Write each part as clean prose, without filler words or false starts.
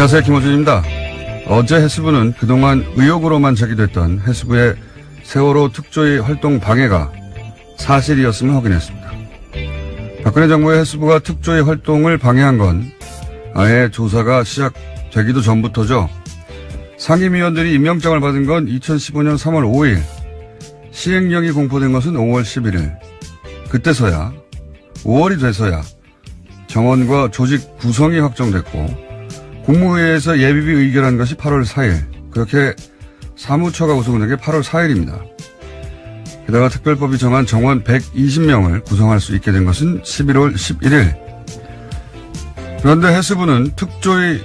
안녕하세요. 김호준입니다. 어제 해수부는 그동안 의혹으로만 제기됐던 해수부의 세월호 특조위 활동 방해가 사실이었음을 확인했습니다. 박근혜 정부의 해수부가 특조위 활동을 방해한 건 아예 조사가 시작되기도 전부터죠. 상임위원들이 임명장을 받은 건 2015년 3월 5일, 시행령이 공포된 것은 5월 11일. 그때서야, 5월이 돼서야 정원과 조직 구성이 확정됐고 국무회의에서 예비비 의결한 것이 8월 4일. 그렇게 사무처가 구성된 게 8월 4일입니다. 게다가 특별법이 정한 정원 120명을 구성할 수 있게 된 것은 11월 11일. 그런데 해수부는 특조위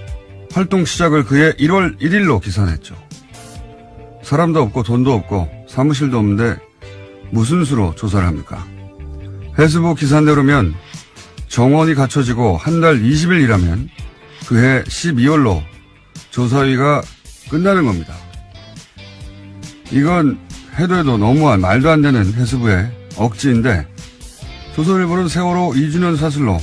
활동 시작을 그해 1월 1일로 기산했죠. 사람도 없고 돈도 없고 사무실도 없는데 무슨 수로 조사를 합니까? 해수부 기산대로면 정원이 갖춰지고 한 달 20일 일하면 그해 12월로 조사위가 끝나는 겁니다. 이건 해도 너무한 말도 안 되는 해수부의 억지인데 조선일보는 세월호 2주년 사슬로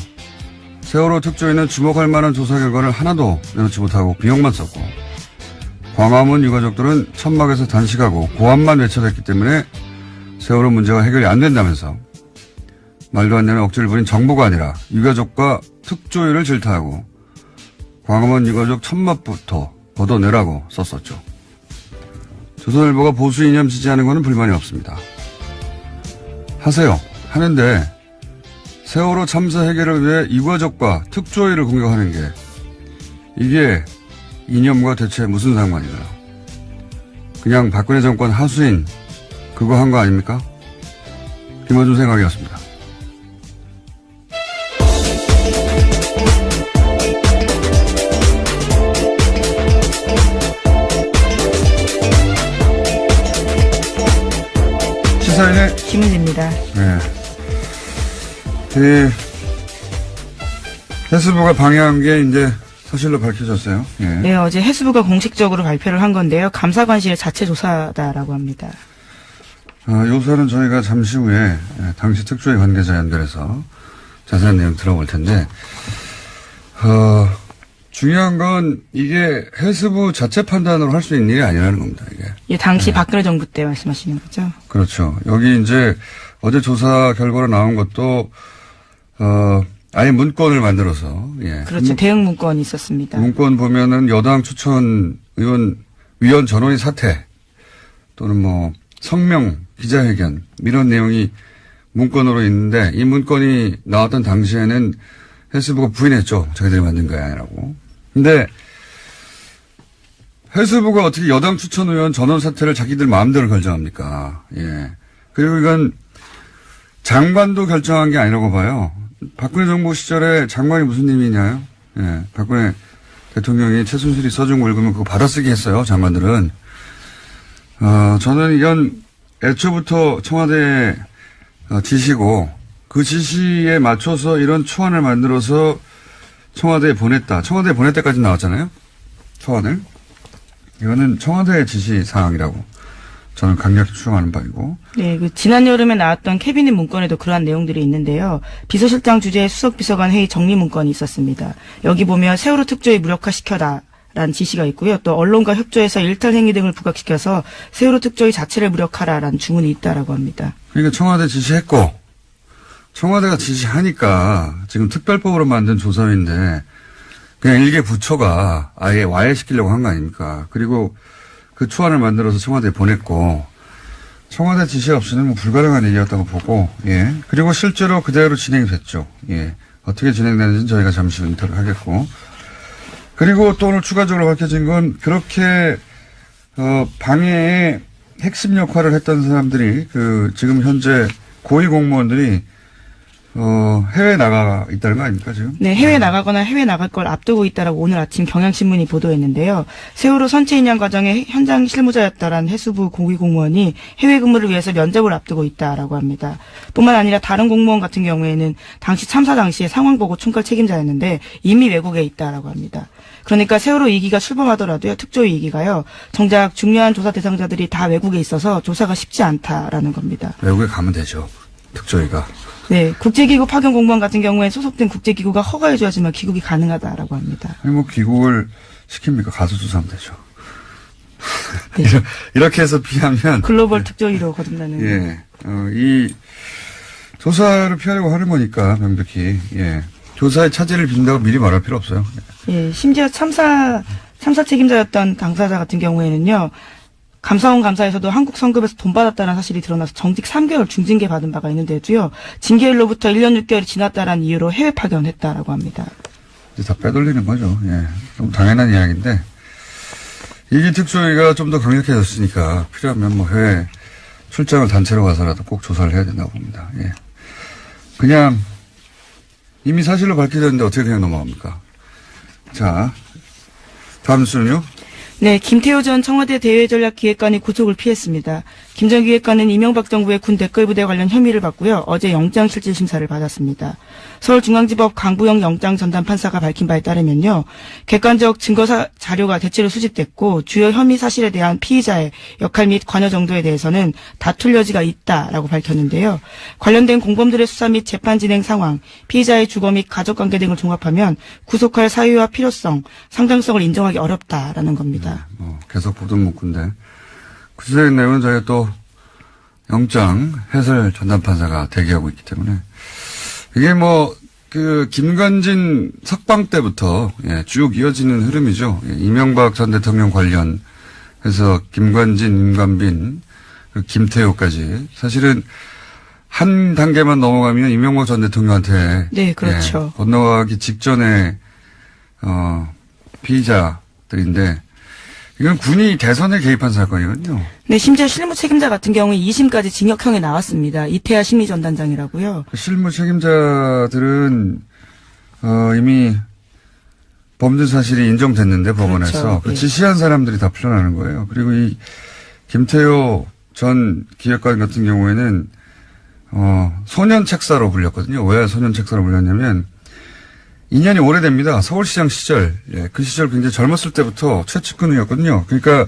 세월호 특조위는 주목할 만한 조사 결과를 하나도 내놓지 못하고 비용만 썼고 광화문 유가족들은 천막에서 단식하고 고함만 외쳐댔기 때문에 세월호 문제가 해결이 안 된다면서 말도 안 되는 억지를 부린 정부가 아니라 유가족과 특조위를 질타하고 광화문 유가족 천막부터 걷어내라고 썼었죠. 조선일보가 보수 이념 지지하는 것은 불만이 없습니다. 하세요. 하는데 세월호 참사 해결을 위해 유가족과 특조위를 공격하는 게 이게 이념과 대체 무슨 상관인가요? 그냥 박근혜 정권 하수인 그거 한 거 아닙니까? 김어준 생각이었습니다. 시사인의 김은지입니다. 네. 해수부가 방해한 게 이제 사실로 밝혀졌어요. 예. 네, 어제 해수부가 공식적으로 발표를 한 건데요. 감사관실 자체 조사다라고 합니다. 요사는 저희가 잠시 후에 당시 특조위 관계자 연결해서 자세한 내용 들어볼 텐데, 중요한 건 이게 해수부 자체 판단으로 할 수 있는 일이 아니라는 겁니다, 이게. 예, 당시 박근혜 정부 때 말씀하시는 거죠? 그렇죠. 여기 이제 어제 조사 결과로 나온 것도, 아예 문건을 만들어서, 예. 그렇죠. 대응 문건이 있었습니다. 문건 보면은 여당 추천 위원 전원이 사퇴 또는 뭐 성명 기자회견 이런 내용이 문건으로 있는데 이 문건이 나왔던 당시에는 해수부가 부인했죠. 자기들이 만든 거 아니라고. 근데 해수부가 어떻게 여당 추천 의원 전원 사퇴를 자기들 마음대로 결정합니까? 예. 그리고 이건 장관도 결정한 게 아니라고 봐요. 박근혜 정부 시절에 장관이 무슨 의미냐요? 예. 박근혜 대통령이 최순실이 써준 월급은 그거 받아쓰기 했어요. 장관들은. 저는 이건 애초부터 청와대의 지시고 그 지시에 맞춰서 이런 초안을 만들어서 청와대에 보냈다. 청와대에 보낼 때까지 나왔잖아요. 초안을. 이거는 청와대의 지시 사항이라고 저는 강력히 추정하는 바이고. 네, 지난 여름에 나왔던 캐비닛 문건에도 그러한 내용들이 있는데요. 비서실장 주재의 수석비서관 회의 정리 문건이 있었습니다. 여기 보면 세월호 특조위 무력화시켜라. 라는 지시가 있고요. 또 언론과 협조해서 일탈 행위 등을 부각시켜서 세월호 특조위 자체를 무력화라라는 주문이 있다라고 합니다. 그러니까 청와대 지시했고 청와대가 지시하니까 지금 특별법으로 만든 조사위인데 그냥 일개 부처가 아예 와해시키려고 한 거 아닙니까? 그리고 그 초안을 만들어서 청와대에 보냈고 청와대 지시 없이는 뭐 불가능한 일이었다고 보고 예. 그리고 실제로 그대로 진행이 됐죠. 예. 어떻게 진행되는지는 저희가 잠시 후 인터뷰를 하겠고 그리고 또 오늘 추가적으로 밝혀진 건 그렇게 방해의 핵심 역할을 했던 사람들이 지금 현재 고위 공무원들이 해외에 나가 있다는 거 아닙니까 지금? 네, 해외 나가거나 해외 나갈 걸 앞두고 있다라고 오늘 아침 경향신문이 보도했는데요. 세월호 선체 인양 과정의 현장 실무자였다라는 해수부 고위 공무원이 해외 근무를 위해서 면접을 앞두고 있다라고 합니다. 뿐만 아니라 다른 공무원 같은 경우에는 당시 참사 당시에 상황 보고 총괄 책임자였는데 이미 외국에 있다라고 합니다. 그러니까 세월호 2기가 출범하더라도요. 특조위 2기가요. 정작 중요한 조사 대상자들이 다 외국에 있어서 조사가 쉽지 않다라는 겁니다. 외국에 가면 되죠. 특조위가. 네, 국제기구 파견 공무원 같은 경우에 소속된 국제기구가 허가해줘야지만 귀국이 가능하다라고 합니다. 아니 뭐 귀국을 시킵니까? 가서 조사하면 되죠. 네. 이렇게 해서 피하면. 글로벌 특조위로 거듭나는. 예. 이 조사를 피하려고 하는 거니까, 명백히. 예. 조사의 차질을 빈다고 미리 말할 필요 없어요. 예, 심지어 참사 책임자였던 당사자 같은 경우에는요, 감사원 감사에서도 한국 성급에서 돈 받았다는 사실이 드러나서 정직 3개월 중징계 받은 바가 있는데도요, 징계일로부터 1년 6개월이 지났다라는 이유로 해외 파견했다라고 합니다. 이제 다 빼돌리는 거죠. 예. 좀 당연한 이야기인데, 이기 특조위가 좀 더 강력해졌으니까 필요하면 뭐 해외 출장을 단체로 가서라도 꼭 조사를 해야 된다고 봅니다. 예. 그냥 이미 사실로 밝혀졌는데 어떻게 그냥 넘어갑니까? 자, 다음 뉴스는요? 네, 김태호 전 청와대 대외전략기획관이 구속을 피했습니다. 김 전 기획관은 이명박 정부의 군 댓글부대 관련 혐의를 받고요. 어제 영장실질심사를 받았습니다. 서울중앙지법 강부영 영장전담 판사가 밝힌 바에 따르면요. 객관적 증거 자료가 대체로 수집됐고 주요 혐의 사실에 대한 피의자의 역할 및 관여 정도에 대해서는 다툴 여지가 있다라고 밝혔는데요. 관련된 공범들의 수사 및 재판 진행 상황, 피의자의 주거 및 가족관계 등을 종합하면 구속할 사유와 필요성, 상당성을 인정하기 어렵다라는 겁니다. 계속 보던 문구인데 구체적인 내용은 저희가 또 영장 해설 전담판사가 대기하고 있기 때문에 이게 김관진 석방 때부터 쭉 이어지는 흐름이죠. 이명박 전 대통령 관련해서 김관진, 임관빈, 김태호까지 사실은 한 단계만 넘어가면 이명박 전 대통령한테 네, 그렇죠. 건너가기 직전에 피의자들인데 이건 군이 대선에 개입한 사건이거든요. 네, 심지어 실무 책임자 같은 경우에 2심까지 징역형에 나왔습니다. 이태하 심리전단장이라고요. 실무 책임자들은 이미 범죄 사실이 인정됐는데 법원에서 그렇죠. 그 예. 지시한 사람들이 다 풀려나는 거예요. 그리고 이 김태호 전 기획관 같은 경우에는 소년 책사로 불렸거든요. 왜 소년 책사로 불렸냐면 2년이 오래됩니다. 서울시장 시절, 그 시절 굉장히 젊었을 때부터 최측근이었거든요. 그러니까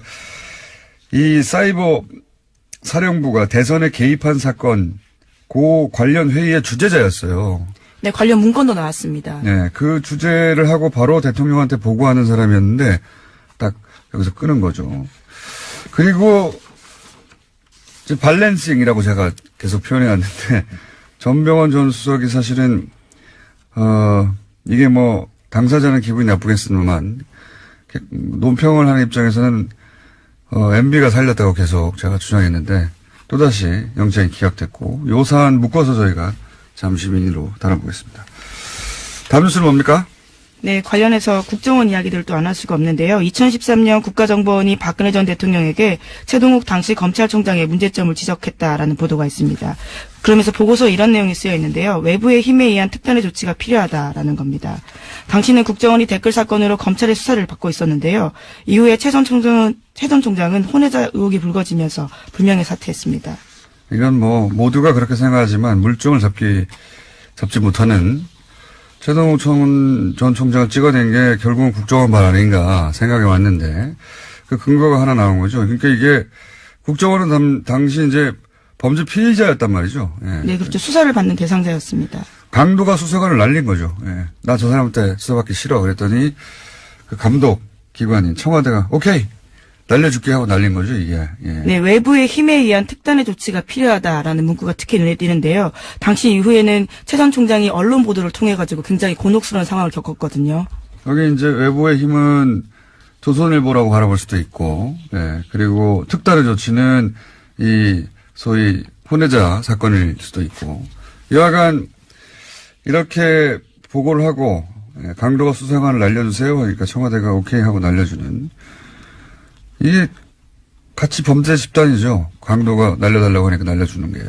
이 사이버 사령부가 대선에 개입한 사건, 그 관련 회의의 주재자였어요. 네, 관련 문건도 나왔습니다. 네, 그 주재를 하고 바로 대통령한테 보고하는 사람이었는데 딱 여기서 끄는 거죠. 그리고 이제 밸런싱이라고 제가 계속 표현해왔는데 전병헌 전 수석이 사실은 이게 당사자는 기분이 나쁘겠으면, 논평을 하는 입장에서는, MB가 살렸다고 계속 제가 주장했는데, 또다시 영장이 기각됐고, 요 사안 묶어서 저희가 잠시 민의로 다뤄보겠습니다. 다음 뉴스는 뭡니까? 네, 관련해서 국정원 이야기들 또 안 할 수가 없는데요. 2013년 국가정보원이 박근혜 전 대통령에게 최동욱 당시 검찰총장의 문제점을 지적했다라는 보도가 있습니다. 그러면서 보고서에 이런 내용이 쓰여 있는데요. 외부의 힘에 의한 특단의 조치가 필요하다라는 겁니다. 당시는 국정원이 댓글 사건으로 검찰의 수사를 받고 있었는데요. 이후에 최 전 총장은 혼외자 의혹이 불거지면서 불명예 사퇴했습니다. 이건 모두가 그렇게 생각하지만 물증을 잡지 못하는 최동욱 전 총장을 찍어낸 게 결국은 국정원 발 아닌가 생각이 왔는데 그 근거가 하나 나온 거죠. 그러니까 이게 국정원은 당시 이제 범죄 피의자였단 말이죠. 예. 네, 그렇죠. 수사를 받는 대상자였습니다. 강도가 수사관을 날린 거죠. 예. 나 저 사람한테 수사받기 싫어. 그랬더니 그 감독 기관인 청와대가 오케이 날려줄게 하고 날린 거죠, 이게. 예. 네, 외부의 힘에 의한 특단의 조치가 필요하다라는 문구가 특히 눈에 띄는데요. 당시 이후에는 최 전 총장이 언론 보도를 통해 가지고 굉장히 곤혹스러운 상황을 겪었거든요. 여기 이제 외부의 힘은 조선일보라고 바라볼 수도 있고, 예. 그리고 특단의 조치는 이 소위 혼외자 사건일 수도 있고, 여하간 이렇게 보고를 하고 강도가 수사관을 날려주세요 하니까 청와대가 오케이 하고 날려주는 이게 같이 범죄 집단이죠. 강도가 날려달라고 하니까 날려주는 게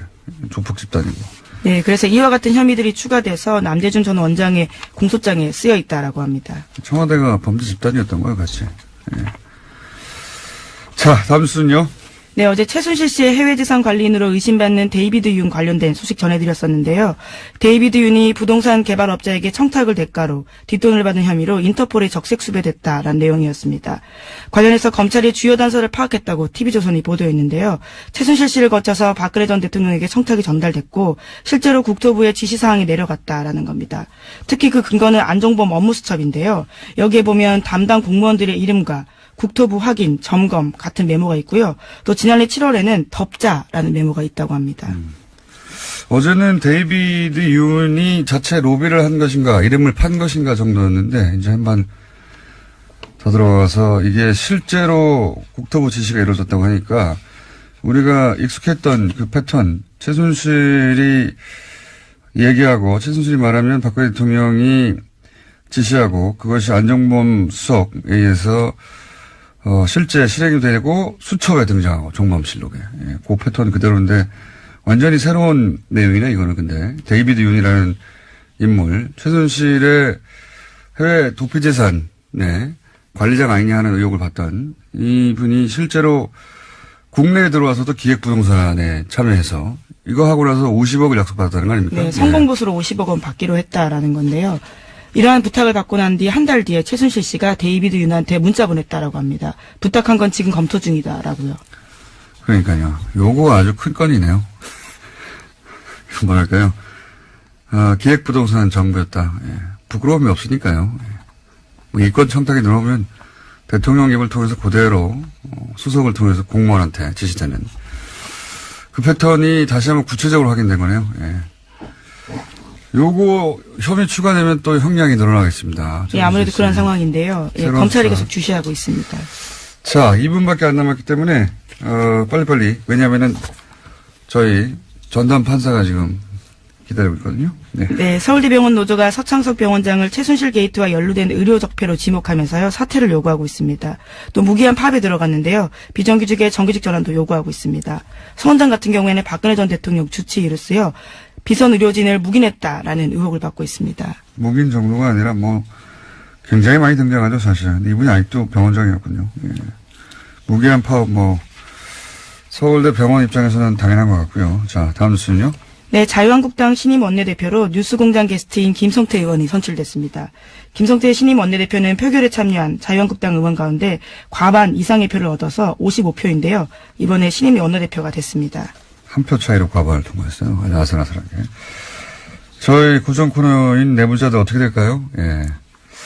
조폭 집단이고. 네, 그래서 이와 같은 혐의들이 추가돼서 남재준 전 원장의 공소장에 쓰여 있다라고 합니다. 청와대가 범죄 집단이었던 거예요, 같이. 예. 자, 다음 뉴스는요. 네, 어제 최순실 씨의 해외재산 관리인으로 의심받는 데이비드 윤 관련된 소식 전해드렸었는데요. 데이비드 윤이 부동산 개발업자에게 청탁을 대가로 뒷돈을 받은 혐의로 인터폴에 적색 수배됐다라는 내용이었습니다. 관련해서 검찰이 주요 단서를 파악했다고 TV조선이 보도했는데요. 최순실 씨를 거쳐서 박근혜 전 대통령에게 청탁이 전달됐고 실제로 국토부에 지시사항이 내려갔다라는 겁니다. 특히 그 근거는 안종범 업무수첩인데요. 여기에 보면 담당 공무원들의 이름과 국토부 확인, 점검 같은 메모가 있고요. 또 지난해 7월에는 덮자라는 메모가 있다고 합니다. 어제는 데이비드 윤이 자체 로비를 한 것인가, 이름을 판 것인가 정도였는데, 이제 한번 더 들어가서 이게 실제로 국토부 지시가 이루어졌다고 하니까, 우리가 익숙했던 그 패턴, 최순실이 얘기하고, 최순실이 말하면 박근혜 대통령이 지시하고, 그것이 안정범 수석에 의해서 실제 실행이 되고 수첩에 등장하고 종범실록에. 예, 그 패턴 그대로인데 완전히 새로운 내용이네 이거는. 근데 데이비드 윤이라는 인물, 최순실의 해외 도피재산 관리자가 아니냐 하는 의혹을 받던 이분이 실제로 국내에 들어와서도 기획부동산에 참여해서 이거 하고 나서 50억을 약속받았다는 거 아닙니까? 네, 성공보수로 50억 원 받기로 했다라는 건데요. 이러한 부탁을 받고 난 뒤 한 달 뒤에 최순실 씨가 데이비드 윤한테 문자 보냈다라고 합니다. 부탁한 건 지금 검토 중이다라고요. 그러니까요. 요거 아주 큰 건이네요. 뭐랄까요. 기획부동산 정부였다. 예. 부끄러움이 없으니까요. 예. 뭐 이권 청탁이 들어오면 대통령 입을 통해서 그대로 수석을 통해서 공무원한테 지시되는 그 패턴이 다시 한번 구체적으로 확인된 거네요. 예. 요거 혐의 추가되면 또 형량이 늘어나겠습니다. 예, 아무래도 그런 상황인데요. 예, 검찰이 계속 주시하고 있습니다. 자, 2분밖에 안 남았기 때문에 빨리빨리. 왜냐하면은 저희 전담 판사가 지금 기다리고 있거든요. 네. 네, 서울대병원 노조가 서창석 병원장을 최순실 게이트와 연루된 의료 적폐로 지목하면서요 사퇴를 요구하고 있습니다. 또 무기한 파업에 들어갔는데요. 비정규직의 정규직 전환도 요구하고 있습니다. 서 원장 같은 경우에는 박근혜 전 대통령 주치 이루스요. 비선 의료진을 묵인했다라는 의혹을 받고 있습니다. 묵인 정도가 아니라 뭐 굉장히 많이 등장하죠 사실. 근데 이분이 아직도 병원장이었군요. 예. 무기한 파업 뭐 서울대 병원 입장에서는 당연한 것 같고요. 자, 다음 뉴스는요. 네, 자유한국당 신임 원내대표로 뉴스공장 게스트인 김성태 의원이 선출됐습니다. 김성태 신임 원내대표는 표결에 참여한 자유한국당 의원 가운데 과반 이상의 표를 얻어서 55표인데요. 이번에 신임 원내대표가 됐습니다. 한 표 차이로 과반을 통과했어요. 아주 아슬아슬하게. 저희 고정 코너인 내부자들 어떻게 될까요? 예.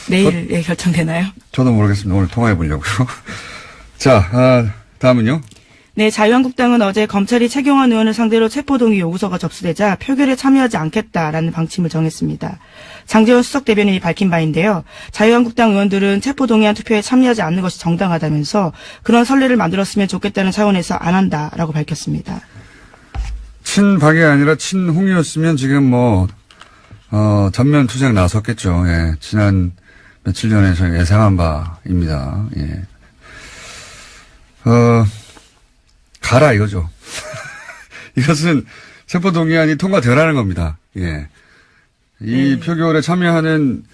내일 결정되나요? 저도 모르겠습니다. 오늘 통화해 보려고요. 자, 다음은요. 네, 자유한국당은 어제 검찰이 최경환 의원을 상대로 체포동의 요구서가 접수되자 표결에 참여하지 않겠다라는 방침을 정했습니다. 장제원 수석 대변인이 밝힌 바인데요. 자유한국당 의원들은 체포동의안 투표에 참여하지 않는 것이 정당하다면서 그런 선례를 만들었으면 좋겠다는 차원에서 안 한다라고 밝혔습니다. 친박이 아니라 친홍이었으면 지금 전면 투쟁 나섰겠죠. 예. 지난 며칠 전에 저희가 예상한 바입니다. 예. 가라 이거죠. 이것은 체포동의안이 통과되라는 겁니다. 예. 이 표결에 참여하는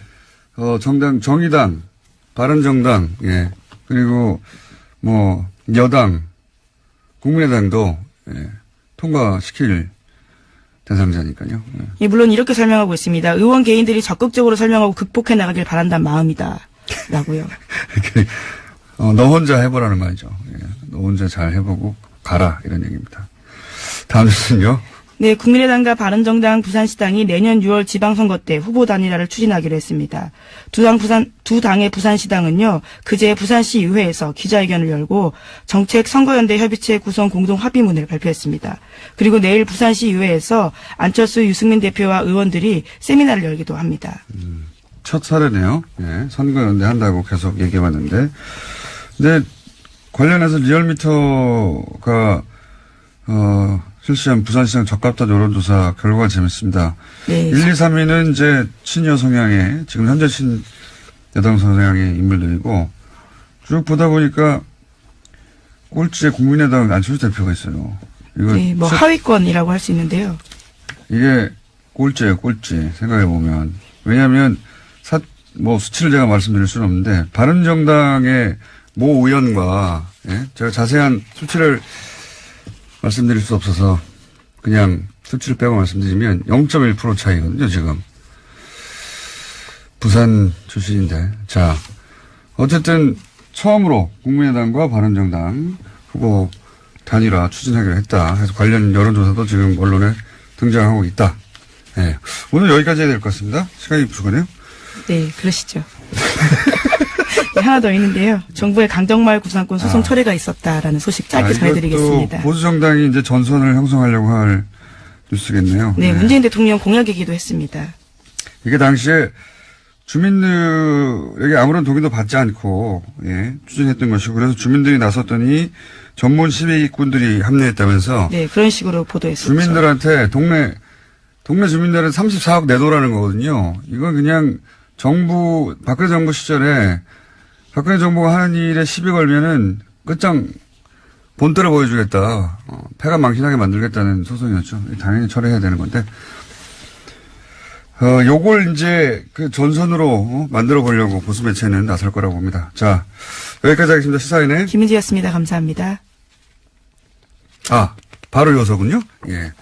정당, 정의당, 바른정당, 예. 그리고 여당, 국민의당도 예. 통과시킬 대상자니까요. 예. 예, 물론 이렇게 설명하고 있습니다. 의원 개인들이 적극적으로 설명하고 극복해 나가길 바란다는 마음이다. 라고요. 너 혼자 해보라는 말이죠. 예. 너 혼자 잘 해보고 가라 이런 얘기입니다. 다음 뉴스는요. 네, 국민의당과 바른정당, 부산시당이 내년 6월 지방선거 때 후보 단일화를 추진하기로 했습니다. 두 당의 부산시당은요, 그제 부산시 의회에서 기자회견을 열고 정책 선거연대 협의체 구성 공동 합의문을 발표했습니다. 그리고 내일 부산시 의회에서 안철수, 유승민 대표와 의원들이 세미나를 열기도 합니다. 첫 사례네요. 예, 선거연대 한다고 계속 얘기해봤는데, 근데 관련해서 리얼미터가 실시한 부산시장 적합도 여론조사 결과가 재밌습니다. 네. 1, 2, 3위는 이제 친여 성향의, 지금 현재 친여당 성향의 인물들이고, 쭉 보다 보니까 꼴찌에 국민의당 안철수 대표가 있어요. 이거 네, 하위권이라고 할 수 있는데요. 이게 꼴찌예요, 꼴찌. 생각해보면. 왜냐하면, 수치를 제가 말씀드릴 수는 없는데, 바른정당의 모 의원과, 예? 제가 자세한 수치를 말씀드릴 수 없어서 그냥 수치를 빼고 말씀드리면 0.1% 차이거든요, 지금. 부산 출신인데. 자, 어쨌든 처음으로 국민의당과 바른정당 후보 단일화 추진하기로 했다. 해서 관련 여론조사도 지금 언론에 등장하고 있다. 네. 오늘 여기까지 해야 될 것 같습니다. 시간이 부족하네요. 네, 그러시죠. 네, 하나 더 있는데요. 정부의 강정마을 구상권 소송 철회가 있었다라는 소식 짧게 전해드리겠습니다. 보수정당이 이제 전선을 형성하려고 할 뉴스겠네요. 네, 문재인 대통령 공약이기도 했습니다. 이게 당시에 주민들에게 아무런 동의도 받지 않고 추진했던 것이고 그래서 주민들이 나섰더니 전문 시위꾼들이 합류했다면서 네, 그런 식으로 보도했었죠. 주민들한테 동네 주민들은 34억 내놓으라는 거거든요. 이건 그냥 박근혜 정부 시절에 박근혜 정부가 하는 일에 시비 걸면은 끝장 본때를 보여주겠다. 패가 망신하게 만들겠다는 소송이었죠. 당연히 철회해야 되는 건데. 요걸 이제 그 전선으로 만들어 보려고 보수 매체는 나설 거라고 봅니다. 자, 여기까지 하겠습니다. 시사인의 김은지였습니다. 감사합니다. 바로 이어서군요. 예.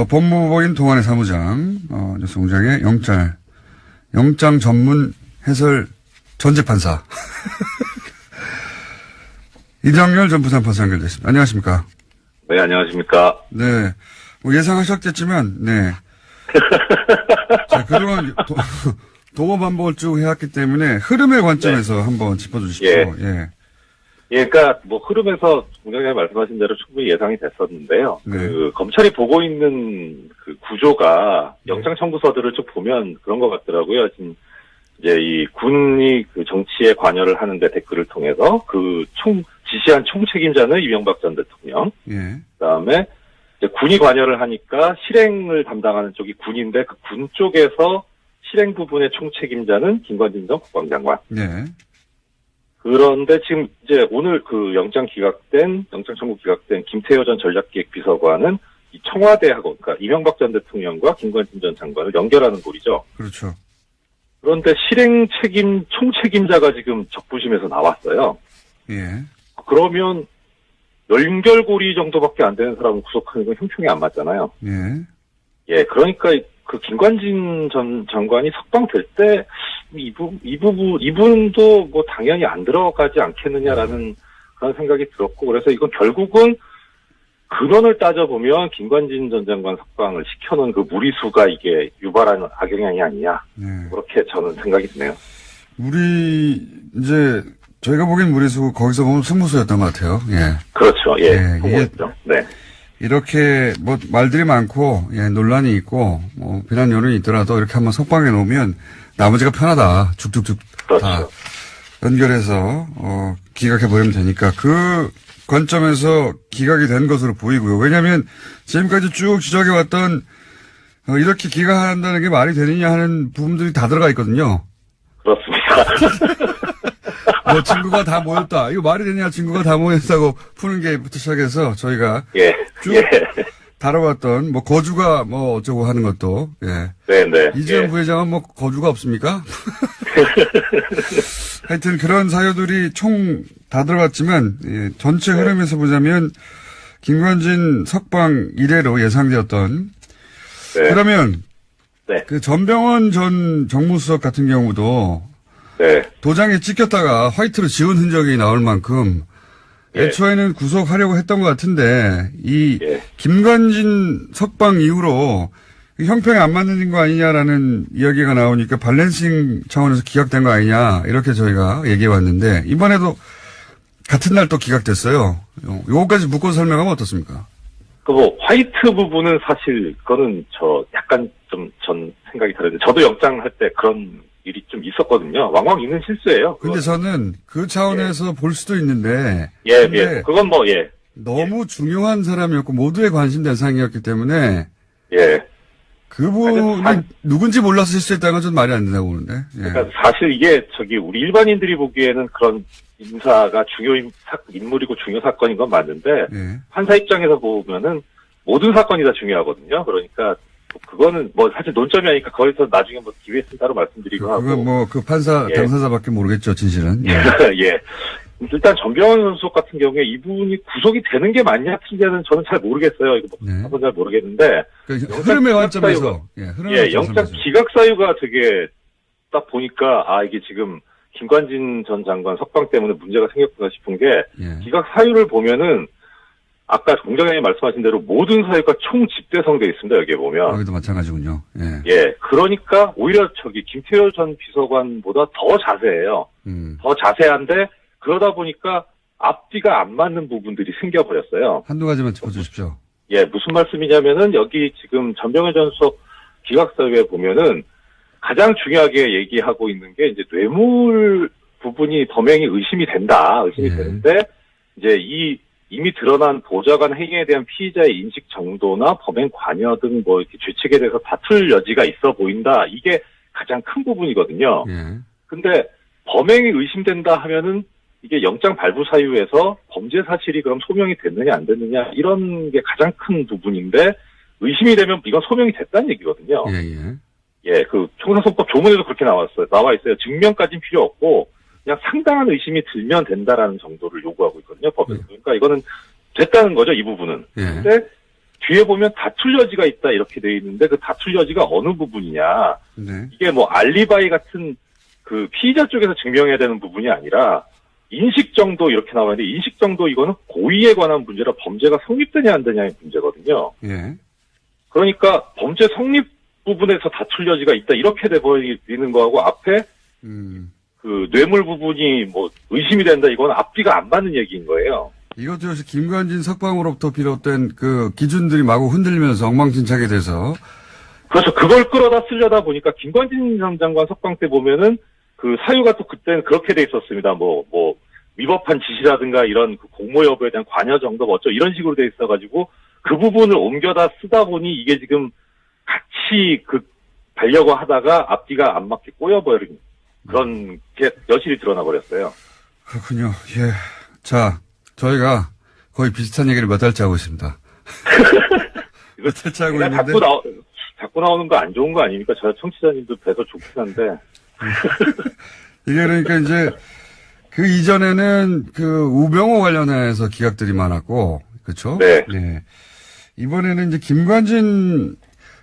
법무부인 동안의 사무장, 뉴스공장의 영장 전문 해설 전재판사. 이정열 전 부산판사 연결됐습니다. 안녕하십니까? 네, 안녕하십니까? 네. 뭐 예상하셨겠지만, 네. 자, 그동안 도모 반복을 쭉 해왔기 때문에 흐름의 관점에서 한번 짚어주십시오. 그러니까 뭐 흐름에서 공장장님 말씀하신 대로 충분히 예상이 됐었는데요. 네. 그 검찰이 보고 있는 그 구조가 영장 청구서들을 쭉 보면 그런 것 같더라고요. 지금 이제 이 군이 그 정치에 관여를 하는데 댓글을 통해서 그 지시한 총책임자는 이명박 전 대통령. 그다음에 이제 군이 관여를 하니까 실행을 담당하는 쪽이 군인데 그 군 쪽에서 실행 부분의 총책임자는 김관진 전 국방장관. 그런데 지금 이제 오늘 그 영장 청구 기각된 김태효 전 전략기획비서관은 이 청와대하고, 그러니까 이명박 전 대통령과 김관진 전 장관을 연결하는 고리죠. 그렇죠. 그런데 총책임자가 지금 적부심에서 나왔어요. 예. 그러면 연결고리 정도밖에 안 되는 사람을 구속하는 건 형평이 안 맞잖아요. 그러니까 그 김관진 전 장관이 석방될 때 이분도 뭐 당연히 안 들어가지 않겠느냐라는 그런 생각이 들었고, 그래서 이건 결국은 근원을 따져보면 김관진 전 장관 석방을 시켜놓은 그 무리수가 이게 유발하는 악영향이 아니냐. 그렇게 저는 생각이 드네요. 저희가 보기엔 무리수 거기서 보면 승부수였던 것 같아요. 그렇죠. 승부였죠. 네. 이렇게 뭐 말들이 많고 논란이 있고 뭐 비난 여론이 있더라도 이렇게 한번 석방해 놓으면 나머지가 편하다. 쭉쭉쭉 그렇죠. 다 연결해서 기각해 버리면 되니까 그 관점에서 기각이 된 것으로 보이고요. 왜냐하면 지금까지 쭉 지적해 왔던 이렇게 기각한다는 게 말이 되느냐 하는 부분들이 다 들어가 있거든요. 그렇습니다. 뭐 친구가 다 모였다. 이거 말이 되냐? 친구가 다 모였다고 푸는 게부터 시작해서 저희가 쭉 다뤄봤던 뭐 거주가 뭐 어쩌고 하는 것도 이재용 부회장은 뭐 거주가 없습니까? 하여튼 그런 사유들이 총 다 들어갔지만 전체 흐름에서 보자면 김관진 석방 이래로 예상되었던 그러면 그 전병헌 전 정무수석 같은 경우도 도장에 찍혔다가 화이트로 지운 흔적이 나올 만큼 애초에는 구속하려고 했던 것 같은데 이 김관진 석방 이후로 형평에 안 맞는 거 아니냐라는 이야기가 나오니까 밸런싱 차원에서 기각된 거 아니냐 이렇게 저희가 얘기해 왔는데 이번에도 같은 날 또 기각됐어요. 요거까지 묶어서 설명하면 어떻습니까? 화이트 부분은 사실 그거는 약간 좀 전 생각이 다른데 저도 영장 할 때 그런 일이 좀 있었거든요. 왕왕 있는 실수예요. 근데 저는 그 차원에서 볼 수도 있는데. 그건 너무 중요한 사람이었고 모두의 관심 대상이었기 때문에. 그분이 누군지 몰라서 실수했다는 건 좀 말이 안 된다고 보는데. 그러니까 사실 이게 우리 일반인들이 보기에는 그런 인사가 인물이고 중요 사건인 건 맞는데 판사 입장에서 보면은 모든 사건이 다 중요하거든요. 그러니까 그거는 뭐 사실 논점이 아니니까 거기서 나중에 뭐 기회 있으면 따로 말씀드리고 하고. 그건 뭐 그 판사 당사자밖에 모르겠죠, 진실은. 일단 전병헌 선수 같은 경우에 이분이 구속이 되는 게 맞냐 틀리냐는 저는 잘 모르겠어요. 이거 네. 한번 잘 모르겠는데 그 흐름의 관점에서 흐름의 영장 관점에서. 기각 사유가 되게 딱 보니까 이게 지금 김관진 전 장관 석방 때문에 문제가 생겼구나 싶은 게 예. 기각 사유를 보면은 아까 공장장님 말씀하신 대로 모든 사유가 총 집대성되어 있습니다. 여기에 보면. 여기도 마찬가지군요. 예. 예, 그러니까 오히려 김태효 전 비서관보다 더 자세해요. 더 자세한데 그러다 보니까 앞뒤가 안 맞는 부분들이 생겨버렸어요. 한두 가지만 짚어주십시오. 예, 무슨 말씀이냐면은 여기 지금 전병헌 전 수석 기각사유에 보면은 가장 중요하게 얘기하고 있는 게 이제 뇌물 부분이 범행이 의심이 된다. 의심이 예. 되는데 이제 이미 드러난 보좌관 행위에 대한 피의자의 인식 정도나 범행 관여 등 뭐 이렇게 죄책에 대해서 다툴 여지가 있어 보인다. 이게 가장 큰 부분이거든요. 예. 근데 범행이 의심된다 하면은 이게 영장 발부 사유에서 범죄 사실이 그럼 소명이 됐느냐 안 됐느냐 이런 게 가장 큰 부분인데 의심이 되면 이건 소명이 됐다는 얘기거든요. 예, 예. 예, 그 형사소법 조문에도 그렇게 나와 있어요. 증명까지는 필요 없고 그냥 상당한 의심이 들면 된다라는 정도를 요구하고 있거든요. 법에서. 그러니까 이거는 됐다는 거죠, 이 부분은. 예. 근데 뒤에 보면 다툴 여지가 있다 이렇게 돼 있는데 그 다툴 여지가 어느 부분이냐. 네. 이게 뭐 알리바이 같은 그 피의자 쪽에서 증명해야 되는 부분이 아니라 인식 정도 이렇게 나와 있는데 인식 정도 이거는 고의에 관한 문제라 범죄가 성립되냐 안 되냐의 문제거든요. 예. 그러니까 범죄 성립 부분에서 다툴 여지가 있다 이렇게 돼버리는 거하고 앞에 그 뇌물 부분이 뭐 의심이 된다 이건 앞뒤가 안 맞는 얘기인 거예요. 이것도 역시 김관진 석방으로부터 비롯된 그 기준들이 마구 흔들리면서 엉망진창이 돼서. 그래서 그걸 끌어다 쓰려다 보니까 김관진 전 장관 석방 때 보면은 그 사유가 또 그때는 그렇게 돼 있었습니다. 뭐 위법한 지시라든가 이런 그 공모 여부에 대한 관여 정도 뭐 어쩌 이런 식으로 돼 있어가지고 그 부분을 옮겨다 쓰다 보니 이게 지금 같이 가려고 하다가 앞뒤가 안 맞게 꼬여버린 그런 게 여실히 드러나 버렸어요. 그렇군요. 예. 자, 저희가 거의 비슷한 얘기를 몇 달째 하고 있습니다. 몇 달째 하고 있는데. 자꾸 나오는 거 안 좋은 거 아닙니까? 저 청취자님도 뵈서 좋긴 한데. 이게 그러니까 이제 그 이전에는 그 우병우 관련해서 기각들이 많았고, 그렇죠? 네. 네. 이번에는 이제 김관진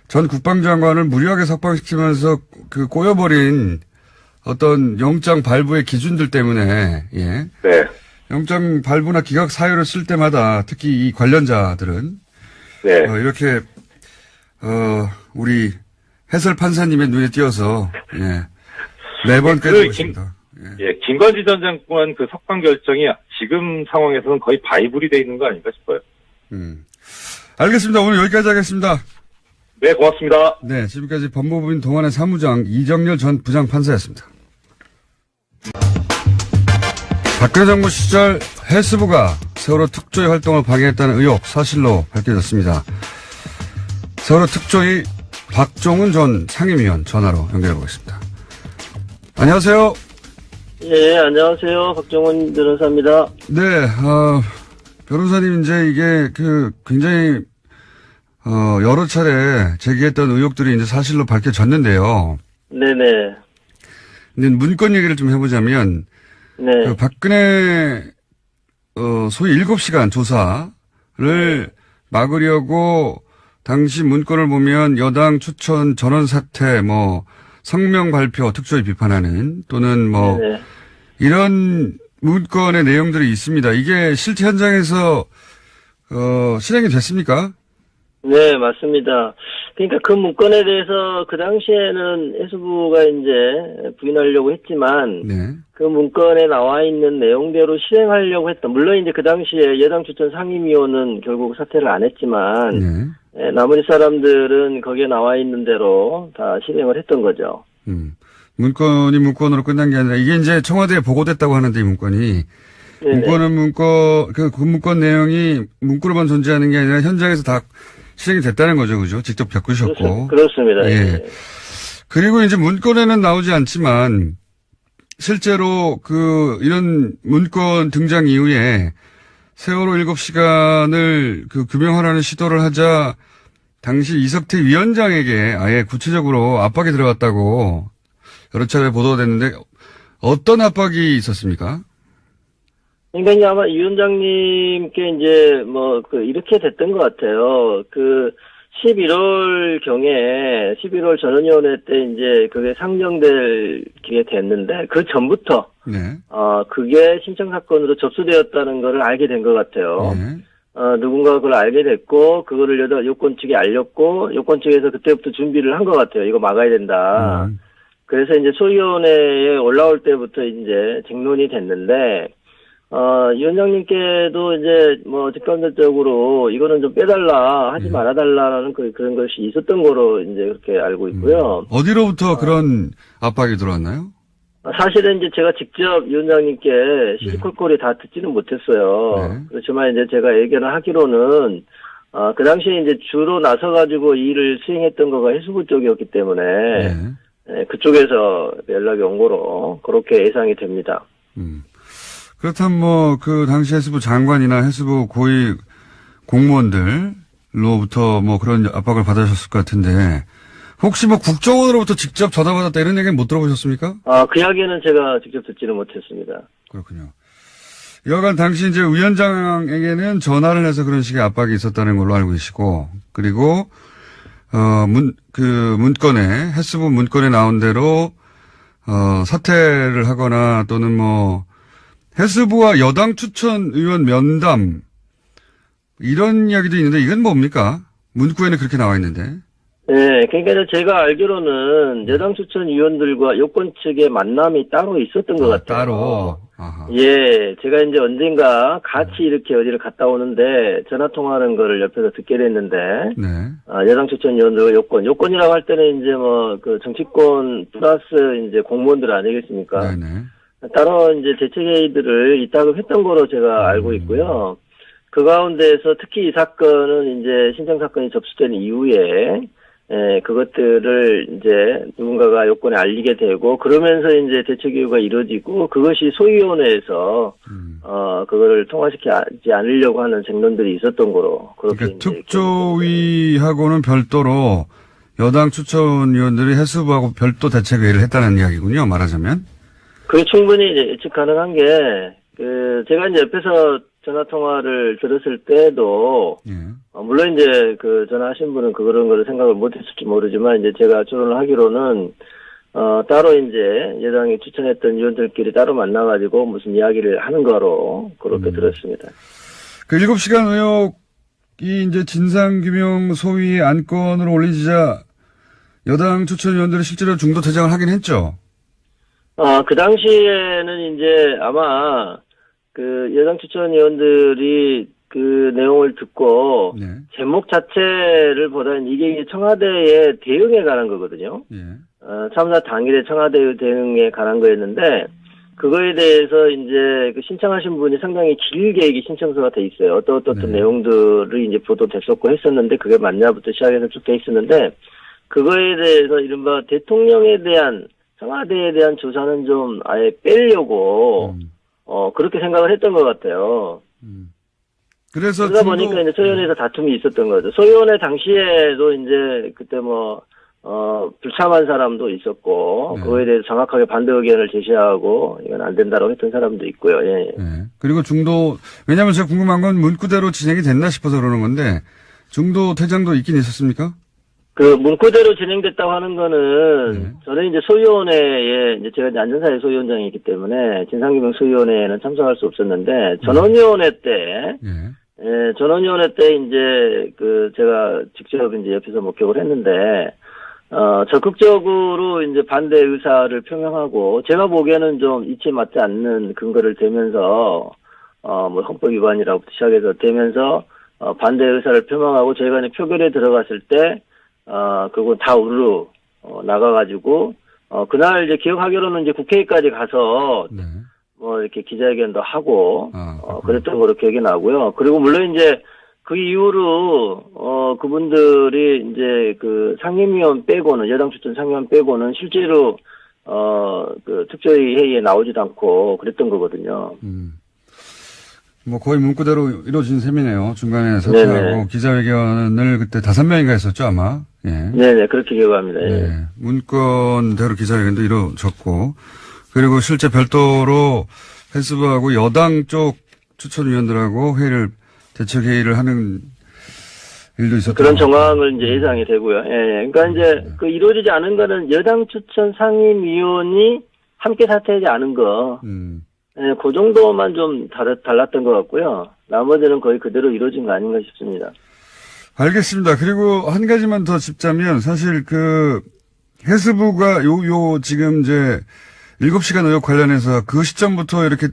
전 국방장관을 무리하게 석방시키면서 그 꼬여버린 어떤 영장 발부의 기준들 때문에, 예. 네. 영장 발부나 기각 사유를 쓸 때마다 특히 이 관련자들은 네. 이렇게 우리 해설 판사님의 눈에 띄어서 예. 매번 깨지고 있습니다. 예, 김관진 전 장관 그 석방 결정이 지금 상황에서는 거의 바이블이 돼 있는 거 아닌가 싶어요. 알겠습니다. 오늘 여기까지 하겠습니다. 네, 고맙습니다. 네, 지금까지 법무부인 동안의 사무장 이정렬 전 부장판사였습니다. 박근혜 정부 시절 해수부가 세월호 특조위 활동을 방해했다는 의혹 사실로 밝혀졌습니다. 세월호 특조위 박종훈 전 상임위원 전화로 연결해 보겠습니다. 안녕하세요. 예, 안녕하세요. 박정훈 변호사입니다. 네, 변호사님 이제 이게 굉장히 여러 차례 제기했던 의혹들이 이제 사실로 밝혀졌는데요. 네네. 근데 문건 얘기를 좀 해보자면 네. 그 박근혜 소위 7시간 조사를 막으려고 당시 문건을 보면 여당 추천 전원 사퇴 뭐 성명 발표 특조위 비판하는 또는 뭐 네네. 이런 문건의 내용들이 있습니다. 이게 실제 현장에서 실행이 됐습니까? 네, 맞습니다. 그러니까 그 문건에 대해서 그 당시에는 해수부가 이제 부인하려고 했지만 네. 그 문건에 나와 있는 내용대로 실행하려고 했다. 물론 이제 그 당시에 여당 추천 상임위원은 결국 사퇴를 안 했지만 네. 나머지 사람들은 거기에 나와 있는 대로 다 실행을 했던 거죠. 문건이 문건으로 끝난 게 아니라 이게 이제 청와대에 보고됐다고 하는데 이 문건이 네네. 문건은 그 문건 내용이 문구로만 존재하는 게 아니라 현장에서 다 실행이 됐다는 거죠, 그죠? 직접 겪으셨고. 그렇습니다. 예. 예. 그리고 이제 문건에는 나오지 않지만 실제로 이런 문건 등장 이후에 세월호 7시간을 규명하라는 시도를 하자 당시 이석태 위원장에게 아예 구체적으로 압박이 들어갔다고 여러 차례 보도가 됐는데 어떤 압박이 있었습니까? 그러니까 이제 아마 이 위원장님께 이제 이렇게 됐던 것 같아요. 11월 경에 11월 전원위원회 때 이제 그게 상정될 게 됐는데 그 전부터 네. 그게 신청 사건으로 접수되었다는 거를 알게 된 것 같아요. 네. 누군가가 그걸 알게 됐고 그거를 요건 측에 알렸고 요건 측에서 그때부터 준비를 한 것 같아요. 이거 막아야 된다. 그래서 이제 소위원회에 올라올 때부터 이제 쟁론이 됐는데 위원장님께도 이제 직간접적으로 이거는 좀 빼달라 하지 말아달라라는 그런 것이 있었던 거로 이제 그렇게 알고 있고요. 어디로부터 그런 압박이 들어왔나요? 사실은 이제 제가 직접 위원장님께 시시콜콜이 다 듣지는 못했어요. 네. 그렇지만 이제 제가 예견을 하기로는 그 당시에 이제 주로 나서가지고 이 일을 수행했던 거가 해수부 쪽이었기 때문에 네. 그쪽에서 연락이 온 거로 그렇게 예상이 됩니다. 그렇다면 그 당시 해수부 장관이나 해수부 고위 공무원들로부터 그런 압박을 받으셨을 것 같은데 혹시 국정원으로부터 직접 전화받았다 이런 얘기는 못 들어보셨습니까? 그 이야기는 제가 직접 듣지는 못했습니다. 그렇군요. 여간 당시 이제 위원장에게는 전화를 해서 그런 식의 압박이 있었다는 걸로 알고 계시고, 그리고, 문건에, 해수부 문건에 나온 대로, 사퇴를 하거나 또는 해수부와 여당 추천 의원 면담, 이런 이야기도 있는데 이건 뭡니까? 문구에는 그렇게 나와 있는데. 네, 그러니까 제가 알기로는 여당 추천 위원들과 요건 측의 만남이 따로 있었던 것 같아요. 따로. 아하. 예, 제가 이제 언젠가 같이 이렇게 어디를 갔다 오는데 전화 통화하는 거를 옆에서 듣게 됐는데, 네. 여당 추천 위원들과 요건이라고 할 때는 이제 정치권 플러스 이제 공무원들 아니겠습니까? 네네. 따로 이제 대책회의들을 이따금 했던 거로 제가 알고 있고요. 그 가운데에서 특히 이 사건은 이제 신청 사건이 접수된 이후에 그것들을 이제 누군가가 요건에 알리게 되고 그러면서 이제 대책회의가 이루어지고 그것이 소위원회에서 그거를 통과시키지 않으려고 하는 쟁론들이 있었던 거로 그렇게 그러니까 특조위하고는 별도로 여당 추천위원들이 해수부하고 별도 대책회의를 했다는 이야기군요. 말하자면. 그게 충분히 이제 예측 가능한 게 제가 이제 옆에서 전화 통화를 들었을 때도 물론 이제 전화하신 분은 그런 거를 생각을 못했을지 모르지만 이제 제가 추론을 하기로는 따로 이제 여당이 추천했던 위원들끼리 따로 만나가지고 무슨 이야기를 하는 거로 그렇게 들었습니다. 그 7시간 의혹이 이제 진상규명 소위 안건으로 올리자 여당 추천위원들이 실제로 중도 퇴장을 하긴 했죠. 그 당시에는 이제 아마 여당 추천위원들이 그 내용을 듣고 제목 자체를 보다는 이게 청와대의 대응에 관한 거거든요. 참사 당일에 청와대 대응에 관한 거였는데 그거에 대해서 이제 신청하신 분이 상당히 길게 이게 신청서가 돼 있어요. 어떤 내용들이 이제 보도됐었고 했었는데 그게 맞냐부터 시작해서 쭉 돼 있었는데 그거에 대해서 이른바 대통령에 대한 청와대에 대한 조사는 좀 아예 빼려고 그렇게 생각을 했던 것 같아요. 그러다 보니까 이제 소위원회에서 다툼이 있었던 거죠. 소위원회 당시에도 이제 그때 불참한 사람도 있었고, 그거에 대해서 정확하게 반대 의견을 제시하고, 이건 안 된다고 했던 사람도 있고요, 예. 그리고 왜냐면 제가 궁금한 건 문구대로 진행이 됐나 싶어서 그러는 건데, 중도 퇴장도 있긴 있었습니까? 문구대로 진행됐다고 하는 거는, 저는 이제 소위원회에, 이제 제가 이제 안전사회 소위원장이기 때문에, 진상규명 소위원회에는 참석할 수 없었는데, 전원위원회 때, 전원위원회 때 이제, 제가 직접 이제 옆에서 목격을 했는데, 적극적으로 이제 반대 의사를 표명하고, 제가 보기에는 좀 이치에 맞지 않는 근거를 대면서, 헌법 위반이라고부터 시작해서 대면서, 반대 의사를 표명하고, 저희가 이제 표결에 들어갔을 때, 그거 다 우르르, 나가가지고, 그날 이제 기억하기로는 이제 국회까지 가서, 이렇게 기자회견도 하고, 그랬던 거로 기억이 나고요. 그리고 물론 이제 그 이후로, 그분들이 이제 상임위원 빼고는, 여당 추천 상임위원 빼고는 실제로, 특조위 회의에 나오지도 않고 그랬던 거거든요. 거의 문구대로 이루어진 셈이네요. 중간에 사퇴하고 기자회견을 그때 5명인가 했었죠, 아마. 예. 네네, 그렇게 기억합니다. 예. 문건대로 기자회견도 이루어졌고, 그리고 실제 별도로 해수부하고 여당 쪽 추천위원들하고 대책회의를 하는 일도 있었던 그런 정황을 이제 예상이 되고요. 예. 그러니까 이제 그 이루어지지 않은 거는 여당 추천 상임위원이 함께 사퇴하지 않은 거. 예, 그 정도만 좀 달랐던 것 같고요. 나머지는 거의 그대로 이루어진 거 아닌가 싶습니다. 알겠습니다. 그리고 한 가지만 더 짚자면 사실 해수부가 지금 이제 7시간 의혹 관련해서 그 시점부터 이렇게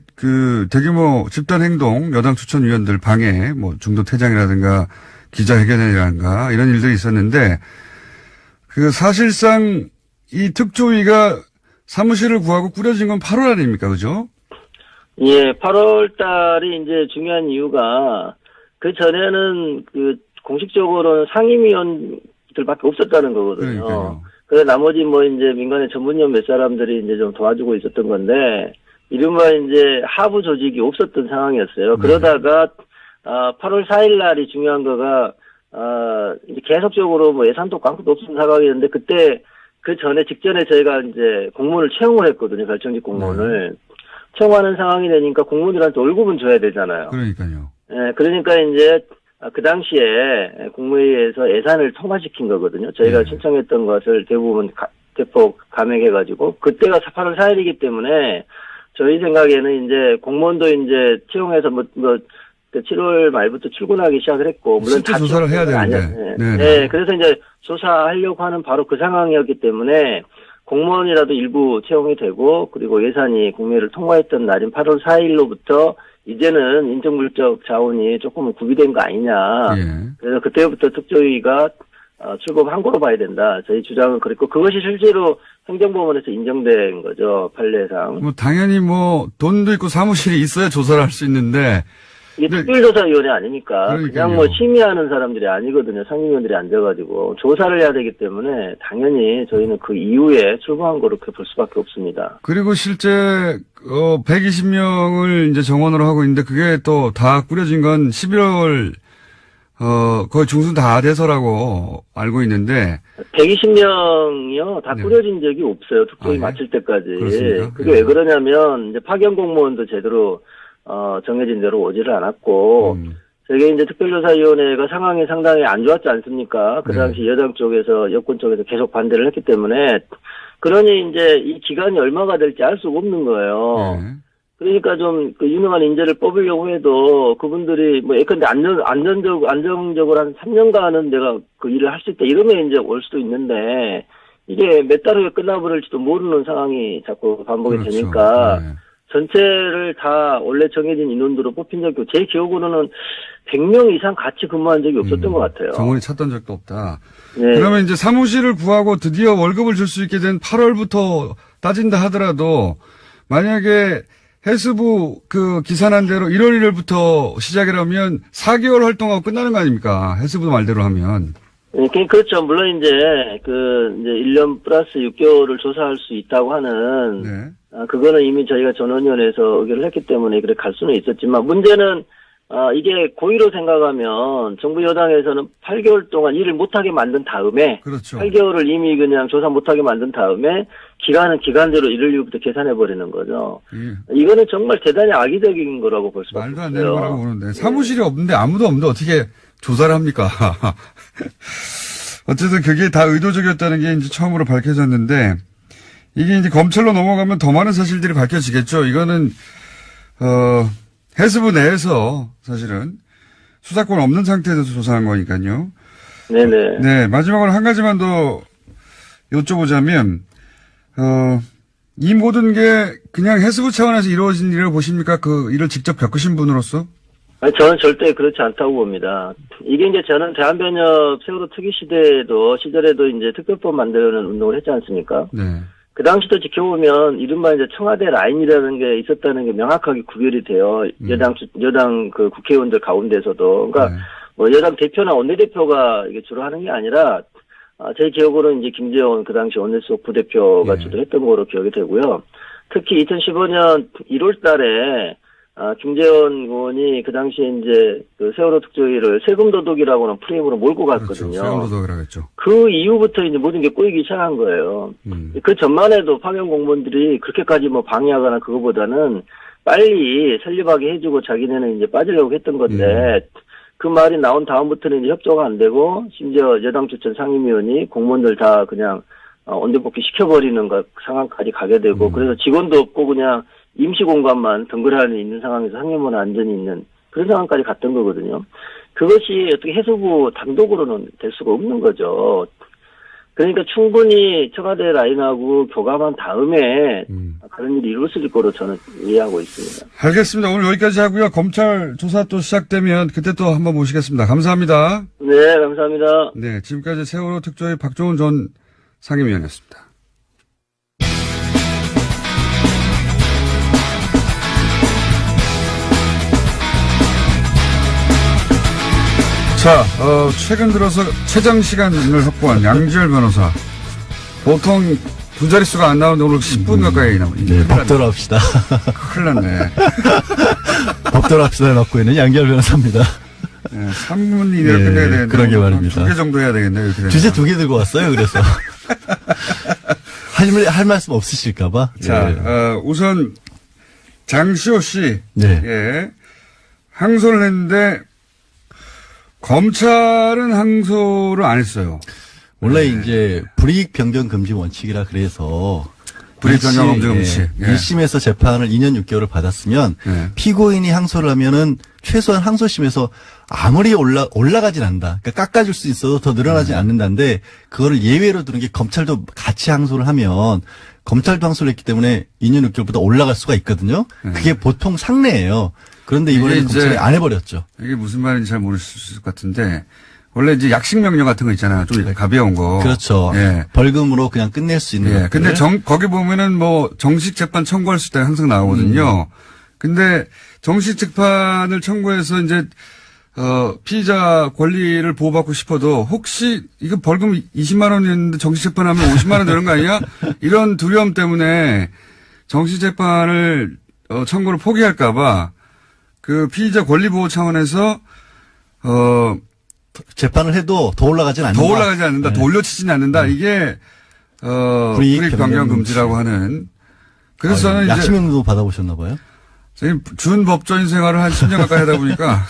대규모 집단 행동, 여당 추천위원들 방해, 중도 퇴장이라든가 기자회견이라든가 이런 일들이 있었는데 사실상 이 특조위가 사무실을 구하고 꾸려진 건 8월 아닙니까? 그죠? 예, 8월 달이 이제 중요한 이유가 그 전에는 공식적으로는 상임위원들밖에 없었다는 거거든요. 그러니까요. 그래서 나머지 이제 민간의 전문위원 몇 사람들이 이제 좀 도와주고 있었던 건데, 이른바 이제 하부 조직이 없었던 상황이었어요. 그러다가, 8월 4일 날이 중요한 거가, 이제 계속적으로 예산도 광고도 없었던 상황이었는데, 그때, 직전에 저희가 이제 공무원을 채용을 했거든요. 결정직 공무원을. 채용하는 상황이 되니까 공무원들한테 월급은 줘야 되잖아요. 그러니까요. 예, 그러니까 이제, 그 당시에 국무회의에서 예산을 통과시킨 거거든요. 저희가 신청했던 것을 대폭 감액해가지고, 그때가 8월 4일이기 때문에, 저희 생각에는 이제 공무원도 이제 채용해서 7월 말부터 출근하기 시작을 했고, 물론 실제 조사를 해야 되는데. 네, 그래서 이제 조사하려고 하는 바로 그 상황이었기 때문에, 공무원이라도 일부 채용이 되고, 그리고 예산이 국무회의를 통과했던 날인 8월 4일로부터 이제는 인정물적 자원이 조금은 구비된 거 아니냐. 그래서 그때부터 특조위가 출범한 거로 봐야 된다. 저희 주장은 그랬고, 그것이 실제로 행정법원에서 인정된 거죠. 판례상. 당연히 돈도 있고 사무실이 있어야 조사를 할 수 있는데. 이게 특별조사위원회 아닙니까? 그러니까요. 그냥 심의하는 사람들이 아니거든요. 상임위원들이 앉아가지고. 조사를 해야 되기 때문에 당연히 저희는 그 이후에 출범한 거로 그렇게 볼 수밖에 없습니다. 그리고 실제 120명을 이제 정원으로 하고 있는데 그게 또 다 꾸려진 건 11월 거의 중순 다 돼서라고 알고 있는데 120명이요 다 꾸려진 적이 없어요. 특조위 마칠 때까지. 그렇습니까? 그게 왜 그러냐면 이제 파견 공무원도 제대로 정해진 대로 오지를 않았고 저게 이제 특별조사위원회가 상황이 상당히 안 좋았지 않습니까? 그 당시 여당 쪽에서 여권 쪽에서 계속 반대를 했기 때문에 그러니 이제 이 기간이 얼마가 될지 알 수가 없는 거예요. 그러니까 좀 유능한 인재를 뽑으려고 해도 그분들이 예컨대 안정적으로 한 3년간은 내가 그 일을 할 수 있다 이러면 이제 올 수도 있는데 이게 몇 달 후에 끝나버릴지도 모르는 상황이 자꾸 반복이 되니까 전체를 다 원래 정해진 인원으로 뽑힌 적이 없고 제 기억으로는 100명 이상 같이 근무한 적이 없었던 것 같아요. 정원이 찾던 적도 없다. 그러면 이제 사무실을 구하고 드디어 월급을 줄 수 있게 된 8월부터 따진다 하더라도 만약에 해수부 기산한 대로 1월 1일부터 시작이라면 4개월 활동하고 끝나는 거 아닙니까? 해수부 말대로 하면. 그렇죠. 물론 이제 1년 플러스 6개월을 조사할 수 있다고 하는 그거는 이미 저희가 전원위원회에서 의결을 했기 때문에 그렇게 갈 수는 있었지만 문제는 이게 고의로 생각하면 정부 여당에서는 8개월 동안 일을 못하게 만든 다음에 8개월을 이미 그냥 조사 못하게 만든 다음에 기간은 기간대로 1월 1일부터 계산해버리는 거죠. 이거는 정말 대단히 악의적인 거라고 볼 수밖에 없어요. 말도 안 되는 거라고 보는데 사무실이 없는데 아무도 없는데 어떻게 조사를 합니까? 어쨌든 그게 다 의도적이었다는 게 이제 처음으로 밝혀졌는데 이게 이제 검찰로 넘어가면 더 많은 사실들이 밝혀지겠죠. 이거는 해수부 내에서 사실은 수사권 없는 상태에서 조사한 거니까요. 네네. 네, 마지막으로 한 가지만 더 여쭤보자면 이 모든 게 그냥 해수부 차원에서 이루어진 일을 보십니까? 그 일을 직접 겪으신 분으로서? 아니, 저는 절대 그렇지 않다고 봅니다. 이게 이제 저는 대한변협 세월호 특위 시대에도 이제 특별법 만드는 운동을 했지 않습니까? 네. 그 당시도 지켜보면 이른바 이제 청와대 라인이라는 게 있었다는 게 명확하게 구별이 돼요. 여당 그 국회의원들 가운데서도. 그러니까 여당 대표나 원내대표가 이게 주로 하는 게 아니라 제 기억으로는 이제 김재원 그 당시 원내수석 부대표가 주도했던 거로 기억이 되고요. 특히 2015년 1월 달에 김재원 의원이 그 당시에 이제 그 세월호 특조위를 세금 도둑이라고는 프레임으로 몰고 갔거든요. 그렇죠. 세금 도둑이라고 했죠. 그 이후부터 이제 모든 게 꼬이기 시작한 거예요. 그 전만 해도 파견 공무원들이 그렇게까지 방해하거나 그거보다는 빨리 설립하게 해주고 자기네는 이제 빠지려고 했던 건데 그 말이 나온 다음부터는 이제 협조가 안 되고 심지어 여당 추천 상임위원이 공무원들 다 그냥 원대복귀 시켜버리는 상황까지 가게 되고 그래서 직원도 없고 그냥 임시 공간만 덩그러니 있는 상황에서 상임위원 안전이 있는 그런 상황까지 갔던 거거든요. 그것이 어떻게 해수부 단독으로는 될 수가 없는 거죠. 그러니까 충분히 청와대 라인하고 교감한 다음에 그런 일이 이루어질 거로 저는 이해하고 있습니다. 알겠습니다. 오늘 여기까지 하고요. 검찰 조사 또 시작되면 그때 또 한번 모시겠습니다. 감사합니다. 네, 감사합니다. 네, 지금까지 세월호 특조위 박종훈 전 상임위원이었습니다. 자, 최근 들어서 최장 시간을 확보한 양지열 변호사. 보통 두 자릿수가 안 나오는데 오늘 10분 가까이 나오니. 네, 법대로 합시다. 큰일 났네. 법대로 합시다를 맡고 있는 양지열 변호사입니다. 네, 3분 이내로 끝내야 되는데. 그러게 말입니다. 2개 정도 해야 되겠네요. 주제 2개 들고 왔어요, 그래서. 할 말씀 없으실까봐. 자, 네. 우선 장시호 씨. 네. 예. 항소를 했는데 검찰은 항소를 안 했어요. 원래 이제 불이익 변경 금지 원칙이라 그래서 불이익 변경 금지 원칙. 예. 1심에서 재판을 2년 6개월을 받았으면 예. 피고인이 항소를 하면은 최소한 항소심에서 아무리 올라가진 않는다. 그러니까 깎아줄 수 있어도 더 늘어나지 않는다는데 그거를 예외로 두는 게 검찰도 같이 항소를 하면 검찰도 항소를 했기 때문에 2년 6개월보다 올라갈 수가 있거든요. 그게 보통 상례예요. 그런데 이번에 검찰이 안 해버렸죠. 이게 무슨 말인지 잘 모르실 것 같은데 원래 이제 약식 명령 같은 거 있잖아요. 좀 가벼운 거. 그렇죠. 예. 벌금으로 그냥 끝낼 수 있는. 예. 근데 거기 보면은 뭐 정식 재판 청구할 수 있다 항상 나오거든요. 근데 정식 재판을 청구해서 이제 피의자 권리를 보호받고 싶어도 혹시 이거 벌금 20만 원이었는데 정식 재판하면 50만 원 되는 거 아니야? 이런 두려움 때문에 정식 재판을 청구를 포기할까봐 그 피의자 권리 보호 차원에서 재판을 해도 더 올라가진 않는다. 더 올라가지 않는다. 더 올려치지는 않는다. 이게 불이익 변경 금지라고 하는. 그래서 저는 이제 약식명도 받아보셨나 봐요. 저희 준 법조인 생활을 한 10년 가까이 하다 보니까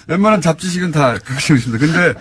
웬만한 잡지식은 다 가지고 있습니다. 근데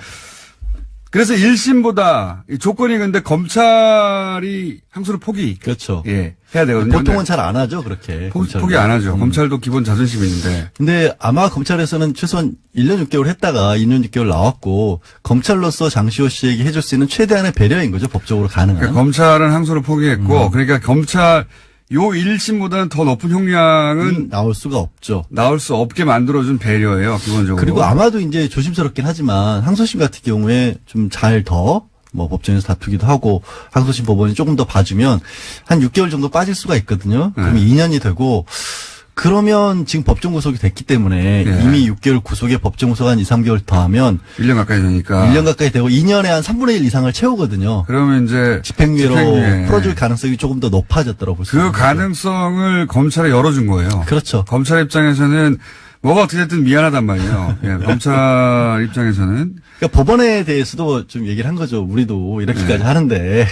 그래서 1심보다 조건이 근데 검찰이 항소를 포기. 그렇죠. 예. 해야 되거든요. 보통은 잘 안 하죠, 그렇게. 포기 안 하죠. 검찰도 기본 자존심이 있는데. 근데 아마 검찰에서는 최소한 1년 6개월 했다가 2년 6개월 나왔고 검찰로서 장시호 씨에게 해줄 수 있는 최대한의 배려인 거죠, 법적으로 가능한. 그러니까 검찰은 항소를 포기했고 그러니까 검찰 요 1심보다는 더 높은 형량은 나올 수가 없죠. 나올 수 없게 만들어준 배려예요, 기본적으로. 그리고 아마도 이제 조심스럽긴 하지만 항소심 같은 경우에 좀 잘 뭐 법정에서 다투기도 하고 항소심 법원이 조금 더 봐주면 한 6개월 정도 빠질 수가 있거든요. 그러면 2년이 되고 그러면 지금 법정 구속이 됐기 때문에 이미 6개월 구속에 법정 구속 한 2, 3개월 더하면 1년 가까이 되니까 1년 가까이 되고 2년에 한 3분의 1 이상을 채우거든요. 그러면 이제 집행유예로 풀어줄 가능성이 조금 더 높아졌다고 볼 수 있습니다. 그 가능성을 검찰에 열어준 거예요. 그렇죠. 검찰 입장에서는 뭐가 어떻게 됐든 미안하단 말이에요. 예, 검찰 입장에서는. 그러니까 법원에 대해서도 좀 얘기를 한 거죠. 우리도 이렇게까지 하는데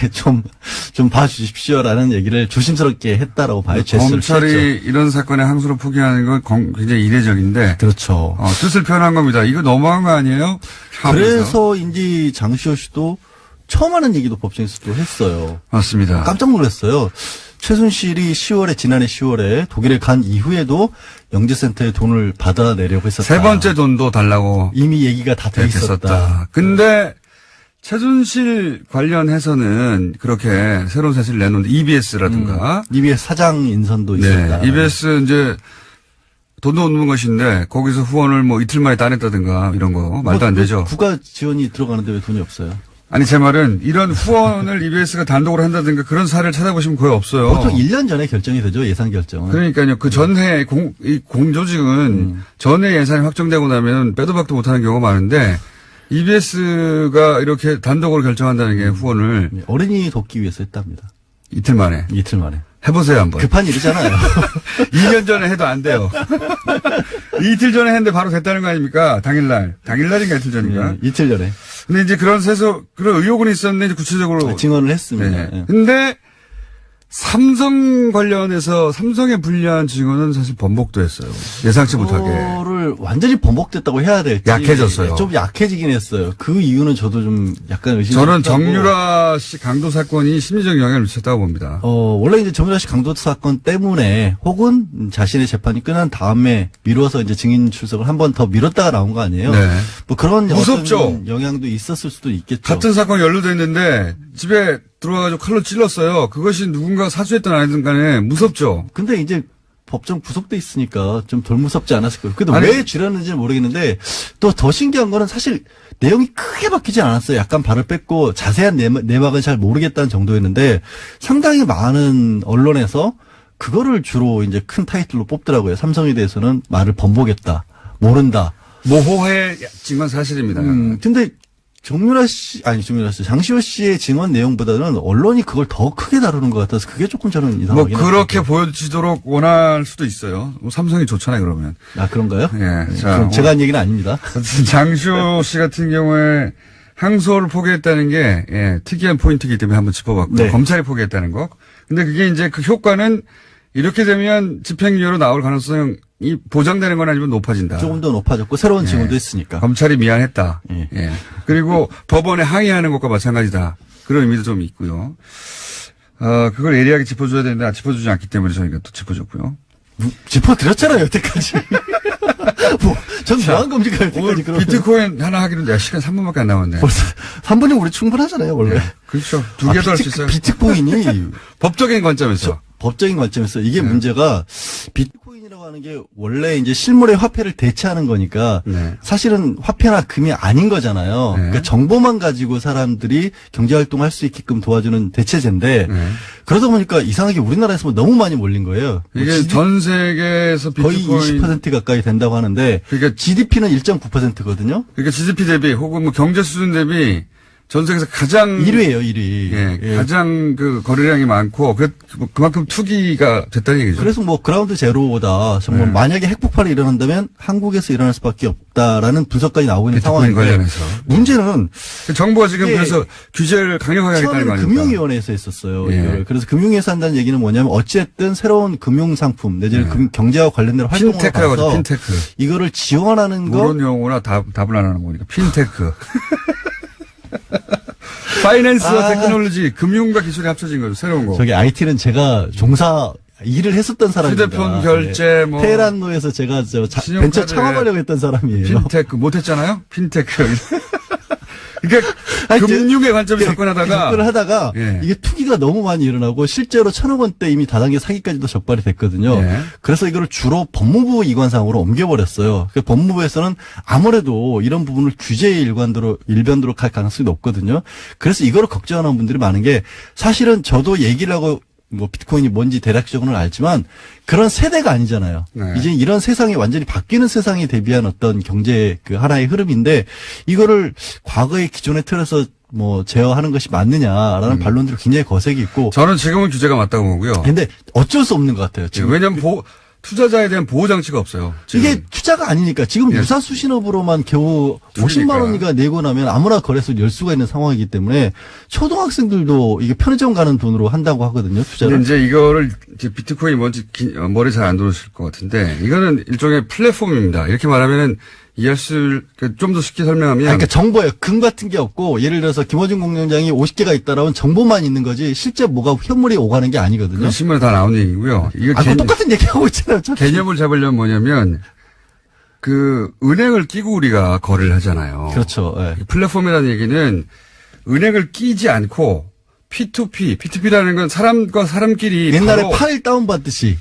좀 봐주십시오라는 얘기를 조심스럽게 했다라고 봐요. 검찰이 이런 사건에 항소를 포기하는 건 굉장히 이례적인데. 그렇죠. 뜻을 표현한 겁니다. 이거 너무한 거 아니에요? 그래서 인지 장시호 씨도 처음 하는 얘기도 법정에서도 했어요. 맞습니다. 깜짝 놀랐어요. 최순실이 지난해 10월에 독일에 간 이후에도 영재센터에 돈을 받아내려고 했었다. 세 번째 돈도 달라고. 이미 얘기가 다 돼 있었다. 근데 최순실 관련해서는 그렇게 새로운 사실을 내놓는데 EBS라든가. EBS 사장 인선도 있었다. 네. EBS 이제 돈도 없는 것인데 거기서 후원을 뭐 이틀 만에 따냈다든가 이런 거 말도 안 되죠. 국가 지원이 들어가는데 왜 돈이 없어요? 아니 제 말은 이런 후원을 EBS가 단독으로 한다든가 그런 사례를 찾아보시면 거의 없어요. 보통 1년 전에 결정이 되죠. 예산 결정은. 그러니까요. 그 전해 공조직은 전에 예산이 확정되고 나면 빼도 박도 못하는 경우가 많은데 EBS가 이렇게 단독으로 결정한다는 게 후원을 어린이 돕기 위해서 했답니다. 이틀 만에. 해보세요 한번. 급한 일이잖아요. 2년 전에 해도 안 돼요. 이틀 전에 했는데 바로 됐다는 거 아닙니까? 당일날인가 이틀 전인가? 네, 이틀 전에. 근데 이제 그런 의혹은 있었는데 이제 구체적으로 증언을 했습니다. 네. 근데 삼성 관련해서 삼성에 불리한 증언은 사실 번복도 했어요. 예상치 못하게. 그거를 완전히 번복됐다고 해야 될지. 약해졌어요. 좀 약해지긴 했어요. 그 이유는 저도 좀 약간 의심이 저는 있다고. 정유라 씨 강도 사건이 심리적 영향을 미쳤다고 봅니다. 원래 이제 정유라 씨 강도 사건 때문에 혹은 자신의 재판이 끝난 다음에 미뤄서 이제 증인 출석을 한 번 더 미뤘다가 나온 거 아니에요? 네. 뭐 그런 무섭죠? 어떤 영향도 있었을 수도 있겠죠. 같은 사건이 연루됐는데 집에 들어와가지고 칼로 찔렀어요. 그것이 누군가 사주했든 아니든 간에 무섭죠. 근데 이제 법정 구속돼 있으니까 좀 덜 무섭지 않았을까요? 근데 아니, 왜 줄였는지는 모르겠는데 또 더 신기한 거는 사실 내용이 크게 바뀌지 않았어요. 약간 발을 뺐고 자세한 내막은 잘 모르겠다는 정도였는데 상당히 많은 언론에서 그거를 주로 이제 큰 타이틀로 뽑더라고요. 삼성에 대해서는 말을 번복했다. 모른다. 모호해진 건 사실입니다. 근데 장시호 씨의 증언 내용보다는 언론이 그걸 더 크게 다루는 것 같아서 그게 조금 저는 뭐 이상하긴 그렇게 보여지도록 원할 수도 있어요. 뭐 삼성이 좋잖아요, 그러면. 아, 그런가요? 예. 자, 그럼 제가 한 얘기는 아닙니다. 장시호 씨 같은 경우에 항소를 포기했다는 게 특이한 포인트이기 때문에 한번 짚어봤고 네. 검찰이 포기했다는 거. 근데 그게 이제 그 효과는 이렇게 되면 집행유예로 나올 가능성이 보장되는 건 아니면 높아진다. 조금 더 높아졌고 새로운 증언도 했으니까. 검찰이 미안했다. 예. 예. 그리고 법원에 항의하는 것과 마찬가지다. 그런 의미도 좀 있고요. 그걸 예리하게 짚어줘야 되는데 짚어주지 않기 때문에 저희가 또 짚어줬고요. 짚어드렸잖아요, 여태까지. 전 무한검지가 오늘 여태까지 그러면. 비트코인 하나 하기로 시간 3분밖에 안 남았네. 벌써 3분이면 우리 충분하잖아요, 원래. 그렇죠. 두 개 더 할 수 있어요. 비트코인이 법적인 관점에서. 법적인 관점에서 이게 문제가 비트코인이라고 하는 게 원래 이제 실물의 화폐를 대체하는 거니까 네. 사실은 화폐나 금이 아닌 거잖아요. 네. 그러니까 정보만 가지고 사람들이 경제활동할 수 있게끔 도와주는 대체제인데 네. 그러다 보니까 이상하게 우리나라에서 너무 많이 몰린 거예요. 이게 전 세계에서 거의 비트코인 20% 가까이 된다고 하는데 그러니까 GDP는 1.9%거든요. 그러니까 GDP 대비 혹은 뭐 경제 수준 대비 전 세계에서 가장 1위예요, 1위. 예, 가장 그 거래량이 많고 그만큼 투기가 됐다는 얘기죠. 그래서 뭐 그라운드 제로다. 정말 네. 만약에 핵폭발이 일어난다면 한국에서 일어날 수밖에 없다라는 분석까지 나오고 있는 비트코인 상황인데 관련해서 문제는 정부가 지금 이게 그래서 규제를 강력하게 하겠다는 거 처음에는 아닙니까? 금융위원회에서 했었어요. 예. 이걸. 그래서 금융위에서 한다는 얘기는 뭐냐면 어쨌든 새로운 금융상품 내지는 경제와 관련된 활동을 핀테크라고 하죠. 봐서 핀테크. 이거를 지원하는 거 모르는 용어나 답을 안 하는 거니까 핀테크. 파이낸스와 테크놀로지, 금융과 기술이 합쳐진 거죠. 새로운 거. 저기 IT는 제가 일을 했었던 사람입니다. 휴대폰 결제 뭐 테헤란로에서 제가 신용카드, 벤처 창업하려고 했던 사람이에요. 핀테크 못했잖아요. 핀테크. 그러니까 하여튼 금융의 관점에 접근하다가 접근을 하다가 예. 이게 투기가 너무 많이 일어나고 실제로 1,000억 원대 이미 다단계 사기까지도 적발이 됐거든요. 예. 그래서 이거를 주로 법무부 이관상으로 옮겨버렸어요. 그 법무부에서는 아무래도 이런 부분을 규제의 일변도로 갈 가능성이 높거든요. 그래서 이거를 걱정하는 분들이 많은 게 사실은 저도 얘기를 하고 뭐 비트코인이 뭔지 대략적으로는 알지만 그런 세대가 아니잖아요. 네. 이제 이런 세상이 완전히 바뀌는 세상에 대비한 어떤 경제 그 하나의 흐름인데 이거를 과거의 기존의 틀에서 뭐 제어하는 것이 맞느냐라는 반론들이 굉장히 거색이 있고 저는 지금은 규제가 맞다고 보고요. 근데 어쩔 수 없는 것 같아요. 지금 왜냐하면 투자자에 대한 보호 장치가 없어요. 지금. 이게 투자가 아니니까 지금 예. 유사수신업으로만 겨우 50만 원이가 내고 나면 아무나 거래소 열 수가 있는 상황이기 때문에 초등학생들도 이게 편의점 가는 돈으로 한다고 하거든요. 투자를. 근데 이제 이거를 이제 비트코인이 뭔지 머리 잘 안 들어오실 것 같은데 이거는 일종의 플랫폼입니다. 이렇게 말하면은 이해할 수, 좀 더 쉽게 설명하면. 그러니까 정보예요. 금 같은 게 없고, 예를 들어서 김어준 공장장이 50개가 있다라면 정보만 있는 거지, 실제 뭐가 현물이 오가는 게 아니거든요. 그 신문에 다 나온 얘기고요. 이거 똑같은 얘기하고 있잖아요. 개념을 잡으려면 뭐냐면, 은행을 끼고 우리가 거래를 하잖아요. 그렇죠. 네. 플랫폼이라는 얘기는 은행을 끼지 않고, P2P라는 건 사람과 사람끼리. 옛날에 바로 파일 다운받듯이.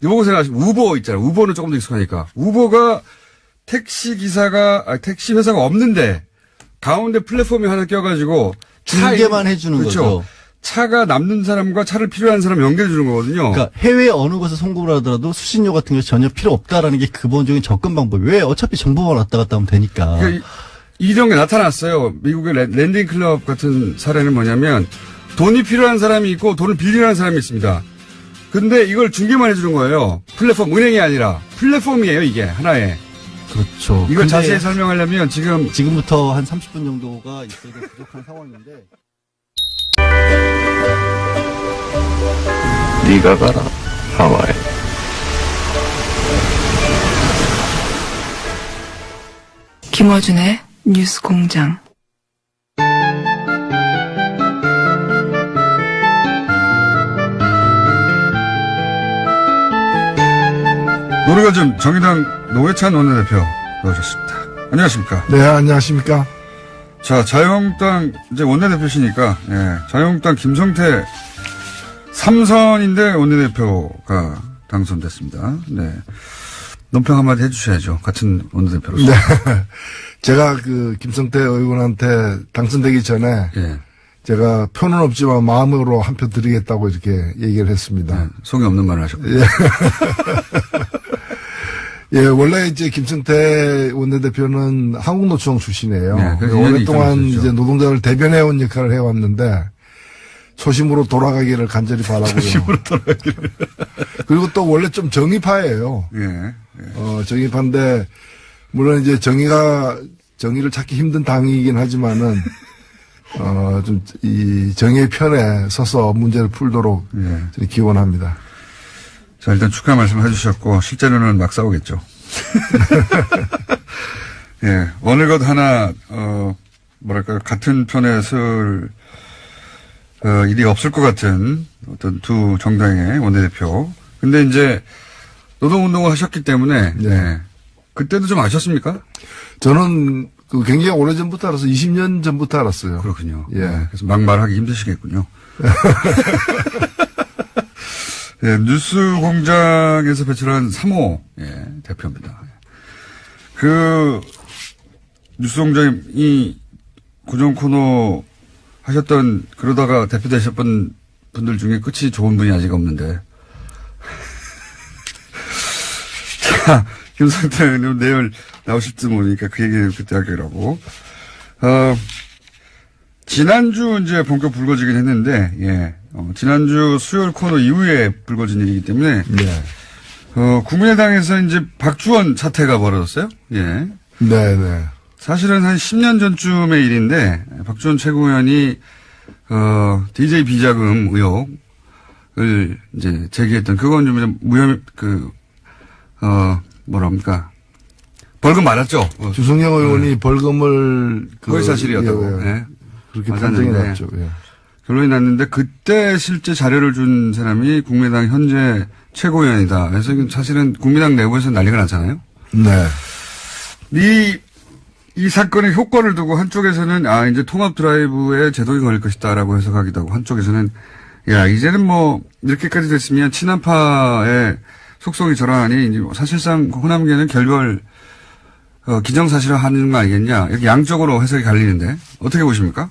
이거 생각하시면 우버 있잖아요. 우버는 조금 더 익숙하니까. 우버가 택시 회사가 없는데 가운데 플랫폼이 하나 껴가지고 중개만 해주는 그렇죠. 거죠. 차가 남는 사람과 차를 필요한 사람 연결해 주는 거거든요. 그러니까 해외 어느 곳에 송금을 하더라도 수신료 같은 게 전혀 필요 없다라는 게 기본적인 접근 방법이 왜 어차피 정보만 왔다 갔다 하면 되니까. 그러니까 이런 게 나타났어요. 미국의 랜딩 클럽 같은 사례는 뭐냐면 돈이 필요한 사람이 있고 돈을 빌리는 사람이 있습니다. 근데 이걸 중개만 해주는 거예요. 플랫폼, 은행이 아니라 플랫폼이에요. 이게 하나의. 그렇죠. 이걸 자세히 설명하려면 지금부터 한 30분 정도가 있어도 부족한 상황인데. 네가 가라 하와이. 김어준의 뉴스공장. 노르가즘 정의당 노회찬 원내대표 나오셨습니다. 안녕하십니까? 네, 안녕하십니까? 자, 자유한국당 이제 원내대표시니까 자유한국당 김성태 3선인데 원내대표가 당선됐습니다. 네. 논평 한마디 해주셔야죠. 같은 원내대표로서. 네. 제가 김성태 의원한테 당선되기 전에 예. 제가 표는 없지만 마음으로 한 표 드리겠다고 이렇게 얘기를 했습니다. 네, 속이 없는 말을 하셨고요. 예. 예, 원래 이제 김성태 원내대표는 한국노총 출신이에요. 네, 그래서 오랫동안 인연이 이제 노동자를 대변해온 역할을 해왔는데 초심으로 돌아가기를 간절히 바라고요. 초심으로 돌아가기를. 그리고 또 원래 좀 정의파예요. 예. 정의파인데 물론 이제 정의를 찾기 힘든 당이긴 하지만은 좀 이 정의의 편에 서서 문제를 풀도록 저는 기원합니다. 자, 일단 축하 말씀 해주셨고, 실제로는 막 싸우겠죠. 예, 어느 것 하나, 뭐랄까, 같은 편에 설, 일이 없을 것 같은 어떤 두 정당의 원내대표. 근데 이제, 노동운동을 하셨기 때문에, 네. 그때도 좀 아셨습니까? 저는 굉장히 오래전부터 알았어요. 20년 전부터 알았어요. 그렇군요. 예. 네, 그래서 막말하기 힘드시겠군요. 예, 뉴스 공장에서 배출한 3호, 대표입니다. 뉴스 공장이 고정 코너 하셨던, 그러다가 대표 되셨던 분들 중에 끝이 좋은 분이 아직 없는데. 자, 김성태 의원님 내일 나오실지 모르니까 그 얘기는 그때 하기라고. 지난주 이제 본격 불거지긴 했는데, 지난주 수요일 코너 이후에 불거진 일이기 때문에, 네. 국민의당에서 이제 박주원 사태가 벌어졌어요. 예. 네. 사실은 한 10년 전쯤의 일인데, 박주원 최고위원이, DJ 비자금 의혹을 이제 제기했던, 그건 좀 뭐랍니까. 벌금 맞았죠? 주승영 의원이 벌금을 거의 사실이었다고. 예. 그렇게 맞았는데. 판정이 났죠. 예. 결론이 났는데 그때 실제 자료를 준 사람이 국민의당 현재 최고위원이다. 그래서 사실은 국민의당 내부에서 난리가 났잖아요. 네. 이 사건의 효과를 두고 한쪽에서는 이제 통합 드라이브에 제동이 걸릴 것이다라고 해석하기도 하고 한쪽에서는 이제는 뭐 이렇게까지 됐으면 친한파의 속성이 저러하니 이제 사실상 호남계는 결별 기정사실화하는 거 아니겠냐. 이렇게 양쪽으로 해석이 갈리는데 어떻게 보십니까?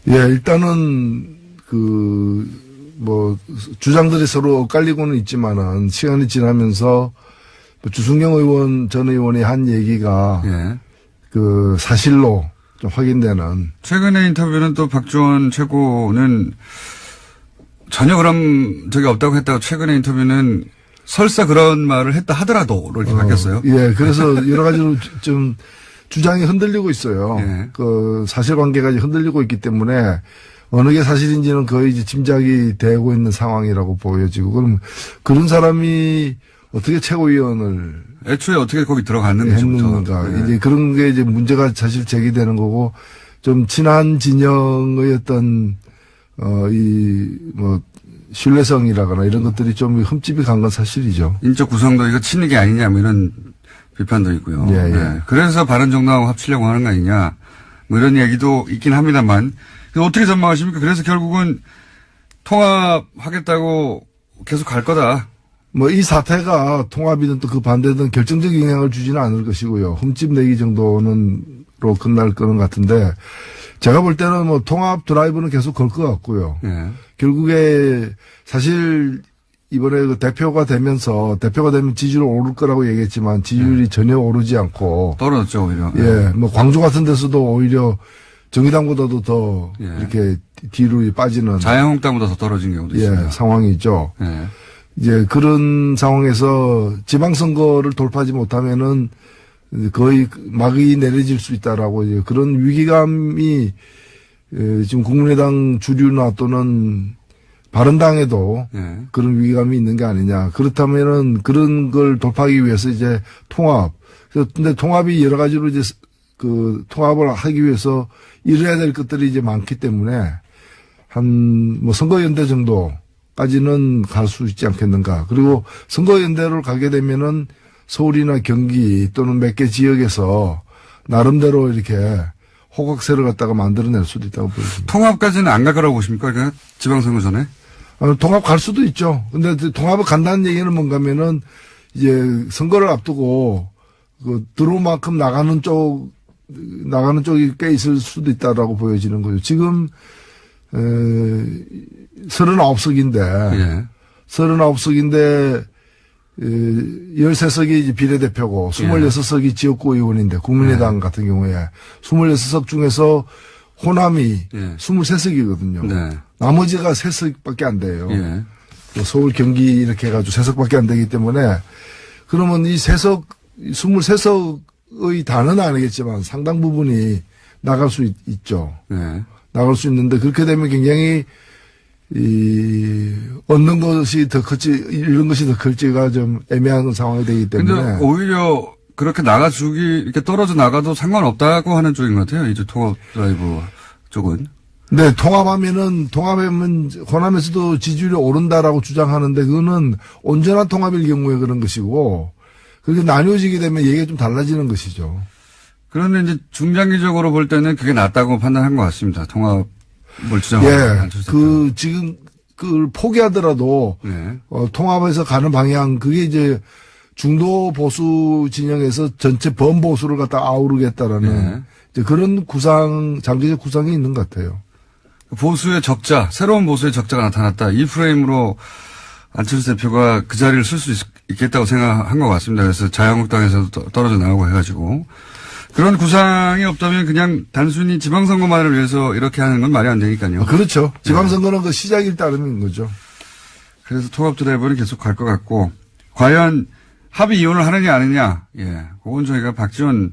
예, 일단은 주장들이 서로 엇갈리고는 있지만은 시간이 지나면서 주승영 의원 전 의원이 한 얘기가 사실로 좀 확인되는. 최근의 인터뷰는 또 박주원 최고는 전혀 그런 적이 없다고 했다가 최근의 인터뷰는 설사 그런 말을 했다 하더라도 이렇게 바뀌었어요. 예, 그래서 여러 가지로 좀 주장이 흔들리고 있어요. 예. 사실관계가 흔들리고 있기 때문에 어느 게 사실인지는 거의 이제 짐작이 되고 있는 상황이라고 보여지고 그럼 그런 사람이 어떻게 최고위원을 애초에 어떻게 거기 들어갔는지 했는가. 이제 그런 게 이제 문제가 사실 제기되는 거고 좀 친한 진영의 어떤 신뢰성이라거나 이런 것들이 좀 흠집이 간 건 사실이죠. 인적 구성도 이거 친이게 아니냐 뭐 이런 비판도 있고요. 예. 그래서 바른정당하고 합치려고 하는 거 아니냐 뭐 이런 얘기도 있긴 합니다만 어떻게 전망하십니까? 그래서 결국은 통합하겠다고 계속 갈 거다. 이 사태가 통합이든 또 그 반대든 결정적 영향을 주지는 않을 것이고요. 흠집 내기 정도는로 끝날 거는 같은데 제가 볼 때는 통합 드라이브는 계속 걸 것 같고요. 예. 결국에 사실 이번에 대표가 되면 지지율 오를 거라고 얘기했지만 지지율이 전혀 오르지 않고 떨어졌죠 오히려. 예, 광주 같은 데서도 오히려 정의당보다도 더 이렇게 뒤로 빠지는 자유한국당보다 더 떨어진 경우도 있습니다. 상황이 있죠. 예. 이제 그런 상황에서 지방선거를 돌파하지 못하면은 거의 막이 내려질 수 있다라고 이제 그런 위기감이 지금 국민의당 주류나 또는 바른당에도 예. 그런 위기감이 있는 게 아니냐. 그렇다면은 그런 걸 돌파하기 위해서 이제 통합. 근데 통합이 여러 가지로 이제 그 통합을 하기 위해서 이뤄야 될 것들이 이제 많기 때문에 한 선거연대 정도까지는 갈 수 있지 않겠는가. 그리고 선거연대를 가게 되면은 서울이나 경기 또는 몇 개 지역에서 나름대로 이렇게 호각세를 갖다가 만들어낼 수도 있다고 보입니다. 통합까지는 안 갈 거라고 보십니까? 그러니까 지방선거 전에? 통합 갈 수도 있죠. 근데 통합을 간다는 얘기는 뭔가면은 이제 선거를 앞두고 그 들어올 만큼 나가는 쪽이 꽤 있을 수도 있다라고 보여지는 거죠. 지금 39석인데 예. 39석인데 13석이 이제 비례대표고 26석이 지역구 의원인데 국민의당 같은 경우에 26석 중에서 호남이 23석이거든요. 네. 나머지가 3석밖에 안 돼요. 예. 서울, 경기 이렇게 해가지고 3석밖에 안 되기 때문에 그러면 이 23석의 다는 아니겠지만 상당 부분이 나갈 수 있죠. 예. 나갈 수 있는데 그렇게 되면 굉장히 얻는 것이 더 클지 잃는 것이 더 클지가 좀 애매한 상황이 되기 때문에. 근데 오히려 그렇게 이렇게 떨어져 나가도 상관없다고 하는 쪽인 것 같아요. 이제 통합 드라이브 쪽은. 네, 통합하면 호남에서도 지지율이 오른다라고 주장하는데 그거는 온전한 통합일 경우에 그런 것이고 그렇게 나뉘어지게 되면 얘기가 좀 달라지는 것이죠. 그런데 이제 중장기적으로 볼 때는 그게 낫다고 판단한 것 같습니다. 통합을 주장하는. 지금 그걸 포기하더라도 네. 통합에서 가는 방향 그게 이제 중도 보수 진영에서 전체 범보수를 갖다 아우르겠다라는 이제 그런 장기적 구상이 있는 것 같아요. 보수의 적자, 새로운 보수의 적자가 나타났다. 이 프레임으로 안철수 대표가 그 자리를 쓸 수 있겠다고 생각한 것 같습니다. 그래서 자유한국당에서도 떨어져 나오고 해가지고. 그런 구상이 없다면 그냥 단순히 지방선거만을 위해서 이렇게 하는 건 말이 안 되니까요. 그렇죠. 지방선거는 그 시작일 따름인 거죠. 그래서 통합 드라이브는 계속 갈 것 같고, 과연 합의 이혼을 하느냐 안 하느냐, 예. 그건 저희가 박지원,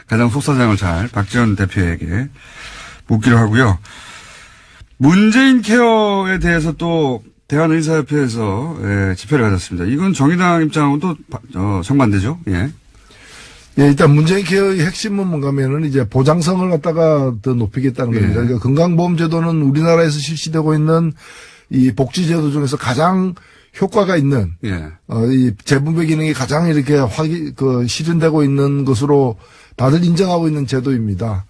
가장 속사정을 박지원 대표에게 묻기로 하고요. 문재인 케어에 대해서 또 대한의사협회에서 집회를 가졌습니다. 이건 정의당 입장하고는 또 정반대죠. 예. 예, 일단 문재인 케어의 핵심은 뭔가면은 이제 보장성을 갖다가 더 높이겠다는 겁니다. 그러니까 건강보험제도는 우리나라에서 실시되고 있는 이 복지제도 중에서 가장 효과가 있는, 이 재분배 기능이 가장 이렇게 실현되고 있는 것으로 다들 인정하고 있는 제도입니다.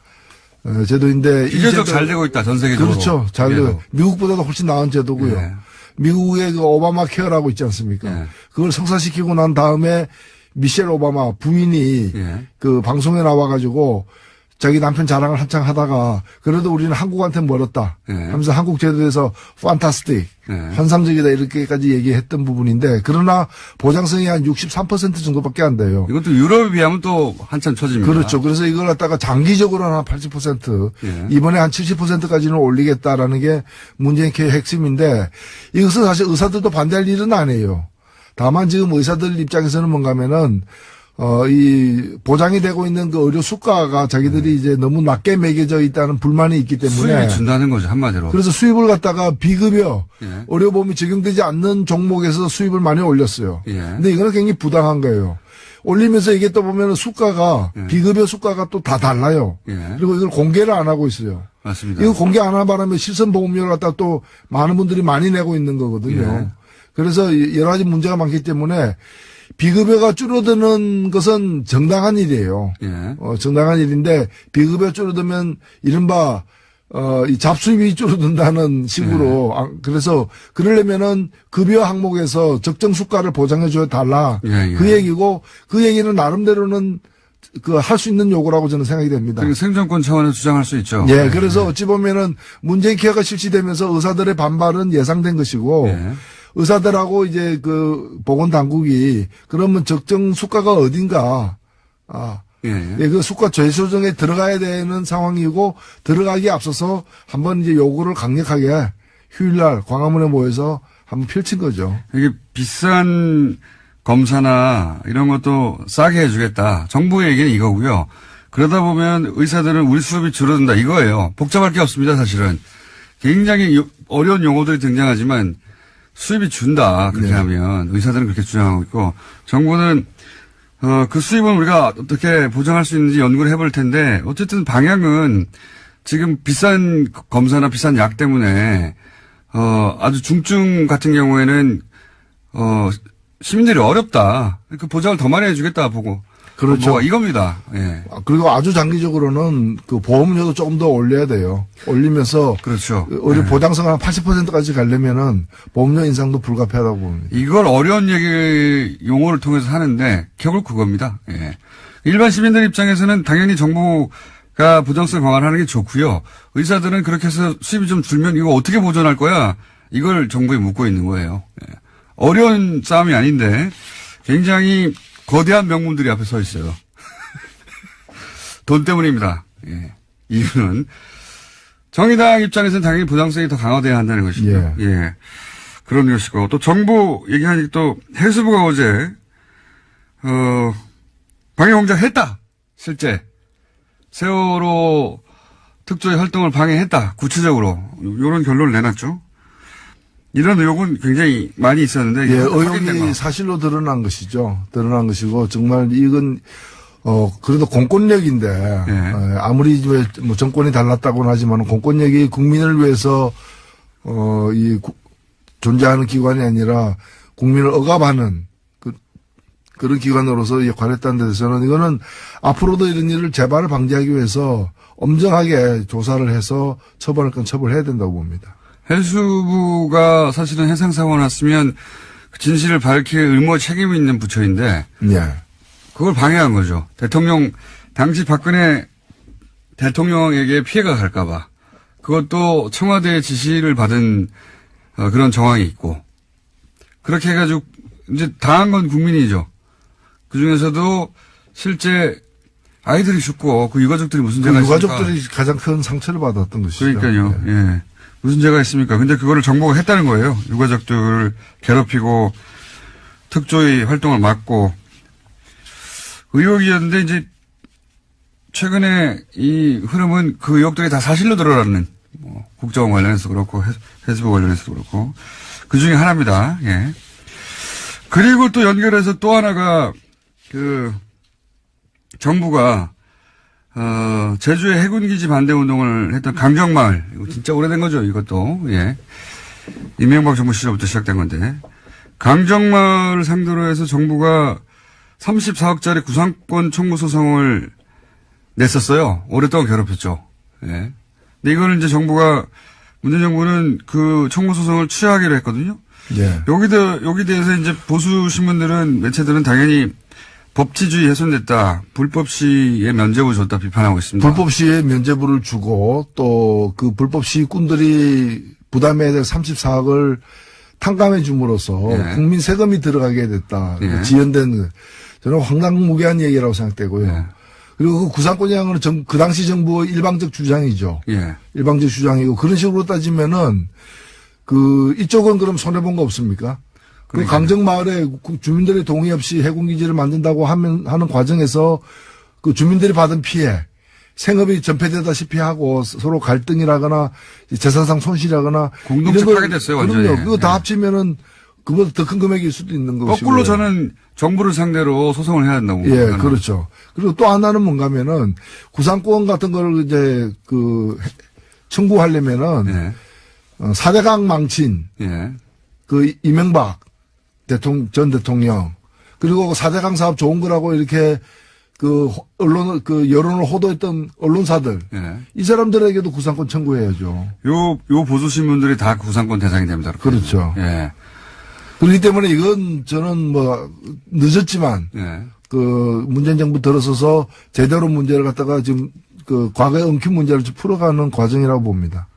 제도인데. 비교적 잘 되고 있다, 전 세계적으로. 그렇죠. 잘 되고. 미국보다도 훨씬 나은 제도고요. 예. 미국의 그 오바마 케어라고 있지 않습니까? 그걸 성사시키고 난 다음에 미셸 오바마 부인이 그 방송에 나와가지고 자기 남편 자랑을 한창 하다가 그래도 우리는 한국한테 멀었다 하면서 한국 제도에서 판타스틱 환상적이다 이렇게까지 얘기했던 부분인데 그러나 보장성이 한 63% 정도밖에 안 돼요. 이것도 유럽에 비하면 또 한참 처집니다. 그렇죠. 그래서 이걸 갖다가 장기적으로 한 80% 이번에 한 70%까지는 올리겠다라는 게 문재인 케어의 핵심인데 이것은 사실 의사들도 반대할 일은 아니에요. 다만 지금 의사들 입장에서는 뭔가면은 이 보장이 되고 있는 그 의료 수가가 자기들이 이제 너무 낮게 매겨져 있다는 불만이 있기 때문에 수입이 준다는 거죠 한마디로. 그래서 수입을 갖다가 비급여 의료보험이 적용되지 않는 종목에서 수입을 많이 올렸어요. 근데 이거는 굉장히 부당한 거예요. 올리면서 이게 또 보면 수가가 비급여 수가가 또 다 달라요. 그리고 이걸 공개를 안 하고 있어요. 맞습니다. 이거 공개 안 하는 바람에 실손보험료를 갖다 또 많은 분들이 많이 내고 있는 거거든요. 그래서 여러 가지 문제가 많기 때문에 비급여가 줄어드는 것은 정당한 일이에요. 정당한 일인데 비급여 줄어들면 이른바 이 잡수입이 줄어든다는 식으로 그래서 그러려면은 급여 항목에서 적정 수가를 보장해 줘야 달라. 그 얘기고 그 얘기는 나름대로는 그 할 수 있는 요구라고 저는 생각이 됩니다. 생존권 차원에서 주장할 수 있죠. 그래서 어찌 보면은 문재인 케어가 실시되면서 의사들의 반발은 예상된 것이고 의사들하고 이제 그 보건당국이 그러면 적정 수가가 어딘가, 그 수가 재조정에 들어가야 되는 상황이고 들어가기에 앞서서 한번 이제 요구를 강력하게 휴일날 광화문에 모여서 한번 펼친 거죠. 이게 비싼 검사나 이런 것도 싸게 해주겠다. 정부의 얘기는 이거고요. 그러다 보면 의사들은 우리 수업이 줄어든다 이거예요. 복잡할 게 없습니다 사실은. 굉장히 어려운 용어들이 등장하지만 수입이 준다. 그렇게 네. 하면 의사들은 그렇게 주장하고 있고 정부는 그 수입은 우리가 어떻게 보장할 수 있는지 연구를 해볼 텐데 어쨌든 방향은 지금 비싼 검사나 비싼 약 때문에 아주 중증 같은 경우에는 시민들이 어렵다. 그 보장을 더 많이 해주겠다 보고. 그렇죠. 뭐 이겁니다. 예. 그리고 아주 장기적으로는 그 보험료도 조금 더 올려야 돼요. 올리면서 그렇죠. 우리 보장성을 한 80%까지 가려면은 보험료 인상도 불가피하다고 봅니다. 이걸 어려운 얘기 용어를 통해서 하는데 결국 그겁니다. 예. 일반 시민들 입장에서는 당연히 정부가 보장성 강화를 하는 게 좋고요. 의사들은 그렇게 해서 수입이 좀 줄면 이거 어떻게 보존할 거야? 이걸 정부에 묻고 있는 거예요. 예. 어려운 싸움이 아닌데 굉장히 거대한 명문들이 앞에 서 있어요. 돈 때문입니다. 예. 이유는 정의당 입장에서는 당연히 보장성이 더 강화돼야 한다는 것이고요. 예. 그런 것이고 또 정부 얘기하니까 또 해수부가 어제 방해공작 했다. 실제 세월호 특조위 활동을 방해했다. 구체적으로 이런 결론을 내놨죠. 이런 의혹은 굉장히 많이 있었는데. 예, 의혹이 사실로 드러난 것이죠. 드러난 것이고, 정말 이건, 그래도 공권력인데, 예. 아무리 뭐 정권이 달랐다고는 하지만 공권력이 국민을 위해서, 존재하는 기관이 아니라 국민을 억압하는 그런 기관으로서 역할을 했다는 데 대해서는 이거는 앞으로도 이런 일을 재발을 방지하기 위해서 엄정하게 조사를 해서 처벌할 건 처벌해야 된다고 봅니다. 해수부가 사실은 해상사고가 났으면 그 진실을 밝힐 의무와 책임이 있는 부처인데 예. 그걸 방해한 거죠. 당시 박근혜 대통령에게 피해가 갈까 봐. 그것도 청와대의 지시를 받은 그런 정황이 있고 그렇게 해가지고 이제 당한 건 국민이죠. 그중에서도 실제 아이들이 죽고 그 유가족들이 무슨 죄가 있습니까? 유가족들이 가장 큰 상처를 받았던 것이죠. 그러니까요. 예. 예. 무슨 죄가 있습니까? 근데 그거를 정부가 했다는 거예요. 유가족들을 괴롭히고 특조위 활동을 막고 의혹이었는데 이제 최근에 이 흐름은 그 의혹들이 다 사실로 드러나는 뭐 국정원 관련해서 그렇고 해수부 관련해서도 그렇고 그 중에 하나입니다. 예. 그리고 또 연결해서 또 하나가 그 정부가 제주의 해군기지 반대 운동을 했던 강정마을. 이거 진짜 오래된 거죠, 이것도. 예. 이명박 정부 시절부터 시작된 건데. 강정마을을 상대로 해서 정부가 34억짜리 구상권 청구 소송을 냈었어요. 오랫동안 괴롭혔죠. 예. 근데 이거는 이제 문재인 정부는 그 청구 소송을 취하하기로 했거든요. 예. 여기 대해서 이제 보수 신문들은, 매체들은 당연히 법치주의 훼손됐다. 불법 시에 면죄부 줬다 비판하고 있습니다. 불법 시에 면죄부를 주고 또 그 불법 시꾼들이 부담해야 될 34억을 탕감해 줌으로써 예. 국민 세금이 들어가게 됐다. 예. 지연된 저는 황당무계한 얘기라고 생각되고요. 예. 그리고 그 구상권이라는 건 그 당시 정부의 일방적 주장이죠. 예. 일방적 주장이고 그런 식으로 따지면은 이쪽은 그럼 손해본 거 없습니까? 그 강정마을에 주민들의 동의 없이 해군기지를 만든다고 하는 과정에서 그 주민들이 받은 피해, 생업이 전폐되다시피 하고 서로 갈등이라거나 재산상 손실이라거나. 공동체 파괴됐어요, 완전히. 그럼요. 그거 다 예. 합치면은 그보다 더 큰 금액일 수도 있는 것이고. 거꾸로 저는 정부를 상대로 소송을 해야 된다고. 예, 생각합니다. 그렇죠. 그리고 또 하나는 뭔가면은 구상권 같은 거를 이제 청구하려면은 예. 4대강 망친 예. 이명박 전 대통령 그리고 4대강 사업 좋은 거라고 이렇게 여론을 호도했던 언론사들 예. 이 사람들에게도 구상권 청구해야죠. 요 보수신문들이 다 구상권 대상이 됩니다. 그렇죠. 예. 그렇기 때문에 이건 저는 늦었지만 예. 문재인 정부 들어서서 제대로 문제를 갖다가 지금 과거의 엉킨 문제를 좀 풀어가는 과정이라고 봅니다.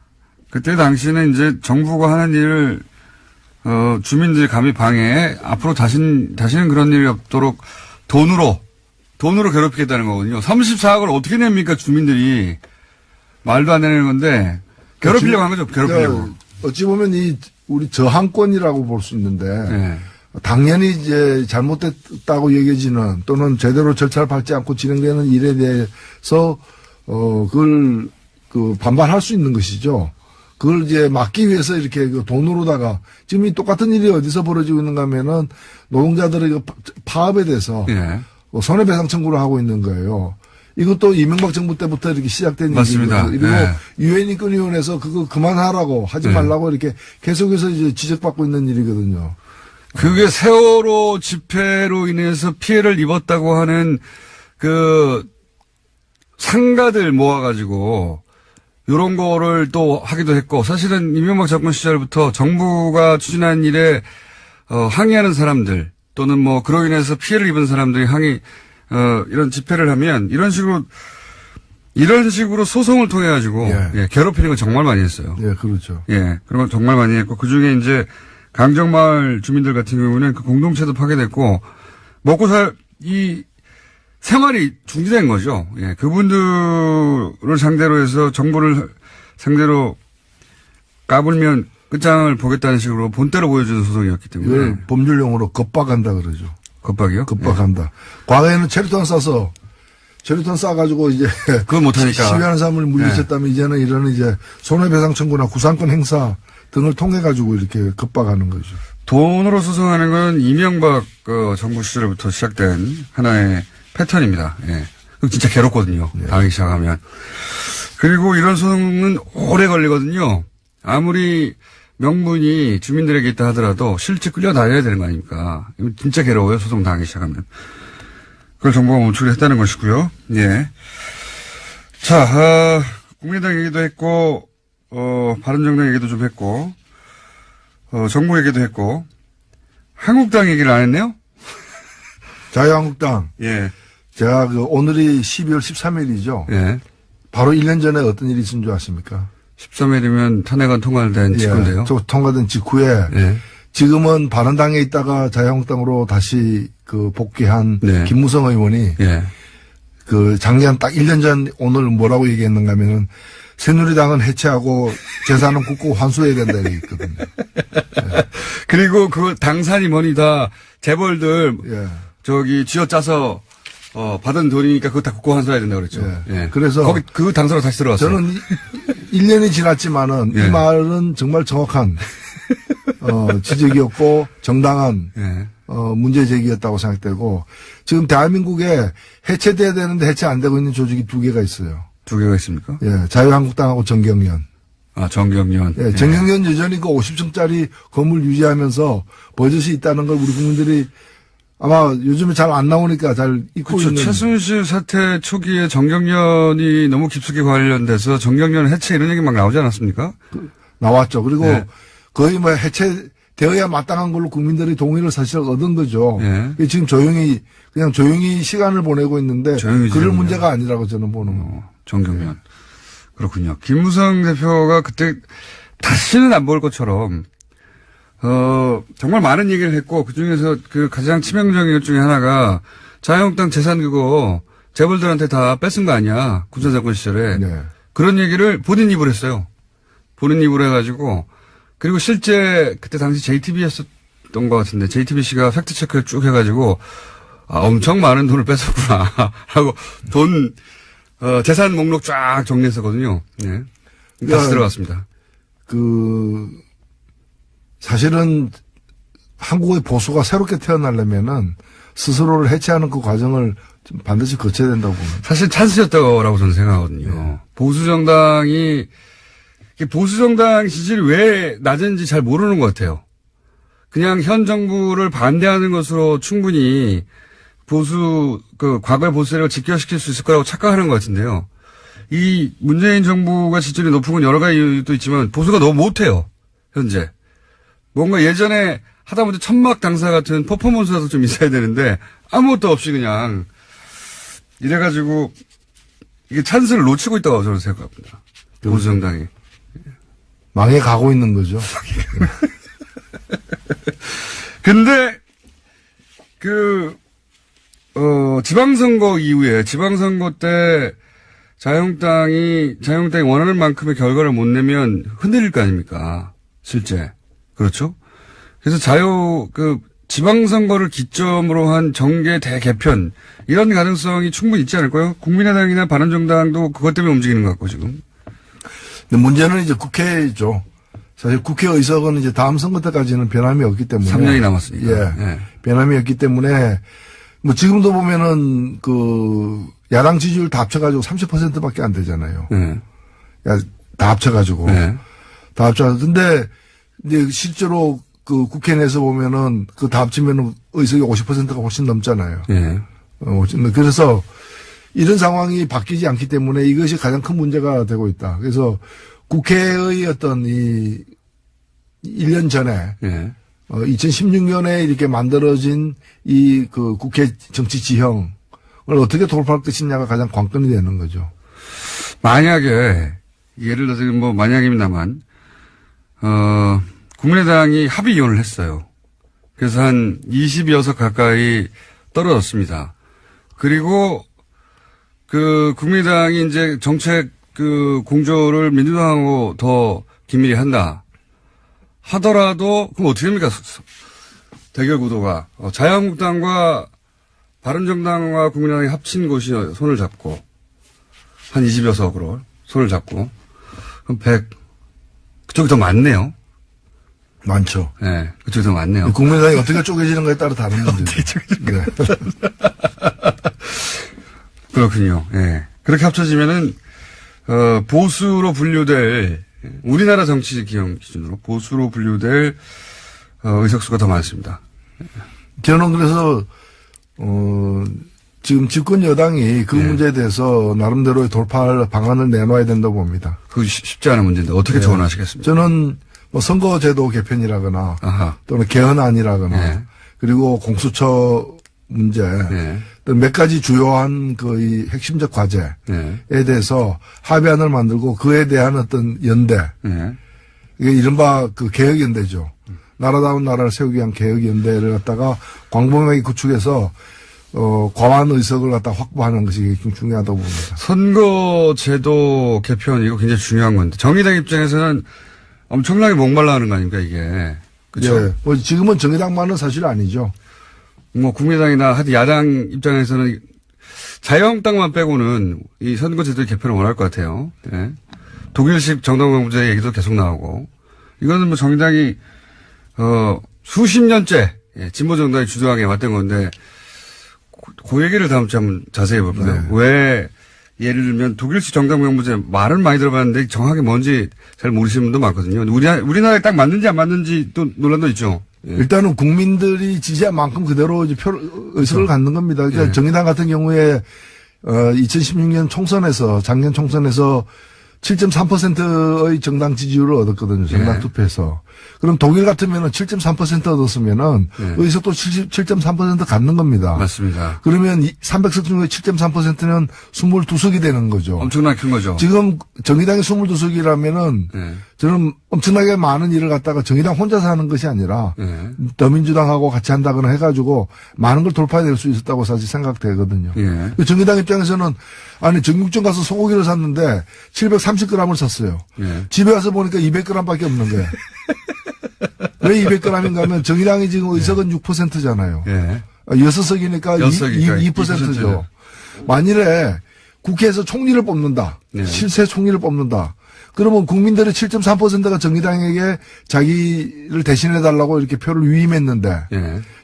그때 당시는 이제 정부가 하는 일을 주민들이 감히 방해해 앞으로 다시는 그런 일이 없도록 돈으로 괴롭히겠다는 거거든요. 34억을 어떻게 냅니까 주민들이. 말도 안 되는 건데 괴롭히려고 한 거죠. 괴롭히려고. 어찌 보면 우리 저항권이라고 볼 수 있는데 예. 당연히 이제 잘못됐다고 여겨지는 또는 제대로 절차를 밟지 않고 진행되는 일에 대해서 그걸 반발할 수 있는 것이죠. 그걸 이제 막기 위해서 이렇게 그 돈으로다가 지금 이 똑같은 일이 어디서 벌어지고 있는가 하면은 노동자들의 그 파업에 대해서 예. 손해배상 청구를 하고 있는 거예요. 이것도 이명박 정부 때부터 이렇게 시작된 맞습니다. 일이고 예. 유엔 인권위원회에서 그거 그만하라고 하지 말라고 이렇게 계속해서 이제 지적받고 있는 일이거든요. 그게 세월호 집회로 인해서 피해를 입었다고 하는 그 상가들 모아가지고 요런 거를 또 하기도 했고 사실은 이명박 정권 시절부터 정부가 추진한 일에 항의하는 사람들 또는 뭐 그로 인해서 피해를 입은 사람들이 이런 집회를 하면 이런 식으로 소송을 통해 가지고 예, 괴롭히는 걸 정말 많이 했어요. 예, 그렇죠. 예, 그런 걸 정말 많이 했고 그 중에 이제 강정마을 주민들 같은 경우는 그 공동체도 파괴됐고 먹고 이 생활이 중지된 거죠. 예, 그분들을 상대로 해서 정부를 상대로 까불면 끝장을 보겠다는 식으로 본때로 보여주는 소송이었기 때문에. 이걸 법률용어로 겁박한다 그러죠. 겁박이요? 겁박한다. 예. 과거에는 체류탄 쏴가지고 이제. 그걸 못하니까. 시위하는 사람을 물리쳤다면 이제는 이런 이제 손해배상 청구나 구상권 행사 등을 통해가지고 이렇게 겁박하는 거죠. 돈으로 소송하는 건 이명박 정부 시절부터 시작된 하나의 패턴입니다. 예. 그거 진짜 괴롭거든요. 당하기 시작하면. 그리고 이런 소송은 오래 걸리거든요. 아무리 명분이 주민들에게 있다 하더라도 실제 끌려다녀야 되는 거 아닙니까? 이거 진짜 괴로워요. 소송 당하기 시작하면. 그걸 정부가 멈추려 했다는 것이고요. 예. 자, 국민의당 얘기도 했고, 바른정당 얘기도 좀 했고, 정부 얘기도 했고, 한국당 얘기를 안 했네요? 자유한국당. 예. 제가 오늘이 12월 13일이죠. 예. 바로 1년 전에 어떤 일이 있은 줄 아십니까? 13일이면 탄핵안 통과된 직후인데요. 통과된 직후에. 예. 지금은 바른당에 있다가 자유한국당으로 다시 복귀한 네. 김무성 의원이. 예. 작년 딱 1년 전 오늘 뭐라고 얘기했는가 하면은 새누리당은 해체하고 재산은 굳고 환수해야 된다 이랬거든요. 예. 그리고 그 당산이 뭐니 다 재벌들 예. 쥐어짜서 받은 돈이니까 그거 다 국고 환수해야 된다고 그랬죠. 예. 예. 그래서 거기 그 당사로 다시 들어왔어요. 저는 1년이 지났지만은 예. 이 말은 정말 정확한 지적이었고 정당한 예. 문제 제기였다고 생각되고 지금 대한민국에 해체돼야 되는데 해체 안 되고 있는 조직이 두 개가 있어요. 두 개가 있습니까? 예, 자유한국당하고 정경련. 아, 정경련. 예, 정경련 여전히 그 50층짜리 건물 유지하면서 버젓이 있다는 걸 우리 국민들이 아마 요즘에 잘 안 나오니까 잘 잊고 그렇죠. 있는. 최순실 사태 초기에 정경련이 너무 깊숙이 관련돼서 정경련 해체 이런 얘기 막 나오지 않았습니까? 나왔죠. 그리고 예. 거의 뭐 해체되어야 마땅한 걸로 국민들의 동의를 사실 얻은 거죠. 예. 지금 그냥 조용히 시간을 보내고 있는데 조용히 그럴 지내는군요. 문제가 아니라고 저는 보는 거. 정경련. 그렇군요. 김무성 대표가 그때 다시는 안 볼 것처럼 정말 많은 얘기를 했고 그중에서 그 가장 치명적인 것 중에 하나가 자유한국당 재산 그거 재벌들한테 다 뺏은 거 아니야. 군사정권 시절에. 네. 그런 얘기를 본인 입으로 했어요. 본인 입으로 해가지고 그리고 실제 그때 당시 JTBC였던 것 같은데 JTBC가 팩트체크를 쭉 해가지고 엄청 많은 돈을 뺏었구나 하고 재산 목록 쫙 정리했었거든요. 네. 다시 들어갔습니다. 사실은 한국의 보수가 새롭게 태어나려면은 스스로를 해체하는 그 과정을 좀 반드시 거쳐야 된다고 봅니다. 사실 찬스였다고 저는 생각하거든요. 네. 보수정당 지지율이 왜 낮은지 잘 모르는 것 같아요. 그냥 현 정부를 반대하는 것으로 충분히 과거의 보수 세력을 직결시킬 수 있을 거라고 착각하는 것 같은데요. 이 문재인 정부가 지지율이 높은 건 여러 가지 이유도 있지만 보수가 너무 못해요. 현재. 뭔가 예전에 하다못해 천막 당사 같은 퍼포먼스라도 좀 있어야 되는데 아무것도 없이 그냥 이래가지고 이게 찬스를 놓치고 있다고 저는 생각합니다. 보수정당이. 망해 가고 있는 거죠. 근데 지방선거 이후에 지방선거 때 자유한국당이 원하는 만큼의 결과를 못 내면 흔들릴 거 아닙니까? 실제. 그렇죠? 그래서 지방선거를 기점으로 한 정계 대개편, 이런 가능성이 충분히 있지 않을까요? 국민의당이나 바른정당도 그것 때문에 움직이는 것 같고, 지금. 근데 문제는 이제 국회죠. 사실 국회 의석은 이제 다음 선거 때까지는 변함이 없기 때문에. 3년이 남았으니까. 예. 변함이 없기 때문에 뭐 지금도 보면은 그 야당 지지율 다 합쳐가지고 30%밖에 안 되잖아요. 다 합쳐가지고. 다 합쳐가지고. 근데 이제 실제로 그 국회 내에서 보면은 그 다 합치면은 의석이 50%가 훨씬 넘잖아요. 그래서 이런 상황이 바뀌지 않기 때문에 이것이 가장 큰 문제가 되고 있다. 그래서 국회의 어떤 이 1년 전에 2016년에 이렇게 만들어진 이 그 국회 정치 지형을 어떻게 돌파할 것이냐가 가장 관건이 되는 거죠. 만약에 예를 들어서 뭐 만약입니다만 국민의당이 합의 이혼을 했어요. 그래서 한 20여석 가까이 떨어졌습니다. 그리고 그 국민의당이 이제 정책 그 공조를 민주당하고 더 긴밀히 한다 하더라도 그럼 어떻게 됩니까? 대결 구도가 자유한국당과 바른정당과 국민의당이 합친 곳이 손을 잡고 한 20여석으로 손을 잡고 그럼 100 그쪽이 더 많네요. 많죠. 네, 그쪽이 더 많네요. 국민의당이 어떻게 쪼개지는가에 따라 다른 문제죠. 네. 그렇군요. 예. 그렇게 합쳐지면은 보수로 분류될 우리나라 정치 기형 기준으로 보수로 분류될 의석수가 더 많습니다. 저는 그래서 지금 집권 여당이 그 문제에 대해서 나름대로의 돌파할 방안을 내놔야 된다고 봅니다. 그거 쉽지 않은 문제인데 어떻게 조언하시겠습니까? 저는 뭐 선거제도 개편이라거나 아하. 또는 개헌안이라거나 그리고 공수처 문제 또 몇 가지 주요한 그 이 핵심적 과제에 대해서 합의안을 만들고 그에 대한 어떤 연대 이게 이른바 그 개혁연대죠. 나라다운 나라를 세우기 위한 개혁연대를 갖다가 광범위하게 구축해서 과반 의석을 갖다 확보하는 것이 굉장히 중요하다고 봅니다. 선거제도 개편 이거 굉장히 중요한 건데 정의당 입장에서는 엄청나게 목말라 하는 거 아닙니까 이게. 그렇죠? 예. 뭐 지금은 정의당만은 사실 아니죠. 뭐 국민의당이나 하여튼 야당 입장에서는 자유한국당만 빼고는 이 선거제도 개편을 원할 것 같아요. 예. 독일식 정당방문제 얘기도 계속 나오고 이거는 뭐 정의당이 수십 년째 진보 정당이 주도하게 왔던 건데 그 얘기를 다음 주에 한번 자세히 볼까요? 왜 예를 들면 독일식 정당방문제 말은 많이 들어봤는데 정확하게 뭔지 잘 모르시는 분도 많거든요. 우리나라에 딱 맞는지 안 맞는지 또 논란도 있죠. 일단은 국민들이 지지한 만큼 그대로 이제 의석을 갖는 겁니다. 그러니까 정의당 같은 경우에 2016년 총선에서 작년 총선에서 7.3%의 정당 지지율을 얻었거든요. 정당 투표에서. 그럼 독일 같으면은 7.3% 얻었으면은 의석도 7.3% 갖는 겁니다. 맞습니다. 그러면 300석 중에 7.3%는 22석이 되는 거죠. 엄청나게 큰 거죠. 지금 정의당이 22석이라면은 저는 엄청나게 많은 일을 갖다가 정의당 혼자서 하는 것이 아니라 더민주당하고 같이 한다거나 해가지고 많은 걸 돌파해낼 수 있었다고 사실 생각되거든요. 정의당 입장에서는 아니 정육점 가서 소고기를 샀는데 730g을 샀어요. 집에 와서 보니까 200g밖에 없는 거예요. 왜 200g인가 하면 정의당이 지금 의석은 6%잖아요. 6석이니까 2%죠. 만일에 국회에서 총리를 뽑는다. 실세 총리를 뽑는다. 그러면 국민들의 7.3%가 정의당에게 자기를 대신해달라고 이렇게 표를 위임했는데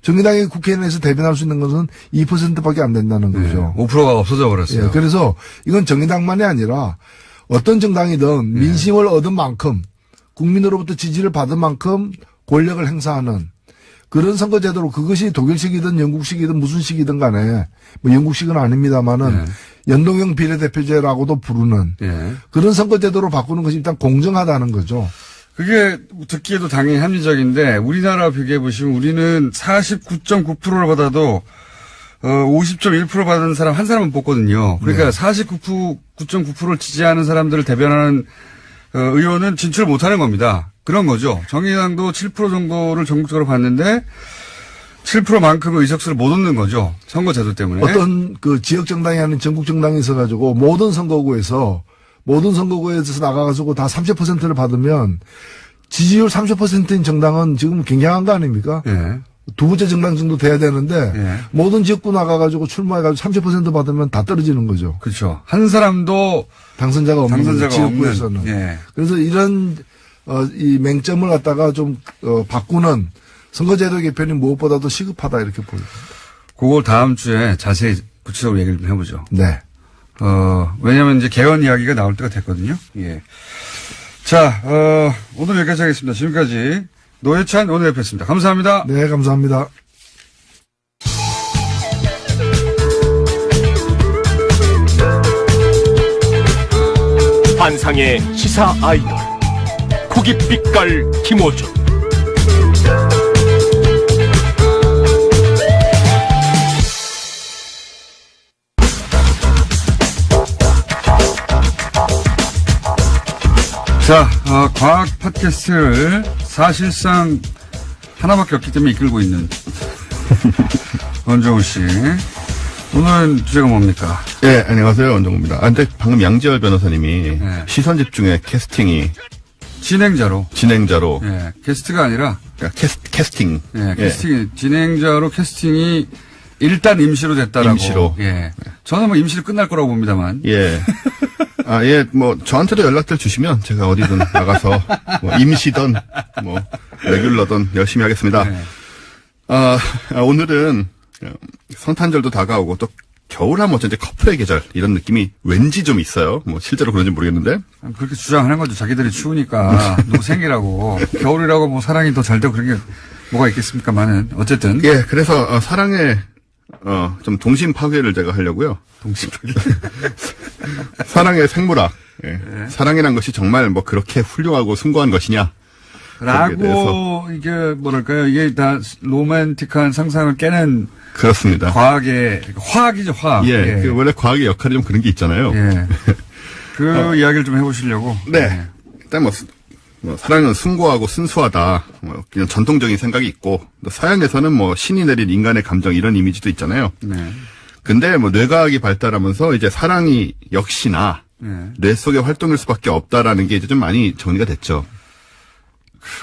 정의당이 국회 내에서 대변할 수 있는 것은 2%밖에 안 된다는 거죠. 5%가 없어져 버렸어요. 그래서 이건 정의당만이 아니라 어떤 정당이든 민심을 얻은 만큼 국민으로부터 지지를 받은 만큼 권력을 행사하는 그런 선거제도로 그것이 독일식이든 영국식이든 무슨 식이든 간에 뭐 영국식은 아닙니다만은 연동형 비례대표제라고도 부르는 그런 선거제도로 바꾸는 것이 일단 공정하다는 거죠. 그게 듣기에도 당연히 합리적인데 우리나라 비교해 보시면 우리는 49.9%를 받아도 50.1% 받은 사람 한 사람은 뽑거든요. 그러니까 49.9%를 지지하는 사람들을 대변하는 의원은 진출을 못하는 겁니다. 그런 거죠. 정의당도 7% 정도를 전국적으로 받는데 7%만큼의 의석수를 못 얻는 거죠. 선거제도 때문에. 어떤 그 지역 정당이 아닌 전국 정당이 있어가지고 모든 선거구에서 나가가지고 다 30%를 받으면 지지율 30%인 정당은 지금 굉장한 거 아닙니까? 두 번째 정당 정도 돼야 되는데 예. 모든 지역구 나가가지고 출마해가지고 30% 받으면 다 떨어지는 거죠. 그렇죠. 한 사람도 당선자가 없는 거죠, 당선자가 지역구에서는. 없는. 예. 그래서 이런 이 맹점을 갖다가 좀 바꾸는 선거제도 개편이 무엇보다도 시급하다 이렇게 보입니다. 그걸 다음 주에 자세히 구체적으로 얘기를 좀 해보죠. 네. 왜냐면 이제 개헌 이야기가 나올 때가 됐거든요. 예. 자, 오늘 여기까지 하겠습니다. 지금까지 노회찬 원내대표였습니다. 감사합니다. 네, 감사합니다. 환상의 시사 아이돌 고깃빛깔 김호준. 자, 과학 팟캐스트를 사실상 하나밖에 없기 때문에 이끌고 있는 원종우 씨. 오늘 주제가 뭡니까? 예, 안녕하세요. 원종우입니다. 근데 방금 양지열 변호사님이 네. 시선 집중의 캐스팅이 진행자로. 진행자로 게스트가 아니라. 그러니까 캐스팅. 캐스팅, 진행자로 캐스팅이 일단 임시로 됐다라고. 임시로. 예. 저는 뭐 임시로 끝날 거라고 봅니다만. 예. 뭐 저한테도 연락들 주시면 제가 어디든 나가서 뭐 임시든 뭐 레귤러든 열심히 하겠습니다. 네. 오늘은 성탄절도 다가오고 또 겨울하면 어쩐지 커플의 계절 이런 느낌이 왠지 좀 있어요. 뭐 실제로 그런지 모르겠는데. 그렇게 주장하는 거죠. 자기들이 추우니까 누구 생기라고. 겨울이라고 뭐 사랑이 더 잘 되고 그런 게 뭐가 있겠습니까만은. 어쨌든. 예, 그래서 사랑의 좀 동심 파괴를 제가 하려고요. 동심 파괴. 사랑의 생물학. 예. 사랑이란 것이 정말 뭐 그렇게 훌륭하고 숭고한 것이냐. 라고 이게 뭐랄까요. 이게 다 로맨틱한 상상을 깨는 그렇습니다. 화학이죠, 화학. 예. 그 원래 과학의 역할이 좀 그런 게 있잖아요. 예. 그 이야기를 좀 해보시려고. 네. 일단 뭐 사랑은 숭고하고 순수하다. 뭐 그냥 전통적인 생각이 있고 또 서양에서는 뭐 신이 내린 인간의 감정 이런 이미지도 있잖아요. 네. 근데 뭐 뇌과학이 발달하면서 이제 사랑이 역시나 뇌 속의 활동일 수밖에 없다라는 게 이제 좀 많이 정리가 됐죠.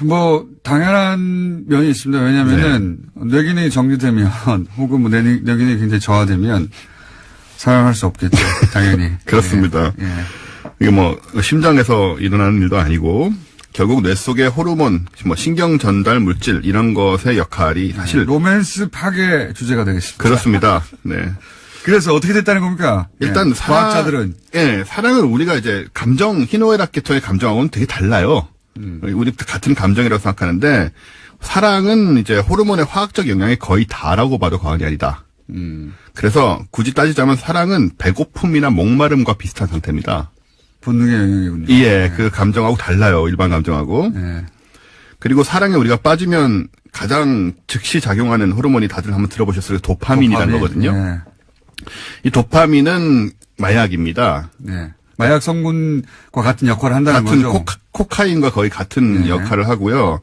뭐 당연한 면이 있습니다. 왜냐하면은 뇌기능이 정지되면 혹은 뭐 뇌기능이 굉장히 저하되면 사용할 수 없겠죠. 당연히. 그렇습니다. 예. 이게 뭐 심장에서 일어나는 일도 아니고 결국 뇌 속의 호르몬, 뭐 신경 전달 물질 이런 것의 역할이 사실 로맨스 파괴 주제가 되겠습니다. 그렇습니다. 네. 그래서 어떻게 됐다는 겁니까? 일단 과학자들은 사랑은 우리가 이제 감정 희노애락 계통의 감정하고는 되게 달라요. 우리 같은 감정이라고 생각하는데 사랑은 이제 호르몬의 화학적 영향이 거의 다라고 봐도 과언이 아니다. 그래서 굳이 따지자면 사랑은 배고픔이나 목마름과 비슷한 상태입니다. 본능의 영역이군요. 예, 그 감정하고 달라요. 일반 감정하고. 네. 그리고 사랑에 우리가 빠지면 가장 즉시 작용하는 호르몬이 다들 한번 들어보셨어요. 도파민이라는 거거든요. 네. 이 도파민은 마약입니다. 네. 마약 성분과 같은 역할을 한다는 같은 거죠. 코카인과 거의 같은 네. 역할을 하고요.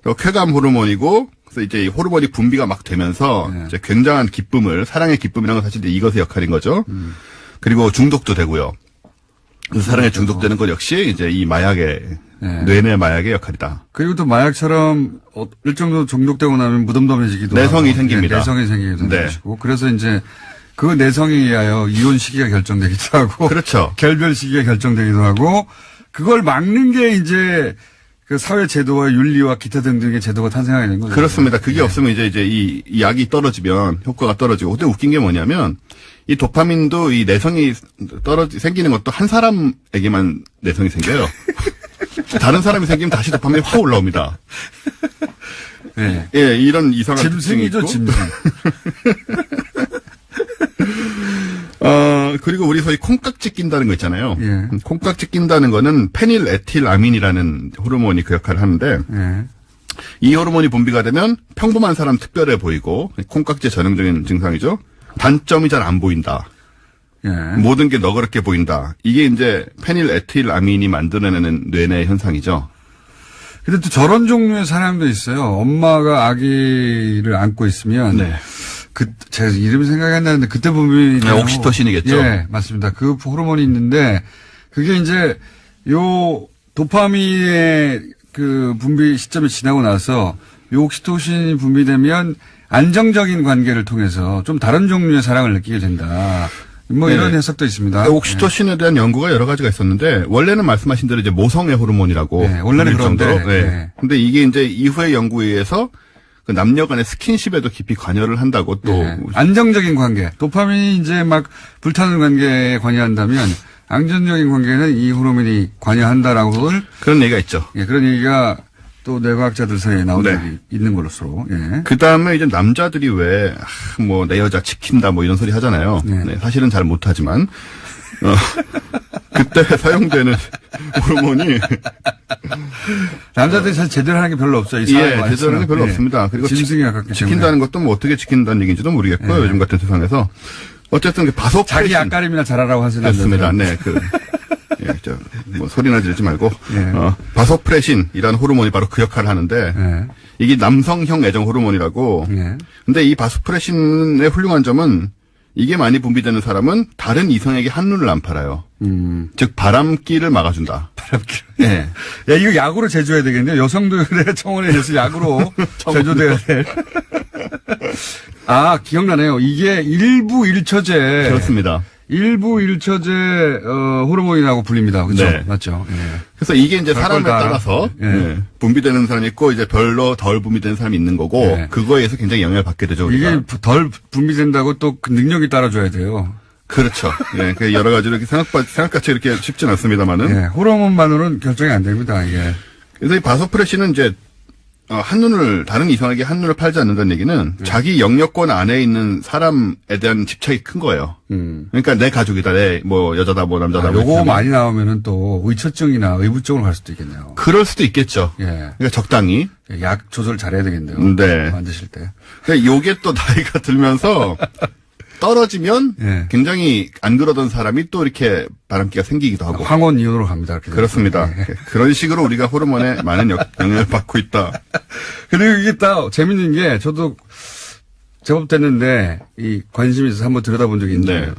또 쾌감 호르몬이고, 그래서 이제 이 호르몬이 분비가 막 되면서 이제 굉장한 기쁨을, 사랑의 기쁨이라는 건 사실 이제 이것의 역할인 거죠. 그리고 중독도 되고요. 그래서 사랑에 중독되는 것 역시 이제 이 마약의, 뇌내 마약의 역할이다. 그리고 또 마약처럼 일정 정도 중독되고 나면 무덤덤해지기도 내성이 하고. 생깁니다. 내성이 생기기도 하는 네. 것이고. 그래서 이제 그 내성에 의하여 이혼 시기가 결정되기도 하고. 그렇죠. 결별 시기가 결정되기도 하고. 그걸 막는 게 이제 그 사회 제도와 윤리와 기타 등등의 제도가 탄생하게 된 거죠. 그렇습니다. 그게 없으면 이제 이 약이 떨어지면 효과가 떨어지고. 근데 웃긴 게 뭐냐면 이 도파민도 이 내성이 생기는 것도 한 사람에게만 내성이 생겨요. 다른 사람이 생기면 다시 도파민이 확 올라옵니다. 네. 예, 이런 이상한 짐승이죠, 특징이 있고. 짐승. 그리고 우리 소위 콩깍지 낀다는 거 있잖아요. 예. 콩깍지 낀다는 거는 페닐에틸아민이라는 호르몬이 그 역할을 하는데 예. 이 호르몬이 분비가 되면 평범한 사람 특별해 보이고 콩깍지의 전형적인 증상이죠. 단점이 잘 안 보인다. 예. 모든 게 너그럽게 보인다. 이게 이제 페닐에틸아민이 만들어내는 뇌내 현상이죠. 근데 또 저런 종류의 사람도 있어요. 엄마가 아기를 안고 있으면. 네. 제가 이름이 생각이 안 나는데 그때 보면. 네, 옥시토신이겠죠. 예, 맞습니다. 그 호르몬이 있는데 그게 이제 요 도파민의 그 분비 시점이 지나고 나서 이 옥시토신이 분비되면 안정적인 관계를 통해서 좀 다른 종류의 사랑을 느끼게 된다. 뭐 이런 해석도 있습니다. 옥시토신에 대한 연구가 여러 가지가 있었는데 원래는 말씀하신 대로 이제 모성애 호르몬이라고 원래는 그런데 네. 근데 이게 이제 이후의 연구에 의해서 그 남녀 간의 스킨십에도 깊이 관여를 한다고 또 안정적인 관계. 도파민이 이제 막 불타는 관계에 관여한다면 안정적인 관계는 이 호르몬이 관여한다라고 그런 얘기가 있죠. 그런 얘기가 또 뇌과학자들 사이에 나온 적이 있는 것으로. 그 다음에 이제 남자들이 왜 뭐 내 여자 지킨다 뭐 이런 소리 하잖아요. 네, 사실은 잘 못하지만 그때 사용되는 호르몬이 남자들이 사실 제대로 하는 게 별로 없어요. 제대로 하는 게 별로 없습니다. 그리고 짐승에 가깝기 지킨다는 때문에. 것도 뭐 어떻게 지킨다는 얘기인지도 모르겠고요. 요즘 같은 세상에서 어쨌든 그 바소프레신 자기 앞가림이나 잘하라고 하시는 됐습니다. 네, 뭐 소리나 지르지 말고 바소프레신이라는 호르몬이 바로 그 역할을 하는데 이게 남성형 애정 호르몬이라고. 근데 이 바소프레신의 훌륭한 점은 이게 많이 분비되는 사람은 다른 이성에게 한눈을 안 팔아요. 즉 바람기를 막아준다. 바람기. 네. 야 이거 약으로 제조해야 되겠네요. 여성들의 청원에 의해서 약으로 제조돼야 돼. 아 기억나네요. 이게 일부 일처제. 그렇습니다. 일부 일처제 호르몬이라고 불립니다. 그렇죠? 네. 맞죠. 그래서 이게 이제 사람에 따라서 분비되는 사람이 있고 이제 별로 덜 분비되는 사람이 있는 거고 그거에 의해서 굉장히 영향을 받게 되죠. 우리가. 이게 덜 분비된다고 또 그 능력이 따라줘야 돼요. 그렇죠. 그 여러 가지로 이렇게 생각같이 이렇게 쉽진 않습니다만은. 호르몬만으로는 결정이 안 됩니다. 이게. 그래서 이 바소프레신은 이제 다른 이성에게 한눈을 팔지 않는다는 얘기는 자기 영역권 안에 있는 사람에 대한 집착이 큰 거예요. 그러니까 내 가족이다, 내 뭐 여자다, 뭐 남자다. 요거 많이 나오면은 또 의처증이나 의부증으로 갈 수도 있겠네요. 그럴 수도 있겠죠. 그러니까 적당히. 약 조절 잘해야 되겠네요. 네. 만드실 때. 그러니까 요게 또 나이가 들면서 떨어지면 굉장히 안 그러던 사람이 또 이렇게 바람기가 생기기도 하고. 황혼 이혼으로 갑니다. 그렇습니다. 그런 식으로 우리가 호르몬에 많은 영향을 받고 있다. 그리고 이게 딱 재밌는 게 저도 제법 됐는데 이 관심이 있어서 한번 들여다본 적이 있는데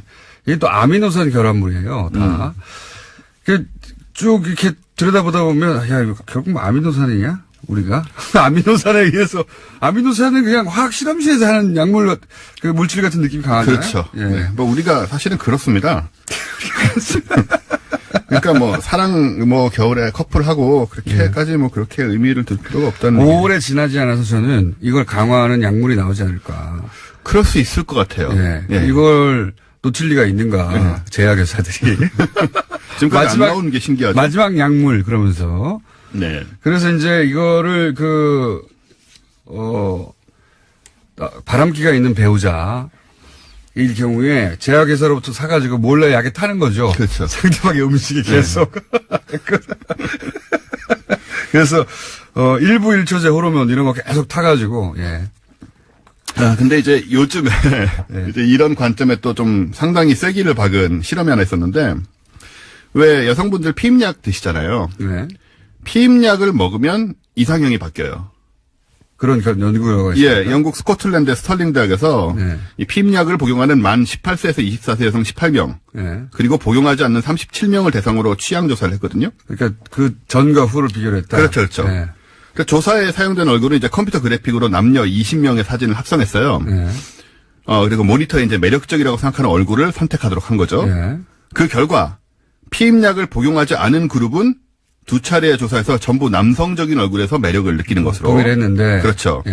이게 또 아미노산 결합물이에요. 다. 쭉 이렇게 들여다보다 보면 야 이거 결국 뭐 아미노산이냐? 우리가 아미노산에 의해서 아미노산은 그냥 화학 실험실에서 하는 약물 그 물질 같은 느낌이 강하잖아요. 그렇죠. 뭐 우리가 사실은 그렇습니다. 그러니까 뭐 사랑 뭐 겨울에 커플하고 그렇게까지 뭐 그렇게 의미를 둘 필요가 없다는. 오래 지나지 않아서 저는 이걸 강화하는 약물이 나오지 않을까. 그럴 수 있을 것 같아요. 이걸 놓칠 리가 있는가. 제약회사들이. 지금까지 안 나오는 게 신기하죠. 마지막 약물 그러면서. 그래서 이제 이거를 바람기가 있는 배우자 일 경우에 제약회사로부터 사가지고 몰래 약에 타는 거죠. 그렇죠. 상대방의 음식에 계속. 그래서 일부 일처제 호르몬 이런 거 계속 타가지고 근데 이제 요즘에 이제 이런 관점에 또 좀 상당히 쐐기를 박은 실험이 하나 있었는데 왜 여성분들 피임약 드시잖아요. 피임약을 먹으면 이상형이 바뀌어요. 그런 연구가 있습니다. 영국 스코틀랜드 스털링 대학에서 이 피임약을 복용하는 만 18세에서 24세 여성 18명 그리고 복용하지 않는 37명을 대상으로 취향 조사를 했거든요. 그러니까 그 전과 후를 비교했다. 그렇죠. 그 조사에 사용된 얼굴은 이제 컴퓨터 그래픽으로 남녀 20명의 사진을 합성했어요. 그리고 모니터에 이제 매력적이라고 생각하는 얼굴을 선택하도록 한 거죠. 그 결과 피임약을 복용하지 않은 그룹은 두 차례의 조사에서 전부 남성적인 얼굴에서 매력을 느끼는 것으로. 동의를 했는데. 그렇죠.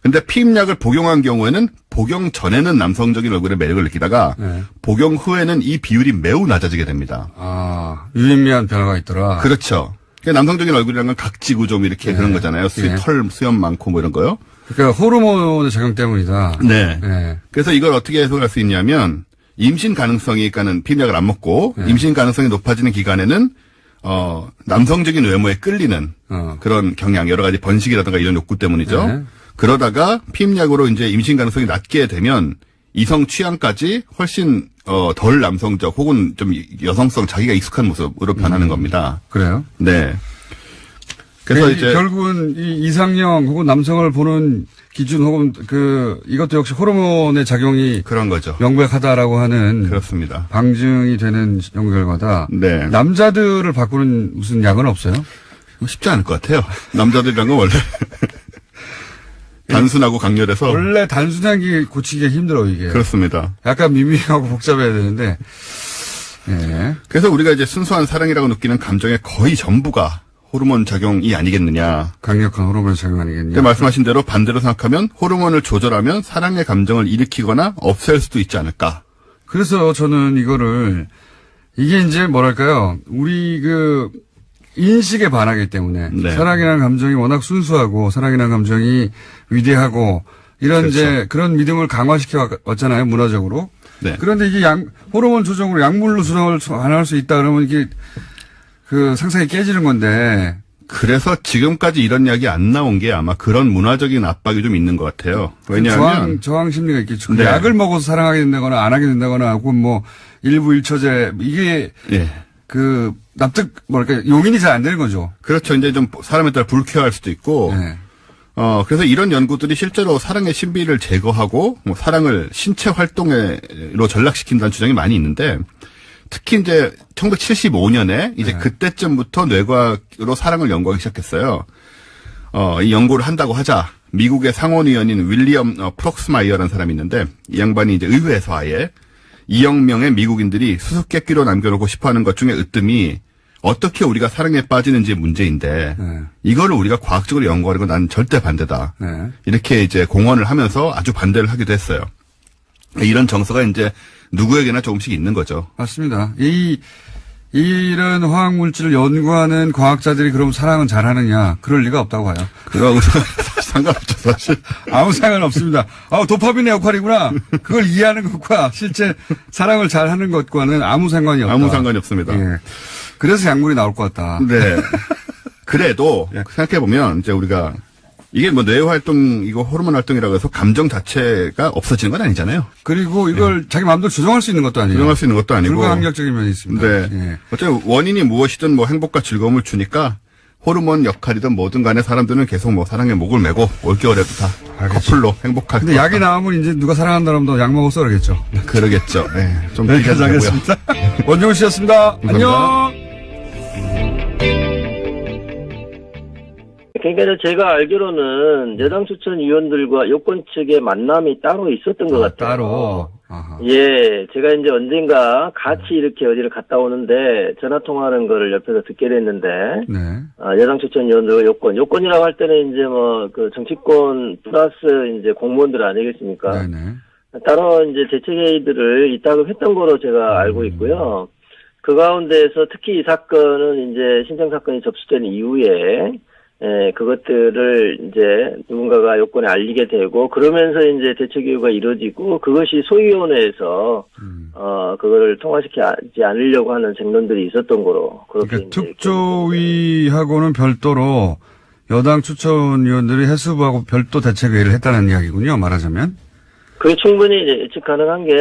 근데 피임약을 복용한 경우에는 복용 전에는 남성적인 얼굴에 매력을 느끼다가 복용 후에는 이 비율이 매우 낮아지게 됩니다. 유의미한 변화가 있더라. 그렇죠. 그러니까 남성적인 얼굴이라는 건 각지고 좀 이렇게 그런 거잖아요. 털, 수염 많고 뭐 이런 거요. 그러니까 호르몬의 작용 때문이다. 그래서 이걸 어떻게 해석할 수 있냐면 임신 가능성이, 그러니까는 피임약을 안 먹고 임신 가능성이 높아지는 기간에는 남성적인 외모에 끌리는 그런 경향, 여러 가지 번식이라든가 이런 욕구 때문이죠. 그러다가 피임약으로 이제 임신 가능성이 낮게 되면 이성 취향까지 훨씬 덜 남성적 혹은 좀 여성성 자기가 익숙한 모습으로 변하는 겁니다. 그래요? 그래서 이제 결국은 이 이상형 혹은 남성을 보는 기준 혹은 이것도 역시 호르몬의 작용이 그런 거죠. 명백하다라고 하는 그렇습니다. 방증이 되는 연구 결과다. 남자들을 바꾸는 무슨 약은 없어요? 쉽지 않을 것 같아요. 남자들이란 건 원래 단순하고 강렬해서. 원래 단순한 게 고치기가 힘들어, 이게. 그렇습니다. 약간 미미하고 복잡해야 되는데. 예. 그래서 우리가 이제 순수한 사랑이라고 느끼는 감정의 거의 전부가 호르몬 작용이 아니겠느냐. 강력한 호르몬 작용 아니겠냐. 근데 말씀하신 대로 반대로 생각하면 호르몬을 조절하면 사랑의 감정을 일으키거나 없앨 수도 있지 않을까. 그래서 저는 이거를, 이게 이제 뭐랄까요. 우리 인식에 반하기 때문에. 네. 사랑이라는 감정이 워낙 순수하고, 사랑이라는 감정이 위대하고, 이런 그렇죠. 이제 그런 믿음을 강화시켜 왔잖아요, 문화적으로. 네. 그런데 이게 호르몬 조정으로 약물로 조정을 가능할 수 있다 그러면 이게 상상이 깨지는 건데. 그래서 지금까지 이런 이야기 안 나온 게 아마 그런 문화적인 압박이 좀 있는 것 같아요. 왜냐하면 저항 심리가 있겠죠. 네. 약을 먹어서 사랑하게 된다거나 안 하게 된다거나 혹은 뭐 일부 일처제 이게 예. 용인이 잘 안 되는 거죠. 그렇죠. 이제 좀 사람에 따라 불쾌할 수도 있고. 네. 그래서 이런 연구들이 실제로 사랑의 신비를 제거하고 뭐 사랑을 신체 활동으로 전락시킨다는 주장이 많이 있는데 특히 이제 1975년에 이제 네. 그때쯤부터 뇌과학으로 사랑을 연구하기 시작했어요. 이 연구를 한다고 하자 미국의 상원의원인 윌리엄 프록스마이어라는 사람이 있는데 이 양반이 이제 의회에서 아예 2억 명의 미국인들이 수수께끼로 남겨놓고 싶어하는 것 중에 으뜸이 어떻게 우리가 사랑에 빠지는지 문제인데 네. 이거를 우리가 과학적으로 연구하는 건 난 절대 반대다. 네. 이렇게 이제 공언을 하면서 아주 반대를 하기도 했어요. 이런 정서가 이제 누구에게나 조금씩 있는 거죠. 맞습니다. 이런 화학 물질을 연구하는 과학자들이 그럼 사랑은 잘하느냐? 그럴 리가 없다고 봐요. 그거하고 상관없죠, 사실. 아무 상관없습니다. 도파민의 역할이구나. 그걸 이해하는 것과 실제 사랑을 잘하는 것과는 아무 상관이 없다. 아무 상관이 없습니다. 예. 그래서 약물이 나올 것 같다. 네. 그래도 예. 생각해보면 이제 우리가 이게 뭐 뇌 활동이고 호르몬 활동이라고 해서 감정 자체가 없어지는 건 아니잖아요. 그리고 이걸 자기 마음대로 조정할 수 있는 것도 아니에요. 조정할 수 있는 것도 아니고. 불가항력적인 면이 있습니다. 네. 예. 어차피 원인이 무엇이든 뭐 행복과 즐거움을 주니까 호르몬 역할이든 뭐든 간에 사람들은 계속 뭐 사랑에 목을 메고 올겨울에도 다 커플로 행복할 근데 약이 나오면 이제 누가 사랑한다 그러면 약 먹어서 그러겠죠. 그러겠죠. 네. 좀 여기까지 하겠습니다. 원종우 씨였습니다. 안녕. 그러니까 제가 알기로는 여당 추천 위원들과 여권 측의 만남이 따로 있었던 것 같아요. 따로. 아하. 예, 제가 이제 언젠가 같이 이렇게 어디를 갔다 오는데 전화 통화하는 거를 옆에서 듣게 됐는데, 네. 여당 추천 위원들과 요건이라고 할 때는 이제 뭐 그 정치권 플러스 이제 공무원들 아니겠습니까? 네네. 따로 이제 대책회의들을 이따금 했던 거로 제가 알고 있고요. 그 가운데에서 특히 이 사건은 이제 신청 사건이 접수된 이후에 그것들을 이제 누군가가 요건에 알리게 되고 그러면서 이제 대책회의가 이루어지고 그것이 소위원회에서 그거를 통과시키지 않으려고 하는 쟁론들이 있었던 거로 그렇게 그러니까 특조위하고는 별도로 여당 추천위원들이 해수부하고 별도 대책회의를 했다는 이야기군요. 말하자면. 그게 충분히 이제 예측 가능한 게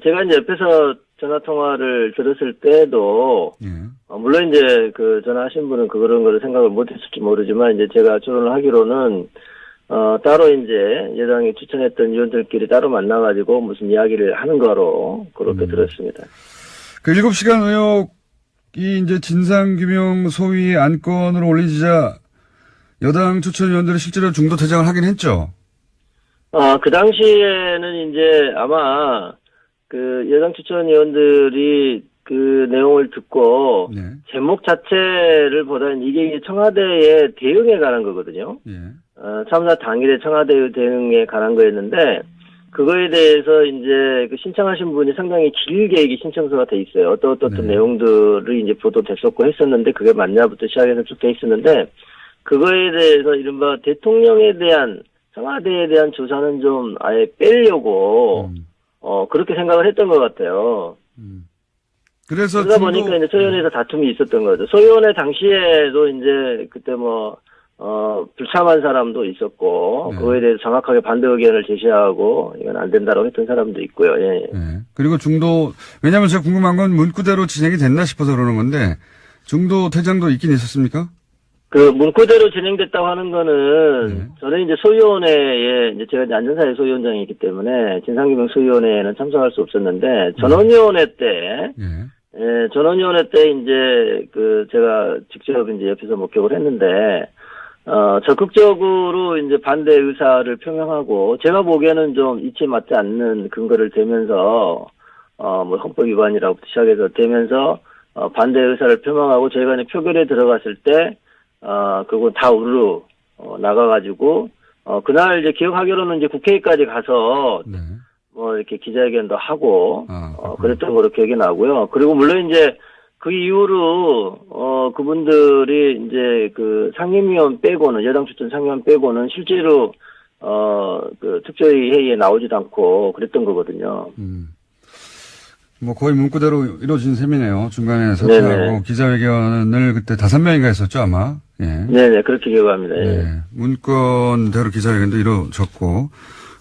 제가 이제 옆에서 전화 통화를 들었을 때도 예. 물론 이제 그 전화하신 분은 그런 거를 생각을 못했을지 모르지만 이제 제가 추론을 하기로는 따로 이제 여당이 추천했던 위원들끼리 따로 만나가지고 무슨 이야기를 하는 거로 그렇게 들었습니다. 그 7시간 의혹이 이제 진상규명 소위 안건으로 올리자 여당 추천위원들이 실제로 중도 퇴장을 하긴 했죠. 그 당시에는 이제 아마 그 여당 추천위원들이 그 내용을 듣고 네. 제목 자체를 보다는 이게 청와대의 대응에 관한 거거든요. 예. 참사 당일에 청와대 대응에 관한 거였는데 그거에 대해서 이제 그 신청하신 분이 상당히 길게 이게 신청서가 돼 있어요. 어떤 네. 내용들이 이제 보도됐었고 했었는데 그게 맞냐부터 시작해서 쭉 돼 있었는데 그거에 대해서 이른바 대통령에 대한 청와대에 대한 조사는 좀 아예 빼려고 그렇게 생각을 했던 것 같아요. 그래서 그러다 보니까 이제 소위원회에서 다툼이 있었던 거죠. 소위원회 당시에도 이제 그때 불참한 사람도 있었고, 네. 그거에 대해서 정확하게 반대 의견을 제시하고, 이건 안 된다라고 했던 사람도 있고요, 예. 네. 그리고 왜냐면 제가 궁금한 건 문구대로 진행이 됐나 싶어서 그러는 건데, 중도 퇴장도 있긴 있었습니까? 그 문구대로 진행됐다고 하는 거는 저는 이제 소위원회에 이제 제가 이제 안전사회 소위원장이기 때문에 진상규명 소위원회에는 참석할 수 없었는데 전원위원회 때 전원위원회 때 이제 그 제가 직접 이제 옆에서 목격을 했는데 적극적으로 이제 반대 의사를 표명하고, 제가 보기에는 좀 이치에 맞지 않는 근거를 대면서, 뭐 헌법 위반이라고 시작해서 대면서, 반대 의사를 표명하고, 저희가 이제 표결에 들어갔을 때, 그거 다 우르르, 나가가지고, 그날 이제 기억하기로는 이제 국회까지 가서, 네. 뭐 이렇게 기자회견도 하고, 그렇군요. 그랬던 거로 기억이 나고요. 그리고 물론 이제, 그 이후로 그분들이 이제 그 상임위원 빼고는 여당 추천 상임위원 빼고는 실제로 그 특조위 회의에 나오지도 않고 그랬던 거거든요. 뭐 거의 문구대로 이루어진 셈이네요. 중간에 사퇴하고 네네. 기자회견을 그때 5명인가 했었죠 아마. 예. 네네 그렇게 기억합니다. 예. 네. 문건대로 기자회견도 이루어졌고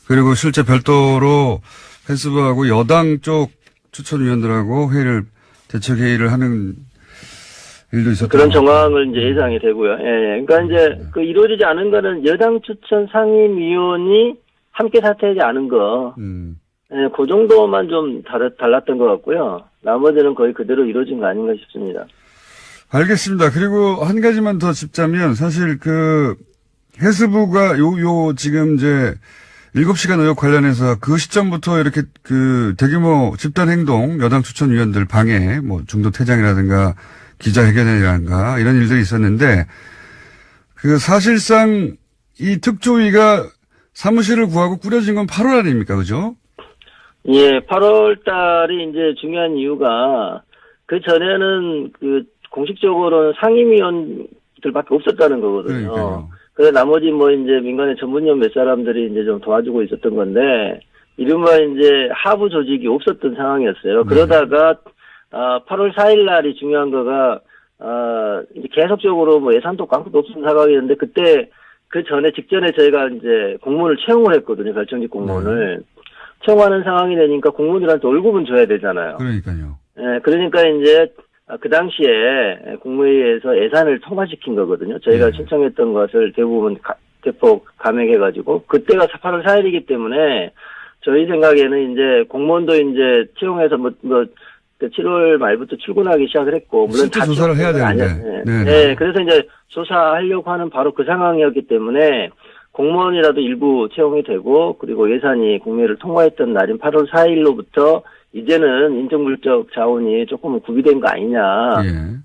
그리고 실제 별도로 헬스부하고 여당 쪽 추천위원들하고 대책회의를 하는 일도 있었고. 그런 정황을 이제 예상이 되고요. 예, 예. 그러니까 이제 그 이루어지지 않은 거는 여당 추천 상임위원이 함께 사퇴하지 않은 거. 예, 그 정도만 좀 달랐던 것 같고요. 나머지는 거의 그대로 이루어진 거 아닌가 싶습니다. 알겠습니다. 그리고 한 가지만 더 짚자면 사실 그 해수부가 지금 이제 7시간 의혹 관련해서 그 시점부터 이렇게 그 대규모 집단 행동, 여당 추천위원들 방해, 뭐 중도 퇴장이라든가 기자회견이라든가 이런 일들이 있었는데 그 사실상 이 특조위가 사무실을 구하고 꾸려진 건 8월 아닙니까? 그죠? 예, 8월 달이 이제 중요한 이유가 그 전에는 그 공식적으로는 상임위원들밖에 없었다는 거거든요. 그러니까요. 그래서 나머지 뭐 이제 민간의 전문위원 몇 사람들이 이제 좀 도와주고 있었던 건데, 이른바 이제 하부 조직이 없었던 상황이었어요. 그러다가, 8월 4일 날이 중요한 거가, 이제 계속적으로 뭐 예산도 깡통도 없었던 상황이었는데, 그때, 그 전에 직전에 저희가 이제 공무원을 채용을 했거든요. 결정직 공무원을. 채용하는 상황이 되니까 공무원들한테 월급은 줘야 되잖아요. 그러니까요. 예, 그러니까 이제, 그 당시에 국무회의에서 예산을 통과시킨 거거든요. 저희가 신청했던 것을 대폭 감액해가지고, 그때가 8월 4일이기 때문에, 저희 생각에는 이제 공무원도 이제 채용해서 7월 말부터 출근하기 시작을 했고, 물론 실제 조사를 해야 되는데. 네, 그래서 이제 조사하려고 하는 바로 그 상황이었기 때문에, 공무원이라도 일부 채용이 되고, 그리고 예산이 국무회의를 통과했던 날인 8월 4일로부터 이제는 인적물적 자원이 조금은 구비된 거 아니냐.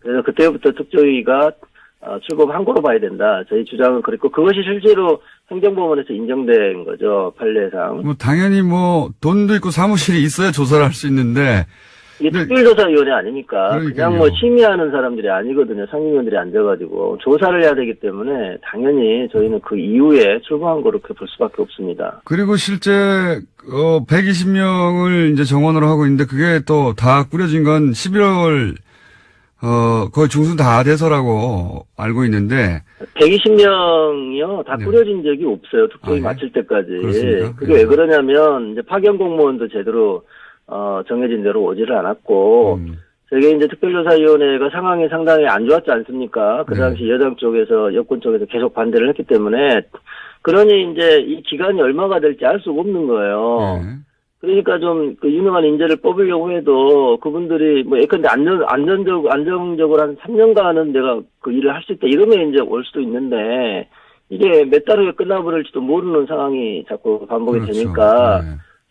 그래서 그때부터 특조위가 출범한 거로 봐야 된다. 저희 주장은 그랬고 그것이 실제로 행정법원에서 인정된 거죠. 판례상. 뭐 당연히 뭐 돈도 있고 사무실이 있어야 조사를 할 수 있는데 이게 특별조사위원회 아닙니까? 그러니까요. 그냥 뭐 심의하는 사람들이 아니거든요. 상임위원들이 앉아가지고 조사를 해야 되기 때문에 당연히 저희는 그 이후에 출범한 거로 볼 수밖에 없습니다. 그리고 실제 120명을 이제 정원으로 하고 있는데 그게 또 다 꾸려진 건 11월 거의 중순 다 돼서라고 알고 있는데 120명이요 다 네. 꾸려진 적이 없어요. 특조위 마칠 때까지. 그렇습니까? 그게 왜 그러냐면 이제 파견 공무원도 제대로 정해진 대로 오지를 않았고 저게 이제 특별조사위원회가 상황이 상당히 안 좋았지 않습니까? 그 당시 여당 쪽에서 여권 쪽에서 계속 반대를 했기 때문에 그러니 이제 이 기간이 얼마가 될지 알 수가 없는 거예요. 그러니까 좀 그 유능한 인재를 뽑으려고 해도 그분들이 뭐 예컨대 안정적으로 한 3년간은 내가 그 일을 할 수 있다 이러면 이제 올 수도 있는데 이게 몇 달 후에 끝나버릴지도 모르는 상황이 자꾸 반복이 그렇죠. 되니까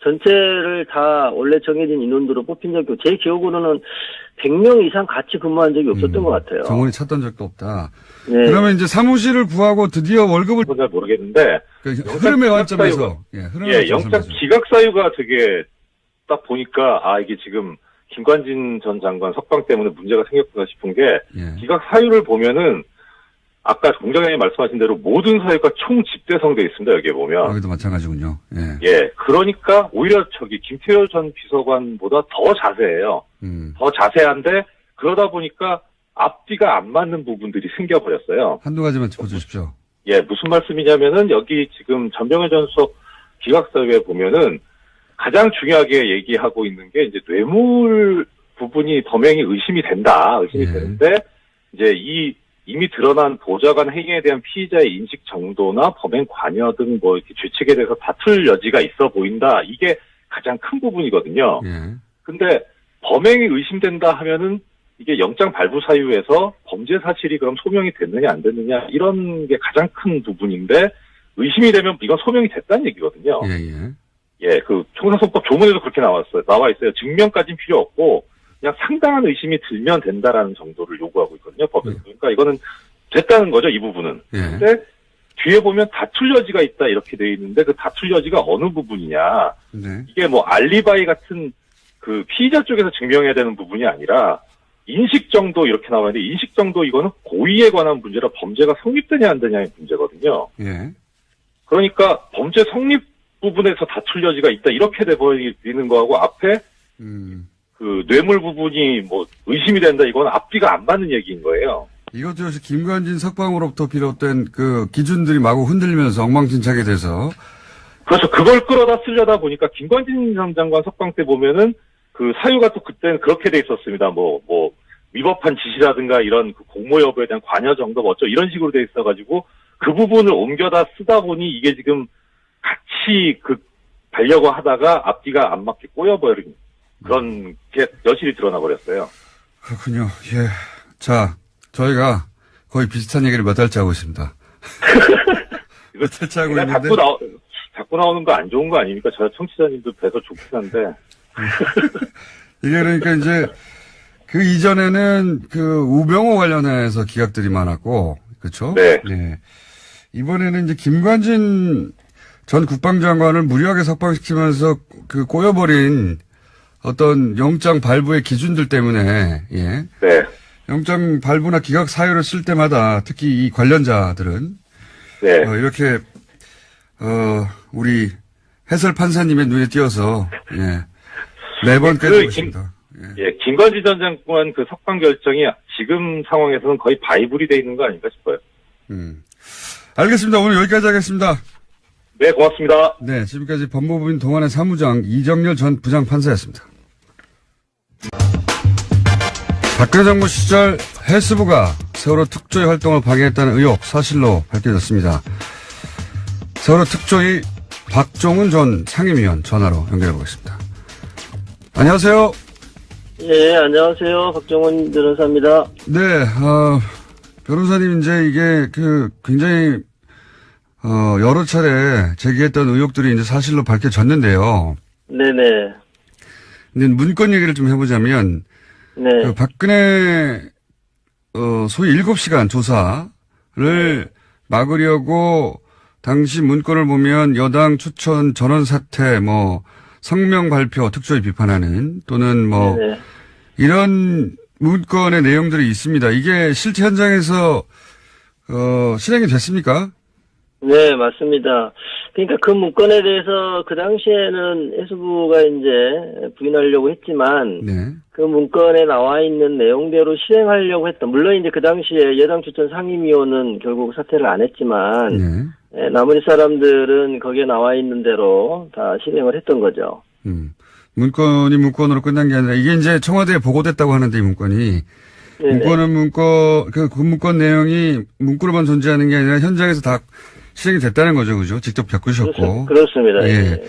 전체를 다 원래 정해진 인원으로 뽑힌 적이 제 기억으로는 100명 이상 같이 근무한 적이 없었던 것 같아요. 정원이 찾던 적도 없다. 네. 그러면 이제 사무실을 구하고 드디어 월급을 잘 모르겠는데 흐름의 관점에서 영장 기각 사유가 되게 딱 보니까 이게 지금 김관진 전 장관 석방 때문에 문제가 생겼구나 싶은 게 기각 사유를 보면은 아까 공장장님 말씀하신 대로 모든 사유가 총 집대성돼 있습니다. 여기에 보면. 여기도 마찬가지군요. 그러니까 오히려 김태효 전 비서관보다 더 자세해요. 더 자세한데 그러다 보니까 앞뒤가 안 맞는 부분들이 생겨버렸어요. 한두 가지만 짚어주십시오. 무슨 말씀이냐면은 여기 지금 전병회 전 수석 기각사유에 보면은 가장 중요하게 얘기하고 있는 게 이제 뇌물 부분이 범행이 의심이 되는데 이제 이미 드러난 보좌관 행위에 대한 피의자의 인식 정도나 범행 관여 등 뭐 이렇게 죄책에 대해서 다툴 여지가 있어 보인다. 이게 가장 큰 부분이거든요. 근데 범행이 의심된다 하면은 이게 영장 발부 사유에서 범죄 사실이 그럼 소명이 됐느냐 안 됐느냐 이런 게 가장 큰 부분인데 의심이 되면 이건 소명이 됐다는 얘기거든요. 예, 그 총사소법 조문에도 그렇게 나와 있어요. 증명까지는 필요 없고 그냥 상당한 의심이 들면 된다라는 정도를 요구하고 있거든요. 법에서. 그러니까 이거는 됐다는 거죠, 이 부분은. 근데 뒤에 보면 다툴 여지가 있다 이렇게 돼 있는데 그 다툴 여지가 어느 부분이냐. 이게 뭐 알리바이 같은 그 피의자 쪽에서 증명해야 되는 부분이 아니라 인식 정도 이렇게 나와 있는데 인식 정도 이거는 고의에 관한 문제라 범죄가 성립되냐 안 되냐의 문제거든요. 그러니까 범죄 성립 부분에서 다툴 여지가 있다 이렇게 돼버리는 거하고 앞에 그 뇌물 부분이 뭐 의심이 된다 이건 앞뒤가 안 맞는 얘기인 거예요. 이것도 역시 김관진 석방으로부터 비롯된 그 기준들이 마구 흔들리면서 엉망진창이 돼서 그렇죠. 그걸 끌어다 쓰려다 보니까 김관진 전 장관 석방 때 보면은 그 사유가 또 그때는 그렇게 돼 있었습니다. 뭐 위법한 지시라든가 이런 그 공모 여부에 대한 관여 정도 어쩌 이런 식으로 돼 있어가지고 그 부분을 옮겨다 쓰다 보니 이게 지금 같이 그 가려고 하다가 앞뒤가 안 맞게 꼬여버린 그런 게 여실히 드러나 버렸어요. 그렇군요. 예. 자, 저희가 거의 비슷한 얘기를 몇 달째 하고 있습니다. 몇 달째 하고 있는데. 자꾸 나오는 거 안 좋은 거 아닙니까? 저 청취자님도 뵈서 좋긴 한데. 이게 그러니까 이제 그 이전에는 그 우병우 관련해서 기각들이 많았고, 그렇죠? 네. 네. 이번에는 이제 김관진 전 국방장관을 무리하게 석방시키면서 그 꼬여버린 어떤 영장 발부의 기준들 때문에, 예. 네. 영장 발부나 기각 사유를 쓸 때마다 특히 이 관련자들은 네. 이렇게 우리 해설 판사님의 눈에 띄어서 예. 매번 깨지고 있습니다. 예, 김관진 전 장관 그 석방 결정이 지금 상황에서는 거의 바이블이 돼 있는 거 아닌가 싶어요. 알겠습니다. 오늘 여기까지 하겠습니다. 네, 고맙습니다. 네, 지금까지 법무부인 동안의 사무장 이정렬 전 부장판사였습니다. 박근혜 정부 시절 해수부가 세월호 특조위 활동을 방해했다는 의혹 사실로 밝혀졌습니다. 세월호 특조위 박종훈 전 상임위원 전화로 연결해 보겠습니다. 안녕하세요. 예, 안녕하세요. 박종훈 변호사입니다. 네, 변호사님 이제 이게 굉장히 여러 차례 제기했던 의혹들이 이제 사실로 밝혀졌는데요. 네네. 근데 문건 얘기를 좀 해보자면, 네. 그 박근혜, 소위 7시간 조사를 막으려고 당시 문건을 보면 여당 추천 전원 사퇴, 성명 발표 특조위 비판하는 또는 네네. 이런 문건의 내용들이 있습니다. 이게 실제 현장에서, 실행이 됐습니까? 네, 맞습니다. 그러니까 그 문건에 대해서 그 당시에는 해수부가 이제 부인하려고 했지만, 네. 그 문건에 나와 있는 내용대로 실행하려고 했던, 물론 이제 그 당시에 여당 추천 상임위원은 결국 사퇴를 안 했지만, 네. 나머지 사람들은 거기에 나와 있는 대로 다 실행을 했던 거죠. 문건이 문건으로 끝난 게 아니라 이게 이제 청와대에 보고됐다고 하는데 이 문건이. 네네. 문건은 문건, 그 문건 내용이 문구로만 존재하는 게 아니라 현장에서 다 실행이 됐다는 거죠. 그죠? 직접 겪으셨고. 그렇습니다. 예. 예.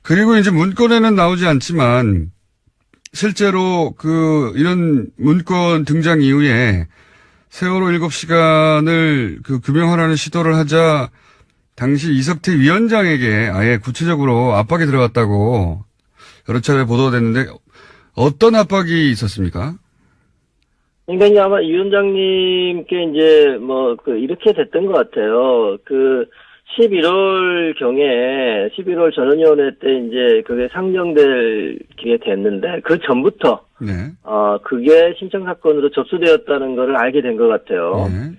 그리고 이제 문건에는 나오지 않지만 실제로 이런 문건 등장 이후에 세월호 7시간을 규명하라는 시도를 하자 당시 이석태 위원장에게 아예 구체적으로 압박이 들어갔다고 여러 차례 보도가 됐는데 어떤 압박이 있었습니까? 그러니까 이제 아마 이 위원장님께 이제 이렇게 됐던 것 같아요. 11월 경에 11월 전원위원회 때 이제 그게 상정될 기회 됐는데 그 전부터 네. 그게 신청 사건으로 접수되었다는 거를 알게 된 것 같아요. 네.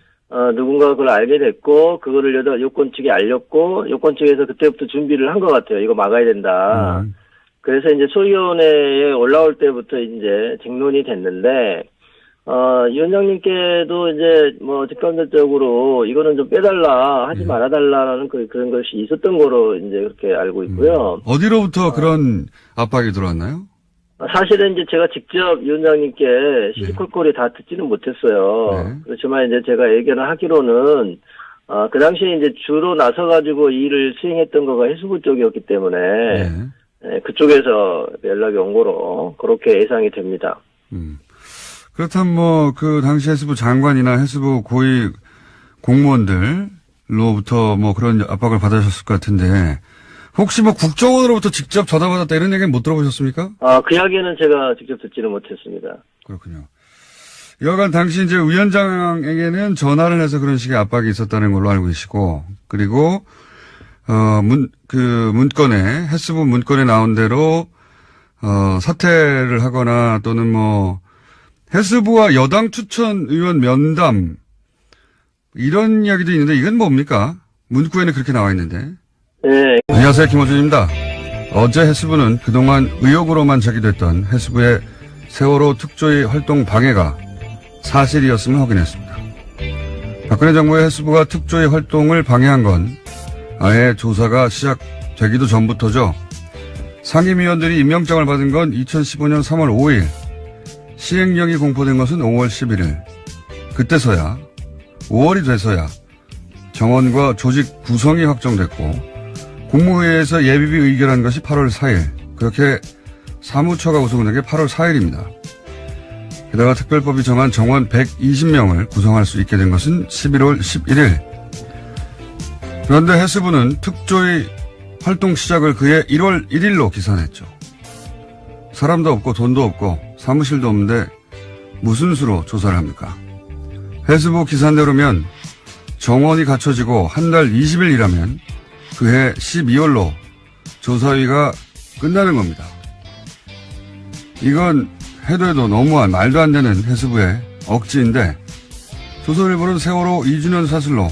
누군가가 그걸 알게 됐고 그거를 요건 측에 알렸고 요건 측에서 그때부터 준비를 한 것 같아요. 이거 막아야 된다. 그래서 이제 소위원회에 올라올 때부터 이제 쟁론이 됐는데 위원장님께도 이제 직간접적으로 이거는 좀 빼달라 하지 말아달라라는 그런 것이 있었던 거로 이제 그렇게 알고 있고요. 어디로부터 그런 압박이 들어왔나요? 사실은 이제 제가 직접 위원장님께 시시콜콜이 다 듣지는 못했어요. 네. 그렇지만 이제 제가 예견을 하기로는 그 당시에 이제 주로 나서가지고 이 일을 수행했던 거가 해수부 쪽이었기 때문에 그쪽에서 연락이 온 거로 그렇게 예상이 됩니다. 그렇다면 뭐 그 당시 해수부 장관이나 해수부 고위 공무원들로부터 뭐 그런 압박을 받으셨을 것 같은데 혹시 뭐 국정원으로부터 직접 전화받았다 이런 얘기는 못 들어보셨습니까? 그 이야기는 제가 직접 듣지는 못했습니다. 그렇군요. 여간 당시 이제 위원장에게는 전화를 해서 그런 식의 압박이 있었다는 걸로 알고 계시고, 그리고, 문건에, 해수부 문건에 나온 대로, 사퇴를 하거나 또는 뭐, 해수부와 여당 추천 의원 면담, 이런 이야기도 있는데 이건 뭡니까? 문구에는 그렇게 나와 있는데. 네. 안녕하세요. 김호준입니다. 어제 해수부는 그동안 의혹으로만 제기됐던 해수부의 세월호 특조위 활동 방해가 사실이었음을 확인했습니다. 박근혜 정부의 해수부가 특조위 활동을 방해한 건 아예 조사가 시작되기도 전부터죠. 상임위원들이 임명장을 받은 건 2015년 3월 5일, 시행령이 공포된 것은 5월 11일. 그때서야, 5월이 돼서야 정원과 조직 구성이 확정됐고 국무회의에서 예비비 의결한 것이 8월 4일. 그렇게 사무처가 구성된 게 8월 4일입니다. 게다가 특별법이 정한 정원 120명을 구성할 수 있게 된 것은 11월 11일. 그런데 해수부는 특조위 활동 시작을 그해 1월 1일로 기산했죠. 사람도 없고 돈도 없고 사무실도 없는데 무슨 수로 조사를 합니까? 해수부 기산대로면 정원이 갖춰지고 한 달 20일 일하면 그해 12월로 조사위가 끝나는 겁니다. 이건 해도 너무한 말도 안 되는 해수부의 억지인데 조선일보는 세월호 2주년 사슬로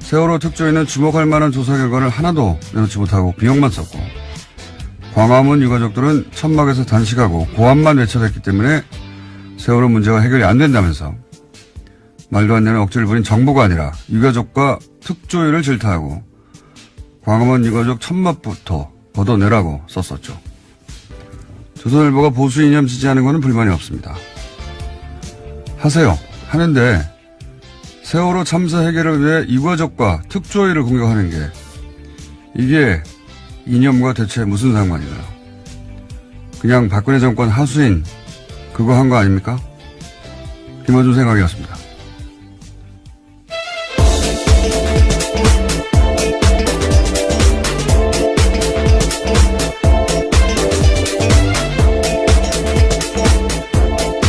세월호 특조위는 주목할 만한 조사 결과를 하나도 내놓지 못하고 비용만 썼고 광화문 유가족들은 천막에서 단식하고 고함만 외쳐댔기 때문에 세월호 문제가 해결이 안 된다면서 말도 안 되는 억지를 부린 정부가 아니라 유가족과 특조위를 질타하고 광화문 유가족 천막부터 걷어내라고 썼었죠. 조선일보가 보수 이념 지지하는 것은 불만이 없습니다. 하세요. 하는데 세월호 참사 해결을 위해 유가족과 특조위를 공격하는 게 이게 이념과 대체 무슨 상관인가요? 그냥 박근혜 정권 하수인 그거 한 거 아닙니까? 김어준 생각이었습니다.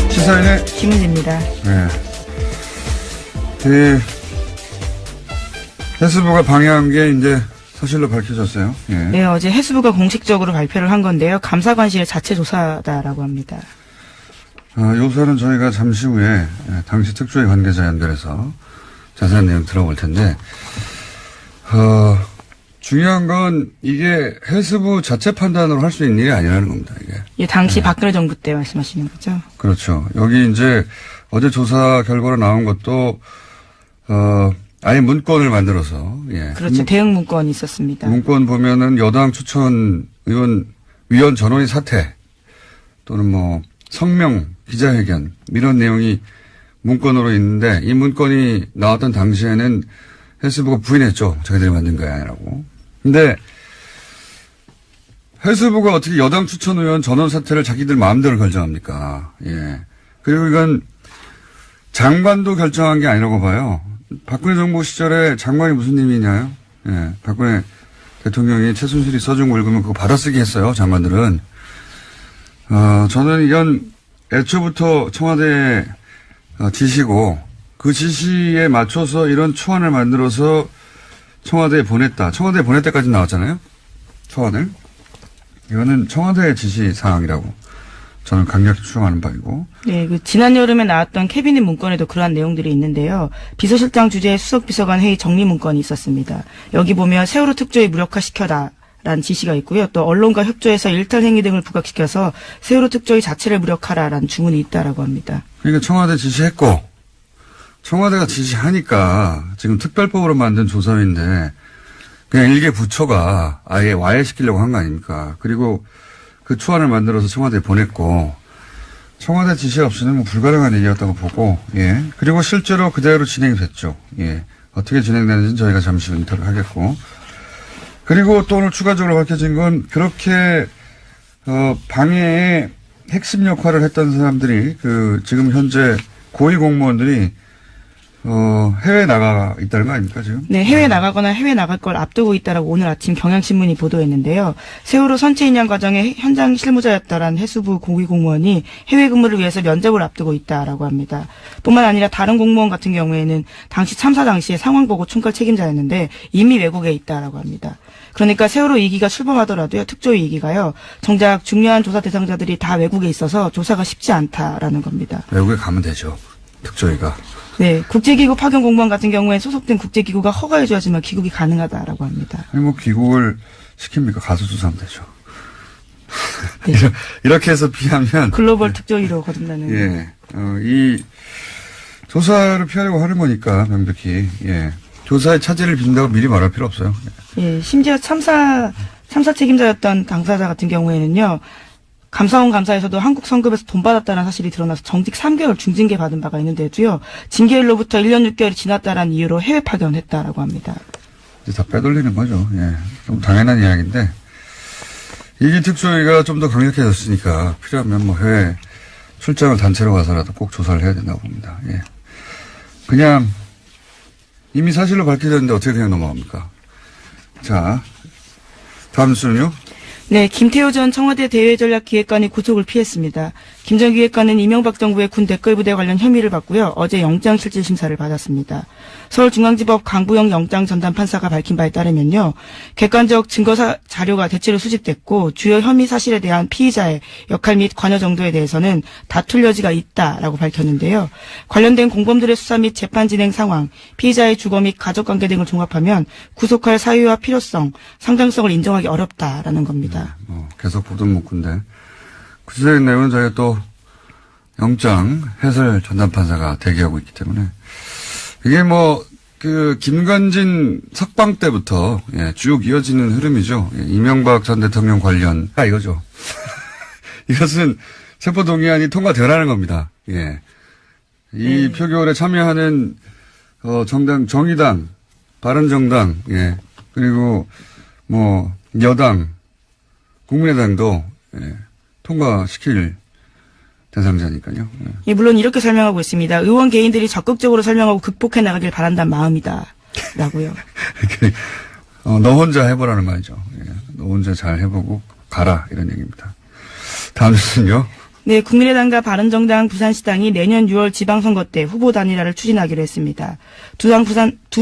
시사인의 김은지입니다. 네. 해수부가 방해한 게 이제 사실로 밝혀졌어요. 예. 네, 어제 해수부가 공식적으로 발표를 한 건데요. 감사관실의 자체 조사다라고 합니다. 요사는 저희가 잠시 후에 당시 특조위 관계자 연결해서 자세한 내용 들어볼 텐데, 중요한 건 이게 해수부 자체 판단으로 할 수 있는 일이 아니라는 겁니다, 이게. 예, 당시 박근혜 정부 때 말씀하시는 거죠? 그렇죠. 여기 이제 어제 조사 결과로 나온 것도, 아예 문건을 만들어서, 예. 그렇죠. 대응 문건이 있었습니다. 문건 보면은 여당 추천 위원 전원이 사퇴 또는 뭐 성명 기자회견 이런 내용이 문건으로 있는데 이 문건이 나왔던 당시에는 해수부가 부인했죠. 자기들이 만든 거 아니라고. 근데 해수부가 어떻게 여당 추천 의원 전원 사퇴를 자기들 마음대로 결정합니까? 예. 그리고 이건 장관도 결정한 게 아니라고 봐요. 박근혜 정부 시절에 장관이 무슨 의미냐요? 예. 박근혜 대통령이 최순실이 써준 월급은 그거 받아쓰기 했어요. 장관들은. 저는 이건 애초부터 청와대의 지시고 그 지시에 맞춰서 이런 초안을 만들어서 청와대에 보냈다. 청와대에 보낼 때까지 나왔잖아요. 초안을. 이거는 청와대의 지시 사항이라고 저는 강력히 추정하는 바이고. 네, 지난 여름에 나왔던 캐비닛 문건에도 그러한 내용들이 있는데요. 비서실장 주재의 수석비서관 회의 정리 문건이 있었습니다. 여기 보면 세월호 특조위 무력화시켜라라는 지시가 있고요. 또 언론과 협조해서 일탈 행위 등을 부각시켜서 세월호 특조위 자체를 무력화라라는 주문이 있다라고 합니다. 그러니까 청와대 지시했고 청와대가 지시하니까 지금 특별법으로 만든 조사위인데 그냥 일개 부처가 아예 와해시키려고 한 거 아닙니까? 그리고 그 초안을 만들어서 청와대에 보냈고 청와대 지시 없이는 뭐 불가능한 일이었다고 보고 예 그리고 실제로 그대로 진행이 됐죠. 예 어떻게 진행되는지는 저희가 잠시 후 인터뷰를 하겠고 그리고 또 오늘 추가적으로 밝혀진 건 그렇게 방해에 핵심 역할을 했던 사람들이 지금 현재 고위 공무원들이 해외에 나가 있다는 거 아닙니까, 지금? 네, 해외 나가거나 해외 나갈 걸 앞두고 있다라고 오늘 아침 경향신문이 보도했는데요. 세월호 선체 인양 과정의 현장 실무자였다라는 해수부 고위 공무원이 해외 근무를 위해서 면접을 앞두고 있다라고 합니다. 뿐만 아니라 다른 공무원 같은 경우에는 당시 참사 당시에 상황 보고 총괄 책임자였는데 이미 외국에 있다라고 합니다. 그러니까 세월호 2기가 출범하더라도요, 특조위 2기가요, 정작 중요한 조사 대상자들이 다 외국에 있어서 조사가 쉽지 않다라는 겁니다. 외국에 가면 되죠, 특조위가. 네, 국제기구 파견 공무원 같은 경우에 소속된 국제기구가 허가해줘야지만 귀국이 가능하다라고 합니다. 아니, 뭐, 귀국을 시킵니까? 가서 조사하면 되죠. 네. 이렇게 해서 피하면. 글로벌 특조위로 거듭나는. 예. 이 조사를 피하려고 하는 거니까, 명백히. 예. 조사의 차질을 빈다고 미리 말할 필요 없어요. 예, 심지어 참사 책임자였던 당사자 같은 경우에는요, 감사원 감사에서도 한국 성급에서 돈 받았다는 사실이 드러나서 정직 3개월 중징계 받은 바가 있는데도요, 징계일로부터 1년 6개월이 지났다라는 이유로 해외 파견했다라고 합니다. 이제 다 빼돌리는 거죠. 예. 좀 당연한 이야기인데, 이기 특조위가 좀 더 강력해졌으니까 필요하면 뭐 해외 출장을 단체로 가서라도 꼭 조사를 해야 된다고 봅니다. 예. 그냥 이미 사실로 밝혀졌는데 어떻게 그냥 넘어갑니까? 자, 다음 뉴스는요? 네, 김태호 전 청와대 대외전략기획관이 구속을 피했습니다. 김 전 기획관은 이명박 정부의 군 댓글부대 관련 혐의를 받고요, 어제 영장실질심사를 받았습니다. 서울중앙지법 강부영 영장전담판사가 밝힌 바에 따르면요, 객관적 증거 자료가 대체로 수집됐고 주요 혐의 사실에 대한 피의자의 역할 및 관여 정도에 대해서는 다툴 여지가 있다라고 밝혔는데요. 관련된 공범들의 수사 및 재판 진행 상황, 피의자의 주거 및 가족관계 등을 종합하면 구속할 사유와 필요성, 상당성을 인정하기 어렵다라는 겁니다. 계속 보던 문구인데 구체적인 내용은 저희가 또 영장 해설 전담판사가 대기하고 있기 때문에 이게 뭐 김관진 석방 때부터 쭉 이어지는 흐름이죠. 이명박 전 대통령 관련 이거죠. 이것은 체포동의안이 통과되라는 겁니다. 예. 이 표결에 참여하는 정당 정의당, 바른정당, 그리고 뭐 여당, 국민의당도 통과시킬 대상자니까요. 예, 물론 이렇게 설명하고 있습니다. 의원 개인들이 적극적으로 설명하고 극복해 나가길 바란다는 마음이다. 라고요. 너 혼자 해보라는 말이죠. 너 혼자 잘 해보고 가라. 이런 얘기입니다. 다음 뉴스는요. 네, 국민의당과 바른정당, 부산시당이 내년 6월 지방선거 때 후보 단일화를 추진하기로 했습니다. 두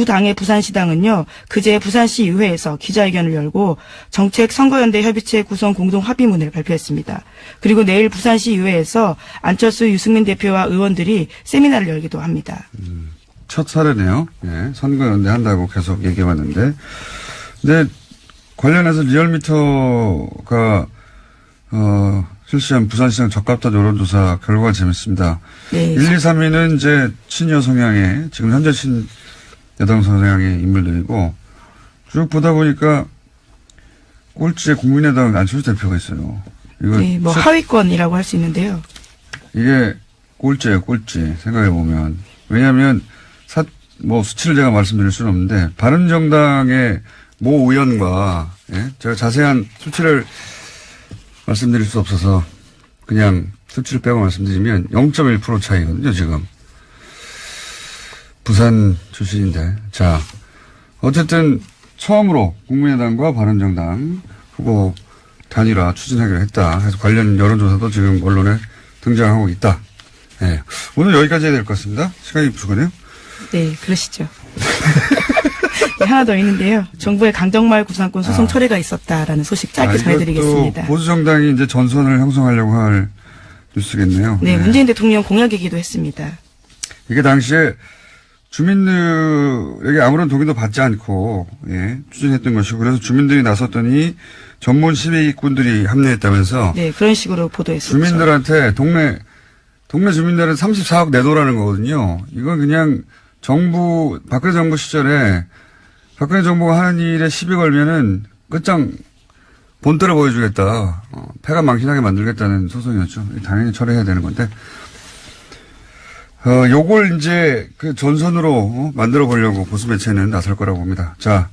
당의 부산시당은요, 그제 부산시 의회에서 기자회견을 열고 정책 선거연대 협의체 구성 공동 합의문을 발표했습니다. 그리고 내일 부산시 의회에서 안철수, 유승민 대표와 의원들이 세미나를 열기도 합니다. 첫 사례네요. 선거연대 한다고 계속 얘기해왔는데, 근데 관련해서 리얼미터가 실시한 부산시장 적합도 여론조사 결과가 재밌습니다. 네. 1, 2, 3위는 이제 친여 성향의, 지금 현재 친여당 성향의 인물들이고, 쭉 보다 보니까 꼴찌에 국민의당 안철수 대표가 있어요. 이거 네, 뭐 하위권이라고 할 수 있는데요. 이게 꼴찌예요, 꼴찌. 생각해보면. 왜냐하면 수치를 제가 말씀드릴 수는 없는데, 바른정당의 모 의원과, 제가 자세한 수치를 말씀드릴 수 없어서 그냥 수치를 빼고 말씀드리면 0.1% 차이거든요, 지금. 부산 출신인데. 자, 어쨌든 처음으로 국민의당과 바른정당 후보 단일화 추진하기로 했다. 그래서 관련 여론조사도 지금 언론에 등장하고 있다. 오늘 여기까지 해야 될 것 같습니다. 시간이 부족하네요. 네, 그러시죠. 하나 더 있는데요. 정부의 강정마을 구상권 소송 철회가 있었다라는 소식 짧게 전해드리겠습니다. 보수 정당이 이제 전선을 형성하려고 할 뉴스겠네요. 네, 문재인 대통령 공약이기도 했습니다. 이게 당시에 주민들에게 아무런 동의도 받지 않고 추진했던 것이고, 그래서 주민들이 나섰더니 전문 시위꾼들이 합류했다면서. 네, 그런 식으로 보도했었죠. 주민들한테 동네 주민들은 34억 내놓으라는 거거든요. 이건 그냥 박근혜 정부 시절에 박근혜 정부가 하는 일에 시비 걸면은 끝장 본때를 보여주겠다. 패가 망신하게 만들겠다는 소송이었죠. 당연히 철회해야 되는 건데. 요걸 이제 전선으로 만들어 보려고 보수 매체는 나설 거라고 봅니다. 자,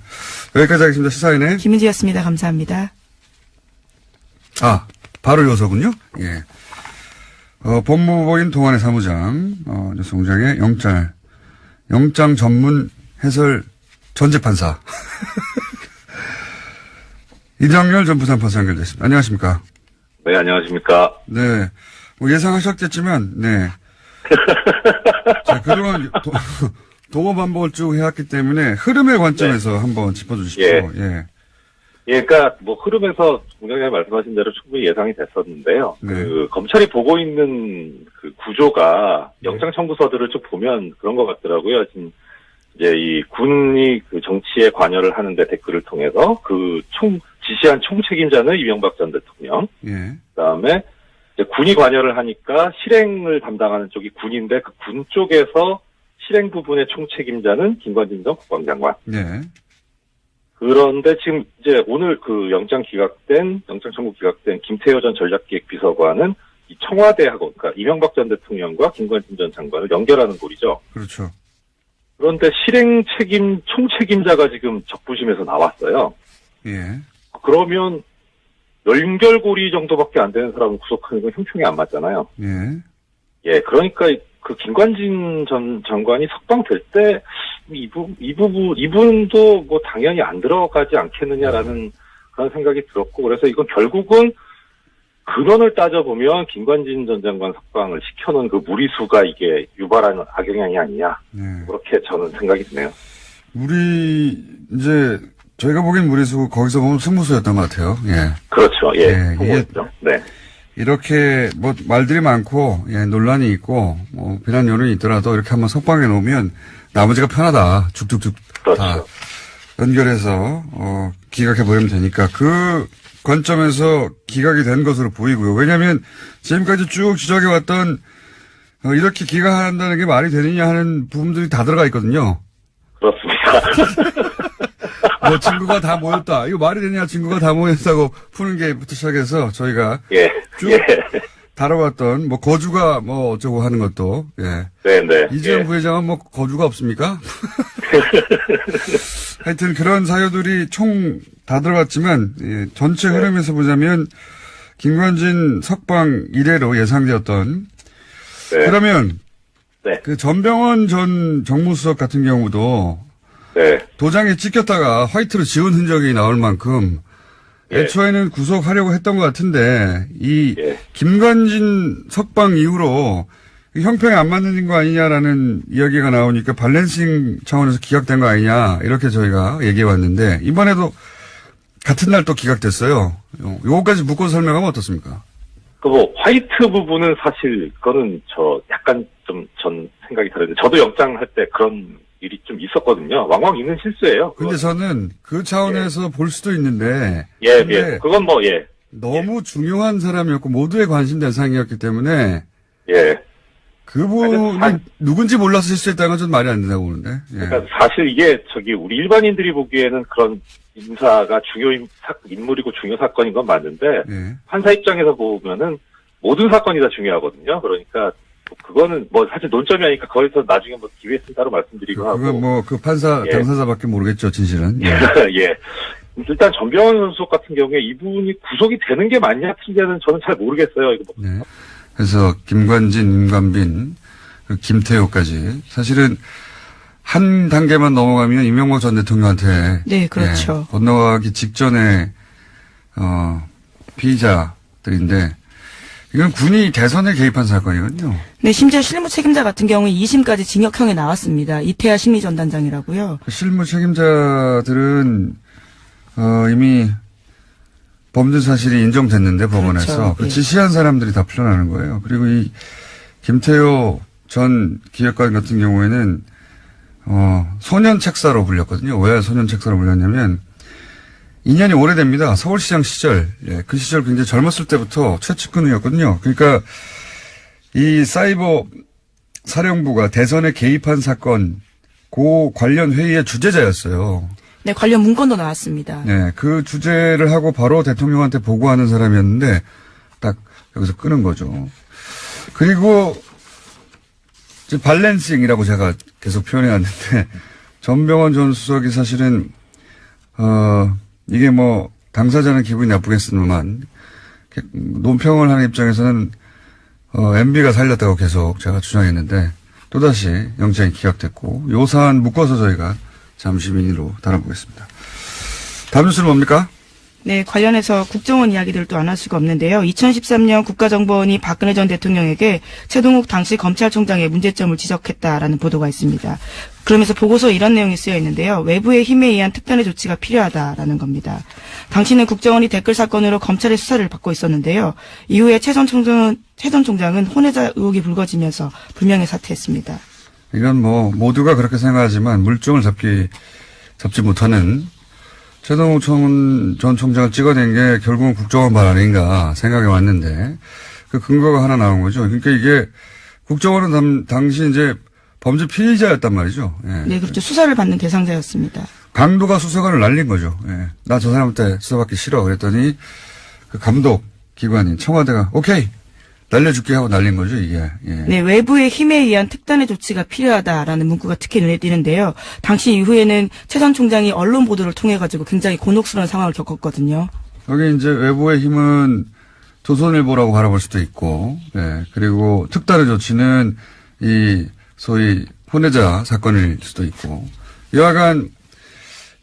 여기까지 하겠습니다. 시사인의 김은지였습니다. 감사합니다. 바로 요소군요. 예. 법무부인 동안의 사무장, 뉴스공장의 영장 전문 해설 전재판사. 이정열 전 부산판사 연결됐습니다. 안녕하십니까? 네, 안녕하십니까? 네. 뭐 예상하셨겠지만, 네. 자, 그동안 동호 반복을 쭉 해왔기 때문에 흐름의 관점에서 네. 한번 짚어주십시오. 예. 예, 그러니까 뭐 흐름에서 공장장님 말씀하신 대로 충분히 예상이 됐었는데요. 네. 그 검찰이 보고 있는 그 구조가 영장 청구서들을 쭉 보면 그런 것 같더라고요. 지금 이제 이 군이 그 정치에 관여를 하는데 댓글을 통해서 그 지시한 총책임자는 이명박 전 대통령. 예. 그다음에 이제 군이 관여를 하니까 실행을 담당하는 쪽이 군인데 그 군 쪽에서 실행 부분의 총책임자는 김관진 전 국방장관. 네. 그런데 지금 이제 오늘 그 영장 청구 기각된 김태효 전 전략기획비서관은 이 청와대하고, 그러니까 이명박 전 대통령과 김관진 전 장관을 연결하는 꼴이죠. 그렇죠. 그런데 총책임자가 지금 적부심에서 나왔어요. 예. 그러면 연결고리 정도밖에 안 되는 사람을 구속하는 건 형평이 안 맞잖아요. 예. 예, 그러니까 그 김관진 전 장관이 석방될 때 이분도 뭐 당연히 안 들어가지 않겠느냐라는 그런 생각이 들었고, 그래서 이건 결국은 근원을 따져보면 김관진 전 장관 석방을 시켜놓은 그 무리수가 이게 유발하는 악영향이 아니냐. 네. 그렇게 저는 생각이 드네요. 저희가 보기엔 무리수 거기서 보면 승부수였던 것 같아요. 예. 그렇죠. 예. 이게 네. 이렇게 뭐 말들이 많고 예, 논란이 있고 뭐 비난 여론이 있더라도 이렇게 한번 석방해 놓으면 나머지가 편하다. 쭉쭉쭉 그렇죠. 다 연결해서 기각해 버리면 되니까 그 관점에서 기각이 된 것으로 보이고요. 왜냐하면 지금까지 쭉 지적해 왔던 이렇게 기각한다는 게 말이 되느냐 하는 부분들이 다 들어가 있거든요. 그렇습니다. 뭐 친구가 다 모였다. 이거 말이 되냐? 친구가 다 모였다고 푸는 게부터 시작해서 저희가 쭉 다뤄왔던 뭐 거주가 뭐 어쩌고 하는 것도 네네. 이재용 부회장은 뭐 거주가 없습니까? 하여튼 그런 사유들이 총 다 들어갔지만 전체 흐름에서 보자면 김관진 석방 이래로 예상되었던 그러면 그 전병헌 전 정무수석 같은 경우도 도장에 찍혔다가 화이트로 지운 흔적이 나올 만큼 애초에는 구속하려고 했던 것 같은데 이 김관진 석방 이후로 형평이 안 맞는 거 아니냐라는 이야기가 나오니까 밸런싱 차원에서 기각된 거 아니냐 이렇게 저희가 얘기해 왔는데 이번에도 같은 날 또 기각됐어요. 요거까지 묶어서 설명하면 어떻습니까? 화이트 부분은 사실 그거는 약간 좀 전 생각이 다른데 저도 영장 할 때 그런 일이 좀 있었거든요. 왕왕 있는 실수예요. 근데 저는 그 차원에서 볼 수도 있는데. 그건 너무 중요한 사람이었고 모두의 관심 대상이었기 때문에. 그분이 누군지 몰라서 실수했다는 건 좀 말이 안 된다고 보는데. 그러니까 사실 이게 우리 일반인들이 보기에는 그런 인사가 인물이고 중요 사건인 건 맞는데. 판사 입장에서 보면은 모든 사건이 다 중요하거든요. 그러니까 그거는 사실 논점이 아니니까 거기서 나중에 기회 있으면 따로 말씀드리고 하고. 그건 그 판사, 당사자밖에 모르겠죠, 진실은. 일단 전병헌 선수 같은 경우에 이분이 구속이 되는 게 맞냐, 틀리냐는 저는 잘 모르겠어요. 이거 그래서 김관진, 임관빈, 김태효까지 사실은 한 단계만 넘어가면 이명박 전 대통령한테. 네, 그렇죠. 건너가기 직전에, 피의자들인데, 이건 군이 대선에 개입한 사건이거든요. 네, 심지어 실무 책임자 같은 경우에 2심까지 징역형에 나왔습니다. 이태하 심리전단장이라고요. 실무 책임자들은 이미 범죄 사실이 인정됐는데 법원에서 그 지시한 사람들이 다 풀려나는 거예요. 그리고 이 김태효 전 기획관 같은 경우에는 소년 책사로 불렸거든요. 왜 소년 책사로 불렸냐면 2년이 오래됩니다. 서울시장 시절, 그 시절 굉장히 젊었을 때부터 최측근이었거든요. 그러니까 이 사이버 사령부가 대선에 개입한 사건, 그 관련 회의의 주재자였어요. 네, 관련 문건도 나왔습니다. 네, 그 주제를 하고 바로 대통령한테 보고하는 사람이었는데 딱 여기서 끄는 거죠. 그리고 밸런싱이라고 제가 계속 표현해 왔는데 전병헌 전 수석이 사실은 이게 당사자는 기분이 나쁘겠지만 논평을 하는 입장에서는 MB가 살렸다고 계속 제가 주장했는데 또다시 영장이 기각됐고 요 사안 묶어서 저희가 잠시 민의로 다뤄보겠습니다. 다음 뉴스는 뭡니까? 네, 관련해서 국정원 이야기들 또 안 할 수가 없는데요. 2013년 국가정보원이 박근혜 전 대통령에게 최동욱 당시 검찰총장의 문제점을 지적했다라는 보도가 있습니다. 그러면서 보고서에 이런 내용이 쓰여 있는데요. 외부의 힘에 의한 특단의 조치가 필요하다라는 겁니다. 당시는 국정원이 댓글 사건으로 검찰의 수사를 받고 있었는데요. 이후에 최 전 총장은 혼외자 의혹이 불거지면서 불명예 사퇴했습니다. 이건 뭐 모두가 그렇게 생각하지만 물증을 잡지 못하는 최동욱 전 총장을 찍어낸 게 결국은 국정원 발 아닌가 생각이 왔는데 그 근거가 하나 나온 거죠. 그러니까 이게 국정원은 당시 이제 범죄 피의자였단 말이죠. 예. 네, 그렇죠. 수사를 받는 대상자였습니다. 강도가 수사관을 날린 거죠. 예. 나 저 사람한테 수사받기 싫어. 그랬더니 그 감독 기관인 청와대가 오케이 날려줄게 하고 날린 거죠, 이게. 예. 네, 외부의 힘에 의한 특단의 조치가 필요하다라는 문구가 특히 눈에 띄는데요. 당시 이후에는 최 전 총장이 언론 보도를 통해 가지고 굉장히 곤혹스러운 상황을 겪었거든요. 여기 이제 외부의 힘은 조선일보라고 바라볼 수도 있고, 예. 그리고 특단의 조치는 이 소위 혼외자 사건일 수도 있고, 여하간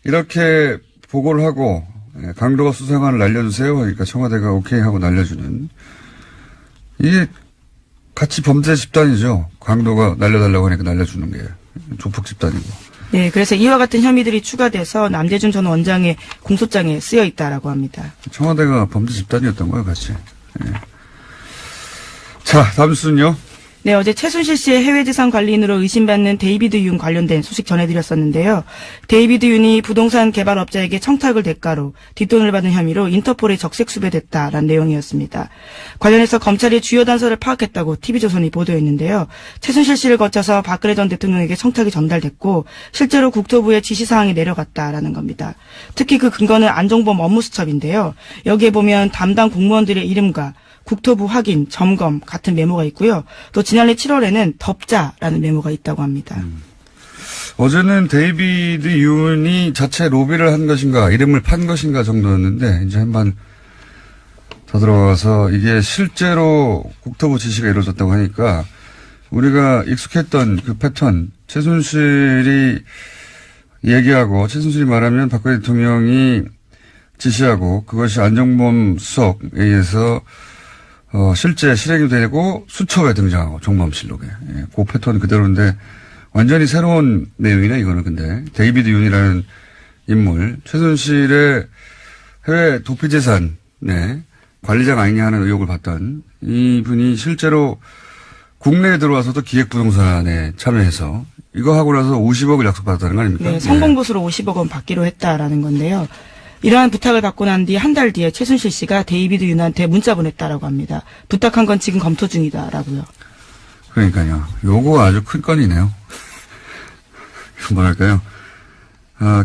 이렇게 보고를 하고 예, 강도가 수사관을 날려주세요 하니까 청와대가 오케이 하고 날려주는 이게 같이 범죄 집단이죠. 강도가 날려달라고 하니까 날려주는 게 조폭 집단이고. 네, 그래서 이와 같은 혐의들이 추가돼서 남재준 전 원장의 공소장에 쓰여 있다라고 합니다. 청와대가 범죄 집단이었던 거예요, 같이. 예. 자, 다음 뉴스는요. 네, 어제 최순실 씨의 해외재산 관리인으로 의심받는 데이비드 윤 관련된 소식 전해드렸었는데요. 데이비드 윤이 부동산 개발업자에게 청탁을 대가로 뒷돈을 받은 혐의로 인터폴에 적색 수배됐다라는 내용이었습니다. 관련해서 검찰이 주요 단서를 파악했다고 TV조선이 보도했는데요. 최순실 씨를 거쳐서 박근혜 전 대통령에게 청탁이 전달됐고 실제로 국토부에 지시사항이 내려갔다라는 겁니다. 특히 그 근거는 안종범 업무수첩인데요. 여기에 보면 담당 공무원들의 이름과 국토부 확인, 점검 같은 메모가 있고요. 또 지난해 7월에는 덮자라는 메모가 있다고 합니다. 어제는 데이비드 윤이 자체 로비를 한 것인가, 이름을 판 것인가 정도였는데 이제 한번 더 들어가서 이게 실제로 국토부 지시가 이루어졌다고 하니까 우리가 익숙했던 그 패턴, 최순실이 얘기하고 최순실이 말하면 박근혜 대통령이 지시하고 그것이 안종범 수석에 의해서 실제 실행이 되고 수첩에 등장하고 종범실록에. 예, 그 패턴 그대로인데 완전히 새로운 내용이네 이거는. 근데 데이비드 윤이라는 인물, 최순실의 해외 도피재산 관리자가 아니냐 하는 의혹을 받던 이분이 실제로 국내에 들어와서도 기획부동산에 참여해서 이거 하고 나서 50억을 약속받았다는 거 아닙니까? 네, 성공보수로 50억 원 받기로 했다라는 건데요. 이러한 부탁을 받고 난 뒤 한 달 뒤에 최순실 씨가 데이비드 윤한테 문자 보냈다라고 합니다. 부탁한 건 지금 검토 중이다라고요. 그러니까요. 요거 아주 큰 건이네요. 뭐랄까요.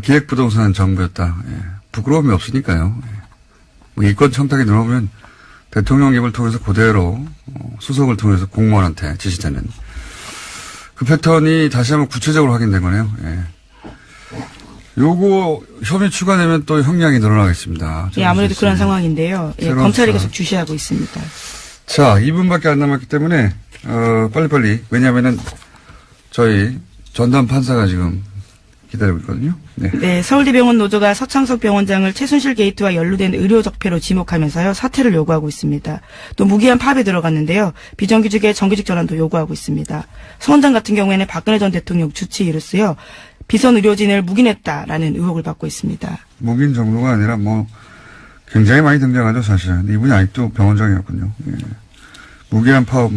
기획부동산 정부였다. 예. 부끄러움이 없으니까요. 예. 뭐 이권 청탁이 들어오면 대통령 입을 통해서 그대로 수석을 통해서 공무원한테 지시되는 그 패턴이 다시 한번 구체적으로 확인된 거네요. 예. 요거 혐의 추가되면 또 형량이 늘어나겠습니다. 예, 아무래도 그런 상황인데요. 예, 검찰이 계속 주시하고 있습니다. 자, 2분밖에 안 남았기 때문에 빨리빨리. 왜냐하면은 저희 전담 판사가 지금 기다리고 있거든요. 네. 네, 서울대병원 노조가 서창석 병원장을 최순실 게이트와 연루된 의료 적폐로 지목하면서요 사퇴를 요구하고 있습니다. 또 무기한 파업에 들어갔는데요. 비정규직의 정규직 전환도 요구하고 있습니다. 서 원장 같은 경우에는 박근혜 전 대통령 주치 이르스요. 비선 의료진을 묵인했다라는 의혹을 받고 있습니다. 묵인 정도가 아니라 뭐 굉장히 많이 등장하죠, 사실. 이분이 아직도 병원장이었군요. 예. 무기한 파업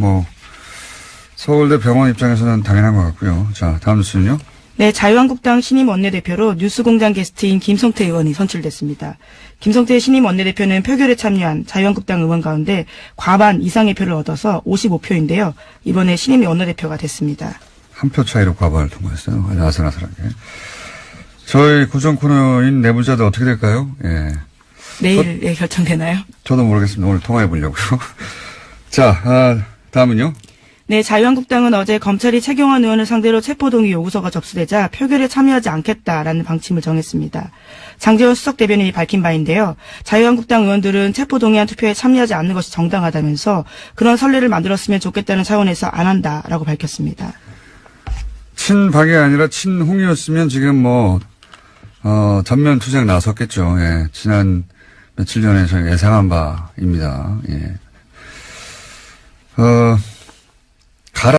서울대 병원 입장에서는 당연한 것 같고요. 자, 다음 뉴스는요. 네, 자유한국당 신임 원내대표로 뉴스공장 게스트인 김성태 의원이 선출됐습니다. 김성태 신임 원내대표는 표결에 참여한 자유한국당 의원 가운데 과반 이상의 표를 얻어서 55표인데요. 이번에 신임 원내대표가 됐습니다. 한 표 차이로 과반을 통과했어요. 아주 아슬아슬하게. 저희 고정 코너인 내부자들 어떻게 될까요? 예. 내일 결정되나요? 저도 모르겠습니다. 오늘 통화해 보려고요. 자, 다음은요. 네, 자유한국당은 어제 검찰이 최경환 의원을 상대로 체포동의 요구서가 접수되자 표결에 참여하지 않겠다라는 방침을 정했습니다. 장제원 수석 대변인이 밝힌 바인데요. 자유한국당 의원들은 체포동의안 투표에 참여하지 않는 것이 정당하다면서 그런 선례를 만들었으면 좋겠다는 차원에서 안 한다라고 밝혔습니다. 친박이 아니라 친홍이었으면 지금 전면 투쟁 나섰겠죠. 예. 지난 며칠 전에 저희가 예상한 바입니다. 예.